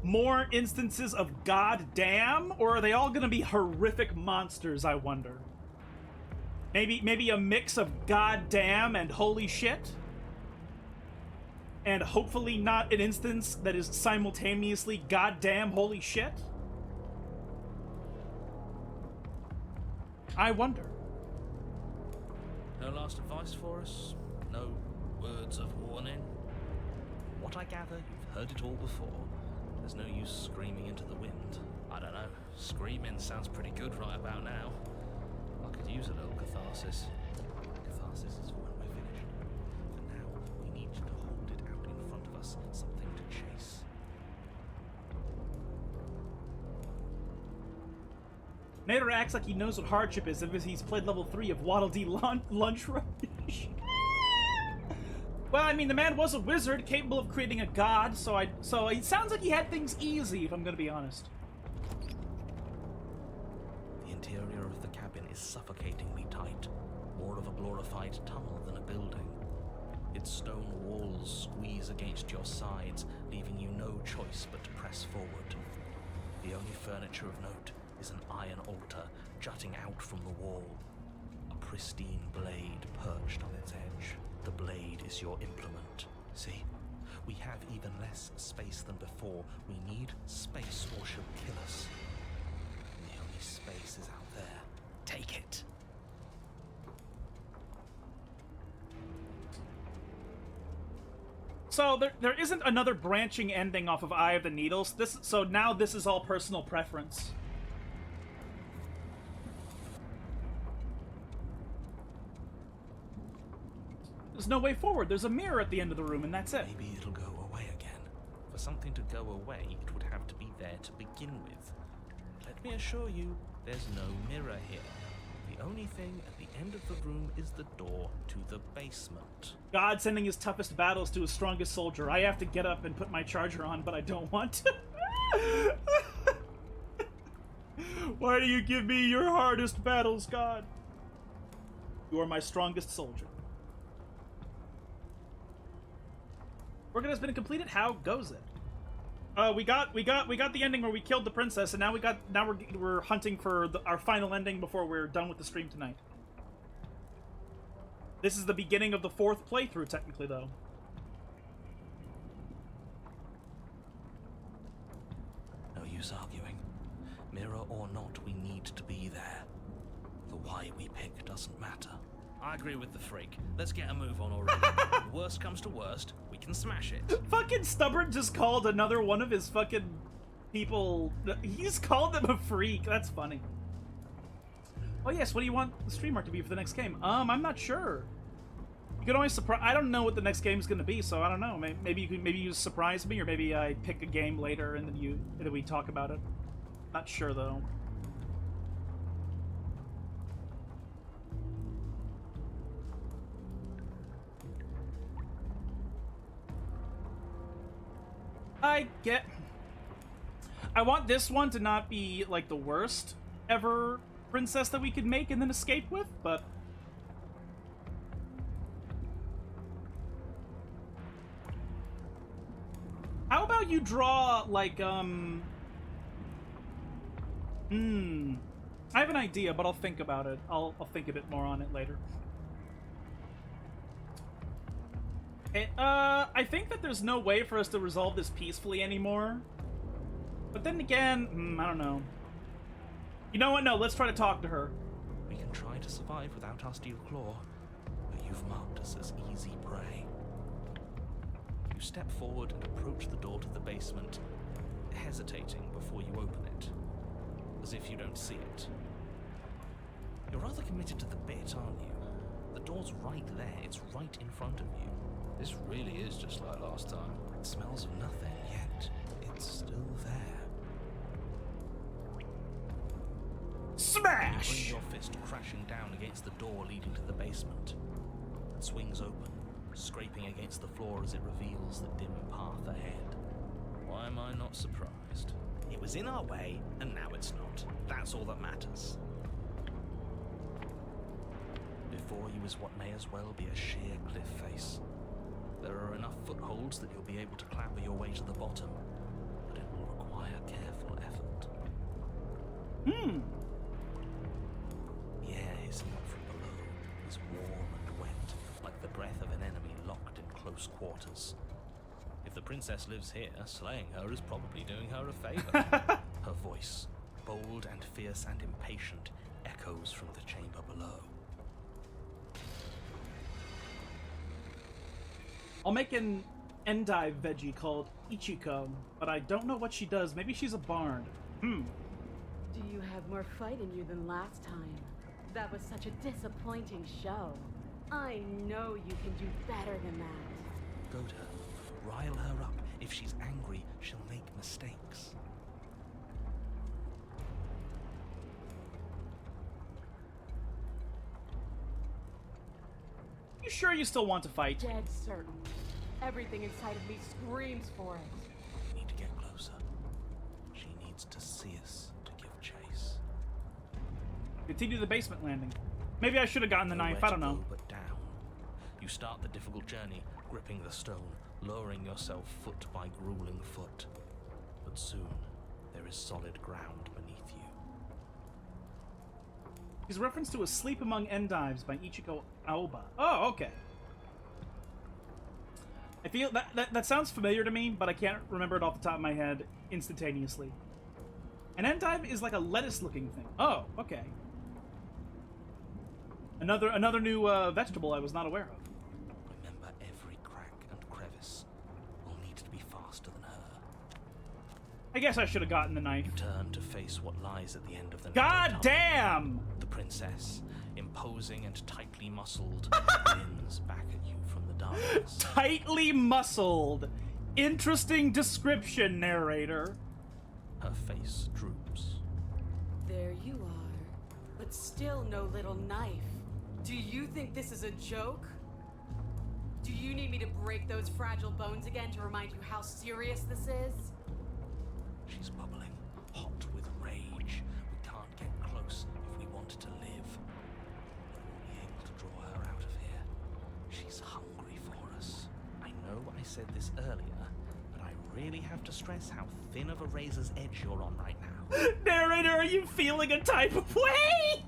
more instances of goddamn, or are they all gonna be horrific monsters, I wonder? Maybe a mix of goddamn and holy shit? And hopefully not an instance that is simultaneously goddamn holy shit? I wonder. No last advice for us? No words of warning? What I gather, you've heard it all before. There's no use screaming into the wind. I don't know. Screaming sounds pretty good right about now. I could use a little catharsis. Catharsis is for when we're finished. For now, we need to hold it out in front of us. Something to chase. Narrator acts like he knows what hardship is if he's played level 3 of Waddle Dee Lunch Rush. Well, I mean, the man was a wizard capable of creating a god, so it sounds like he had things easy, if I'm gonna be honest. The interior of the cabin is suffocatingly tight, more of a glorified tunnel than a building. Its stone walls squeeze against your sides, leaving you no choice but to press forward. The only furniture of note is an iron altar jutting out from the wall. A pristine blade perched on its edge. The blade is your implement. See? We have even less space than before. We need space or she'll kill us. And the only space is out Take it. So there isn't another branching ending off of Eye of the Needles. So now this is all personal preference. There's no way forward. There's a mirror at the end of the room, and that's it. Maybe it'll go away again. For something to go away, it would have to be there to begin with. Let me assure you, there's no mirror here. The only thing at the end of the room is the door to the basement. God sending his toughest battles to his strongest soldier. I have to get up and put my charger on, but I don't want to. Why do you give me your hardest battles, God? You are my strongest soldier. Work has been completed. How goes it? We got the ending where we killed the princess, and now we're hunting for our final ending before we're done with the stream tonight. This is the beginning of the 4th playthrough, technically, though. No use arguing. Mirror or not, we need to be there. The why we pick doesn't matter. I agree with the freak. Let's get a move on already. Worst comes to worst, we can smash it. Fucking Stubborn just called another one of his fucking people. He just called them a freak. That's funny. Oh yes, what do you want the stream mark to be for the next game? I'm not sure. You can always surprise. I don't know what the next game is going to be, so I don't know. Maybe you surprise me, or maybe I pick a game later and then we talk about it. Not sure though. I want this one to not be, like, the worst ever princess that we could make and then escape with, but... How about you draw, like, I have an idea, but I'll think about it. I'll think a bit more on it later. I think that there's no way for us to resolve this peacefully anymore. But then again, I don't know. You know what? No, let's try to talk to her. We can try to survive without our steel claw, but you've marked us as easy prey. You step forward and approach the door to the basement, hesitating before you open it, as if you don't see it. You're rather committed to the bit, aren't you? The door's right there. It's right in front of you. This really is just like last time. It smells of nothing, yet it's still there. Smash! You bring your fist crashing down against the door leading to the basement. It swings open, scraping against the floor as it reveals the dim path ahead. Why am I not surprised? It was in our way, and now it's not. That's all that matters. Before you is what may as well be a sheer cliff face. There are enough footholds that you'll be able to clamber your way to the bottom, but it will require careful effort. The air hissing up from below is warm and wet, like the breath of an enemy locked in close quarters. If the princess lives here, slaying her is probably doing her a favor. Her voice, bold and fierce and impatient, echoes from the chamber below. I'll make an endive veggie called Ichiko, but I don't know what she does. Maybe she's a bard. Do you have more fight in you than last time? That was such a disappointing show. I know you can do better than that. Goad her, rile her up. If she's angry, she'll make mistakes. You sure you still want to fight? Dead certain. Everything inside of me screams for it. We need to get closer. She needs to see us to give chase. Continue the basement landing. Maybe I should have gotten the knife. Nowhere I don't to know. go but down. You start the difficult journey, gripping the stone, lowering yourself foot by grueling foot. But soon, there is solid ground beneath you. He's reference to Asleep Among Endives by Ichiko Aoba. Oh, okay. I feel that sounds familiar to me, but I can't remember it off the top of my head instantaneously. An endive is like a lettuce-looking thing. Oh, okay. Another new vegetable I was not aware of. Remember, every crack and crevice will need to be faster than her. I guess I should have gotten the knife. You turn to face what lies at the end of the God tunnel. damn! The princess, imposing and tightly muscled, grins back at you from the darkness. Tightly muscled. Interesting description, narrator. Her face droops. There you are, but still no little knife. Do you think this is a joke? Do you need me to break those fragile bones again to remind you how serious this is? She's bubbling, hot with rage. We can't get close if we want to live. We won't be able to draw her out of here. She's hungry for us. I know I said this earlier, but I really have to stress how thin of a razor's edge you're on right now. Narrator, are you feeling a type of way?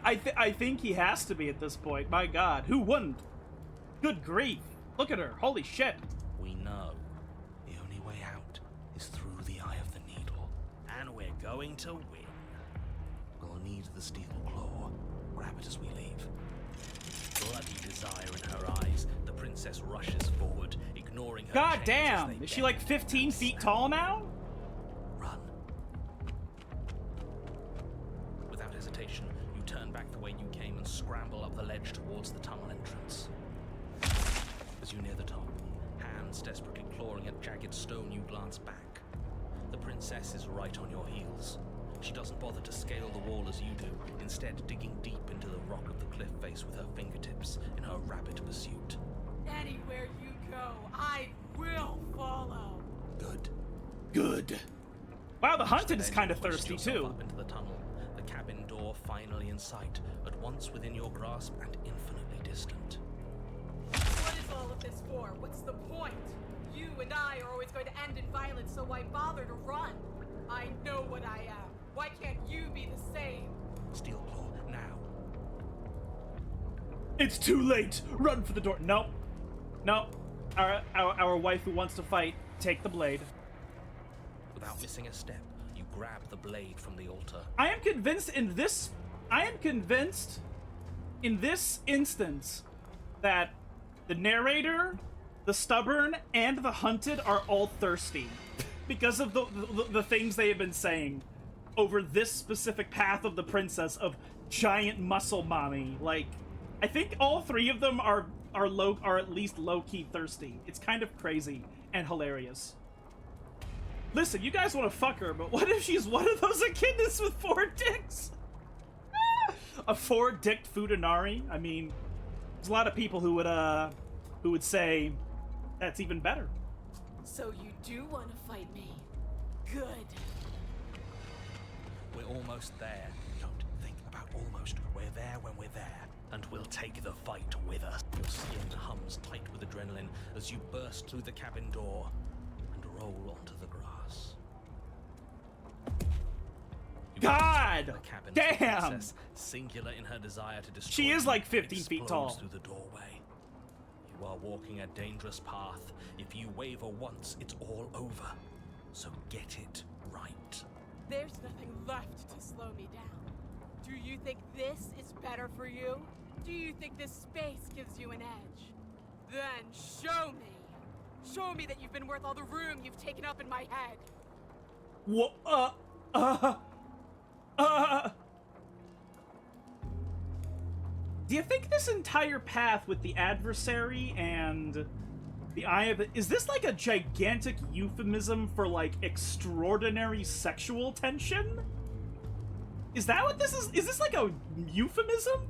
I think he has to be at this point. My God, who wouldn't? Good grief! Look at her. Holy shit! We know the only way out is through the eye of the needle, and we're going to win. We'll need the steel claw. Grab it as we leave. Bloody desire in her eyes, the princess rushes forward, ignoring her. God chains damn! as they Is she bend like 15 and feet snap. tall now? Run. Without hesitation, you turn back the way you came and scramble up the ledge towards the tunnel entrance. As you near the top, hands desperately clawing at jagged stone, you glance back. The princess is right on your heels. She doesn't bother to scale the wall as you do, instead digging deep into the rock of the cliff face with her fingertips in her rapid pursuit. Anywhere you go, I will follow. Good. Good. Wow, the hunted is Then kind you of pushed thirsty yourself too. Up into the tunnel, the cabin door finally in sight, at once within your grasp and infinitely distant. What is all of this for? What's the point? You and I are always going to end in violence, so why bother to run? I know what I am. Why can't you be the same? Steel claw, now. It's too late. Run for the door. Nope. Nope. Our wife who wants to fight. Take the blade. Without missing a step, you grab the blade from the altar. I am convinced in this instance that the narrator, the stubborn, and the hunted are all thirsty because of the things they have been saying over this specific path of the princess of giant muscle mommy. Like, I think all three of them are at least low-key thirsty. It's kind of crazy and hilarious. Listen, you guys want to fuck her, but what if she's one of those echidnas with 4 dicks? A 4-dicked Futanari? I mean, there's a lot of people who would say that's even better. So you do want to fight me? Good. We're almost there. Don't think about almost. We're there when we're there. And we'll take the fight with us. Your skin hums tight with adrenaline as you burst through the cabin door and roll onto the grass. You God enter the cabin of the damn! princess, singular in her desire to destroy She is you, like 15 feet explodes tall. through the doorway. You are walking a dangerous path. If you waver once, it's all over. So get it right. There's nothing left to slow me down. Do you think this is better for you? Do you think this space gives you an edge? Then show me. Show me that you've been worth all the room you've taken up in my head. What? Do you think this entire path with the adversary and the eye of it, is this like a gigantic euphemism for like extraordinary sexual tension? Is that what this is? Is this like a euphemism?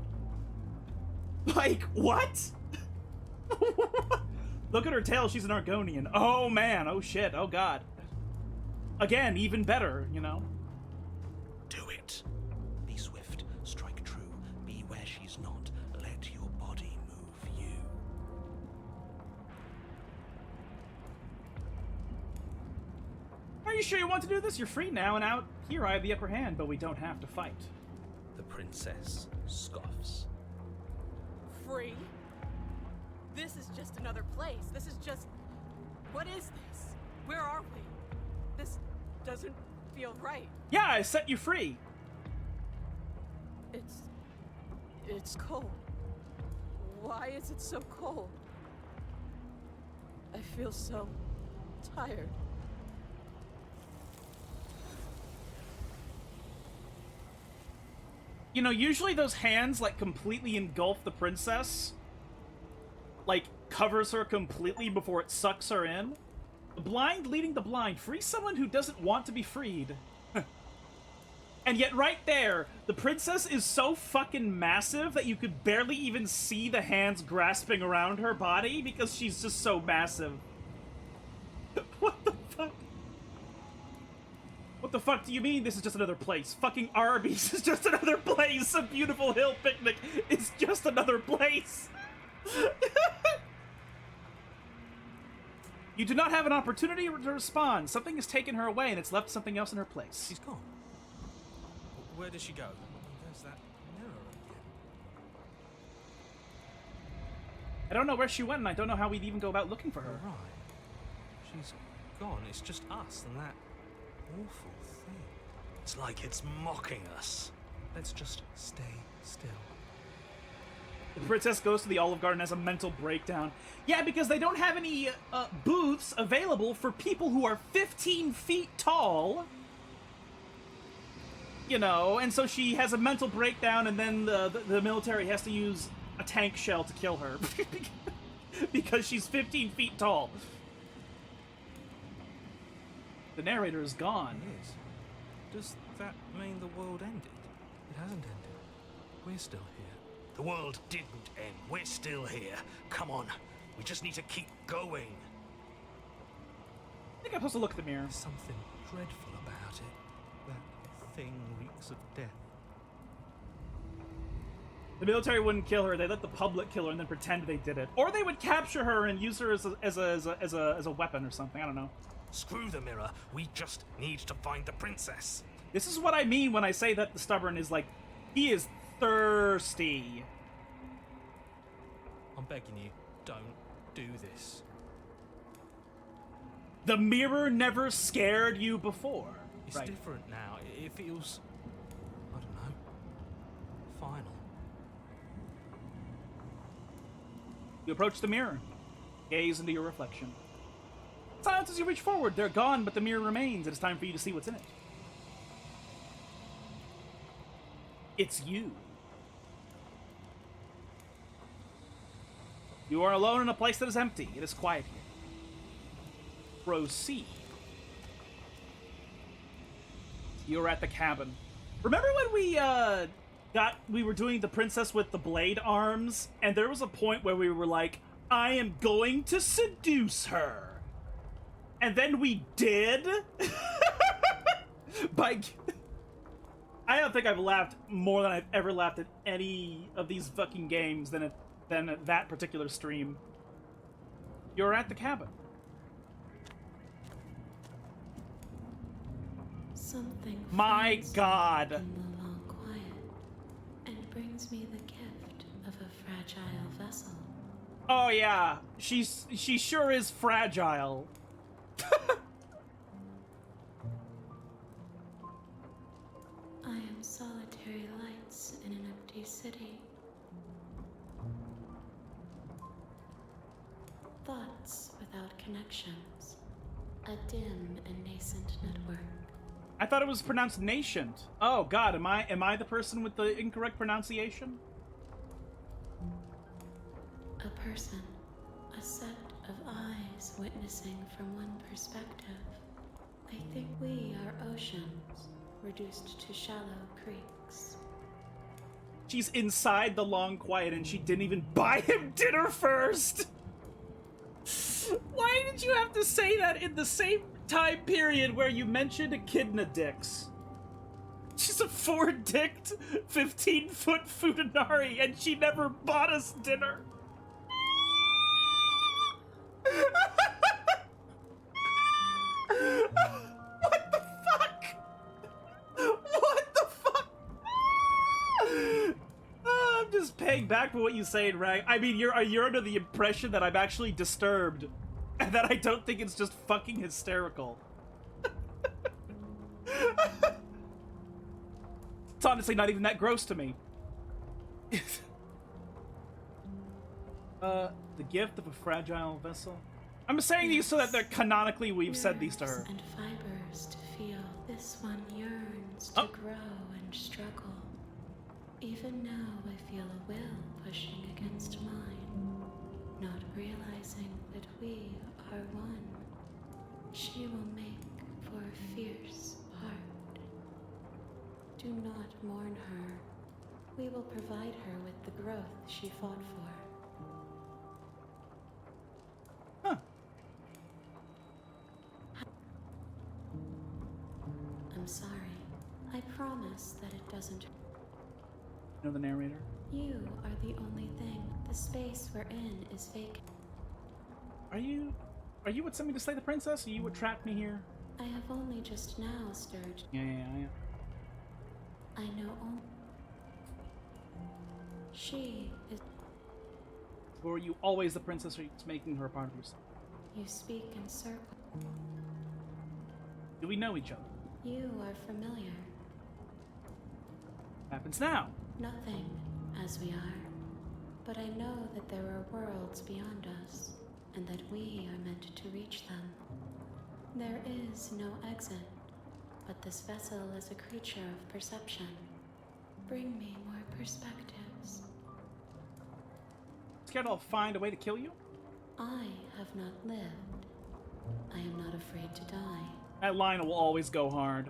Like, what? Look at her tail, she's an Argonian. Oh man, oh shit, oh god. Again, even better, you know? Do it. Be swift, strike true, be where she's not. Let your body move you. Are you sure you want to do this? You're free now, and out here I have the upper hand, but we don't have to fight. The princess scoffs. Free? This is just another place. This is just... What is this? Where are we? This doesn't feel right. Yeah, I set you free. It's cold. Why is it so cold? I feel so tired. You know, usually those hands, like, completely engulf the princess. Like, covers her completely before it sucks her in. The blind leading the blind. Free someone who doesn't want to be freed. And yet right there, the princess is so fucking massive that you could barely even see the hands grasping around her body because she's just so massive. What the fuck? What the fuck do you mean this is just another place? Fucking Arby's is just another place. A Beautiful Hill Picnic is just another place. You do not have an opportunity to respond. Something has taken her away and it's left something else in her place. She's gone. Where did she go? There's that mirror again. I don't know where she went and I don't know how we'd even go about looking for her. You're right. She's gone. It's just us and that awful thing. It's like it's mocking us. Let's just stay still. The princess goes to the Olive Garden as a mental breakdown. Yeah, because they don't have any booths available for people who are 15 feet tall. You know, and so she has a mental breakdown, and then the military has to use a tank shell to kill her. Because she's 15 feet tall. The narrator is gone. It is. Does that mean the world ended? It hasn't ended. We're still here. The world didn't end. We're still here. Come on. We just need to keep going. I think I'm supposed to look at the mirror. There's something dreadful about it. That thing reeks of death. The military wouldn't kill her. They let the public kill her and then pretend they did it. Or they would capture her and use her as a weapon or something. I don't know. Screw the mirror. We just need to find the princess. This is what I mean when I say that the stubborn is like, he is thirsty. I'm begging you, don't do this. The mirror never scared you before. It's right. different now. It feels, I don't know, final. You approach the mirror. Gaze into your reflection. Silence as you reach forward. They're gone, but the mirror remains. It is time for you to see what's in it. It's you. You are alone in a place that is empty. It is quiet here. Proceed. You're at the cabin. Remember when we were doing the princess with the blade arms, and there was a point where we were like, I am going to seduce her. And then we did? I don't think I've laughed more than I've ever laughed at any of these fucking games than at that particular stream. You're at the cabin. Something My finds me God. in the long quiet and brings me the gift of a fragile vessel. Oh yeah, she sure is fragile. I am solitary lights in an empty city. Thoughts without connections. A dim and nascent network. I thought it was pronounced nascent. Oh God, am I the person with the incorrect pronunciation? A person. A set of eyes witnessing from one perspective. I think we are oceans, reduced to shallow creeks. She's inside the long quiet and she didn't even buy him dinner first! Why did you have to say that in the same time period where you mentioned echidna dicks? She's a 4-dicked, 15-foot Futanari and she never bought us dinner! What the fuck? What the fuck? I'm just paying back for what you say, Rag. I mean, you're under the impression that I'm actually disturbed, and that I don't think it's just fucking hysterical. It's honestly not even that gross to me. The gift of a fragile vessel. I'm saying these so that they're canonically we've said these to her. And fibers to feel. This one yearns to grow and struggle. Even now I feel a will pushing against mine, not realizing that we are one. She will make for a fierce heart. Do not mourn her. We will provide her with the growth she fought for. Huh. I'm sorry. I promise that it doesn't. You know the narrator? You are the only thing. The space we're in is vacant. Are you what sent me to slay the princess? Are you what trapped me here? I have only just now stirred. Yeah. I know only. She is. Or are you always the princess, or are you just making her a part of yourself? You speak in circles. Do we know each other? You are familiar. Happens now. Nothing as we are. But I know that there are worlds beyond us, and that we are meant to reach them. There is no exit, but this vessel is a creature of perception. Bring me more perspectives. Scared I'll find a way to kill you? I have not lived. I am not afraid to die. That line will always go hard.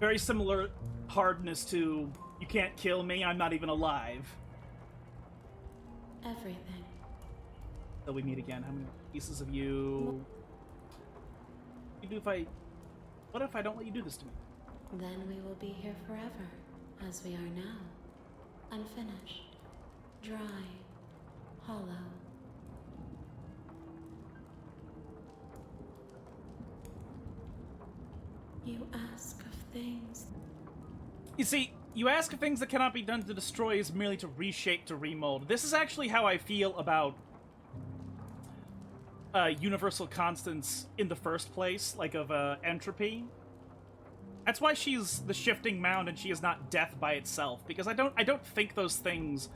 Very similar hardness to, you can't kill me, I'm not even alive. Everything. Till we meet again. How many pieces of you? You do if I... What if I don't let you do this to me? Then we will be here forever, as we are now. Unfinished. Dry. Hollow. You ask of things. You see, you ask of things that cannot be done to destroy is merely to reshape, to remold. This is actually how I feel about universal constants in the first place, like of entropy. That's why she's the Shifting Mound and she is not death by itself, because I don't think those things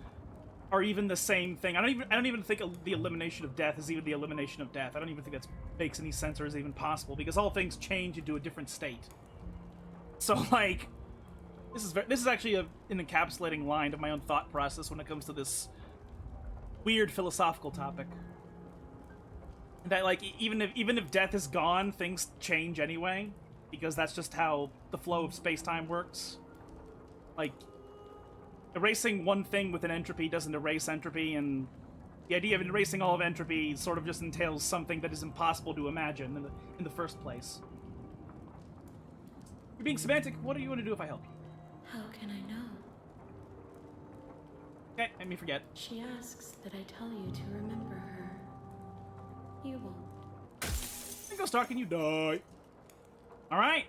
are even the same thing. I don't even think the elimination of death is even the elimination of death. I don't even think that makes any sense or is even possible, because all things change into a different state. So like, this is actually an encapsulating line of my own thought process when it comes to this weird philosophical topic. That like even if death is gone, things change anyway, because that's just how the flow of space-time works. Like, erasing one thing with an entropy doesn't erase entropy, and the idea of erasing all of entropy sort of just entails something that is impossible to imagine in the first place. You're being semantic. What do you want to do if I help you? How can I know? Okay, let me forget. She asks that I tell you to remember her. You won't. And go Stark and you die. Alright.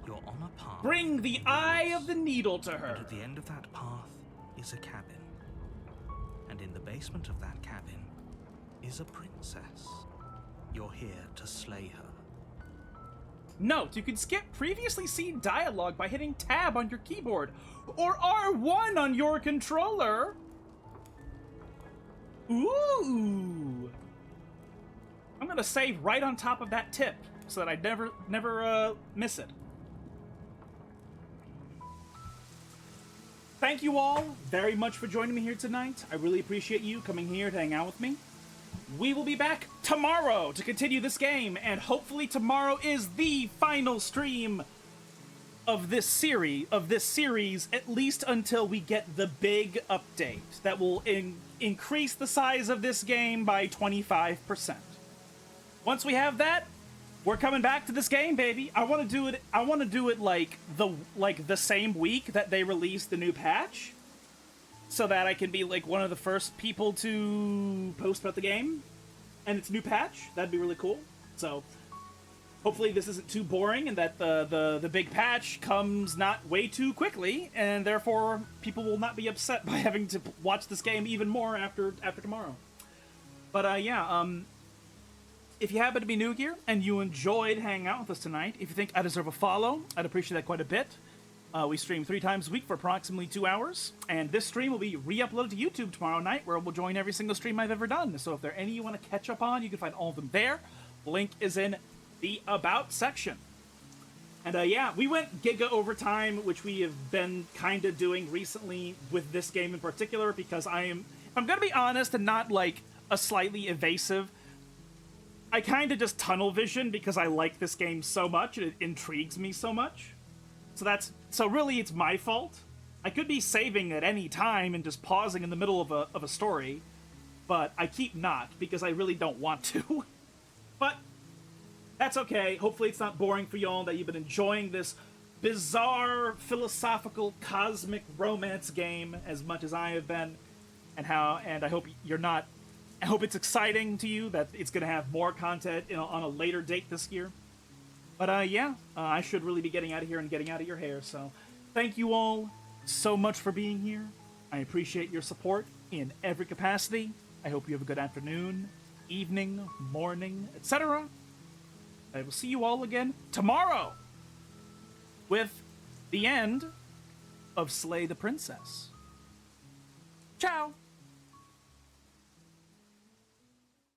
You're on a path. Bring the eye of the needle to her. And at the end of that path is a cabin. And in the basement of that cabin is a princess. You're here to slay her. Note, you can skip previously seen dialogue by hitting tab on your keyboard, or R1 on your controller. Ooh! I'm gonna save right on top of that tip, so that I never miss it. Thank you all very much for joining me here tonight. I really appreciate you coming here to hang out with me. We will be back tomorrow to continue this game, and hopefully tomorrow is the final stream of this series, at least until we get the big update that will increase the size of this game by 25%. Once we have that, we're coming back to this game, baby. I want to do it like the same week that they release the new patch, so that I can be like one of the first people to post about the game and its new patch. That'd be really cool. So hopefully this isn't too boring, and that the big patch comes not way too quickly, and therefore people will not be upset by having to watch this game even more after tomorrow. But yeah, if you happen to be new here and you enjoyed hanging out with us tonight, if you think I deserve a follow, I'd appreciate that quite a bit. We stream 3 times a week for approximately 2 hours, and this stream will be re-uploaded to YouTube tomorrow night, where we'll join every single stream I've ever done. So if there are any you want to catch up on, you can find all of them there. Link is in the About section. And yeah, we went Giga overtime, which we have been kind of doing recently with this game in particular, because I'm going to be honest and not like a slightly evasive. I kind of just tunnel vision because I like this game so much and it intrigues me so much. So really it's my fault. I could be saving at any time and just pausing in the middle of a story, but I keep not because I really don't want to. But that's okay. Hopefully it's not boring for y'all, that you've been enjoying this bizarre, philosophical, cosmic romance game as much as I have been, and I hope you're not. I hope it's exciting to you, that it's going to have more content on a later date this year. But yeah, I should really be getting out of here and getting out of your hair. So thank you all so much for being here. I appreciate your support in every capacity. I hope you have a good afternoon, evening, morning, etc. I will see you all again tomorrow with the end of Slay the Princess. Ciao!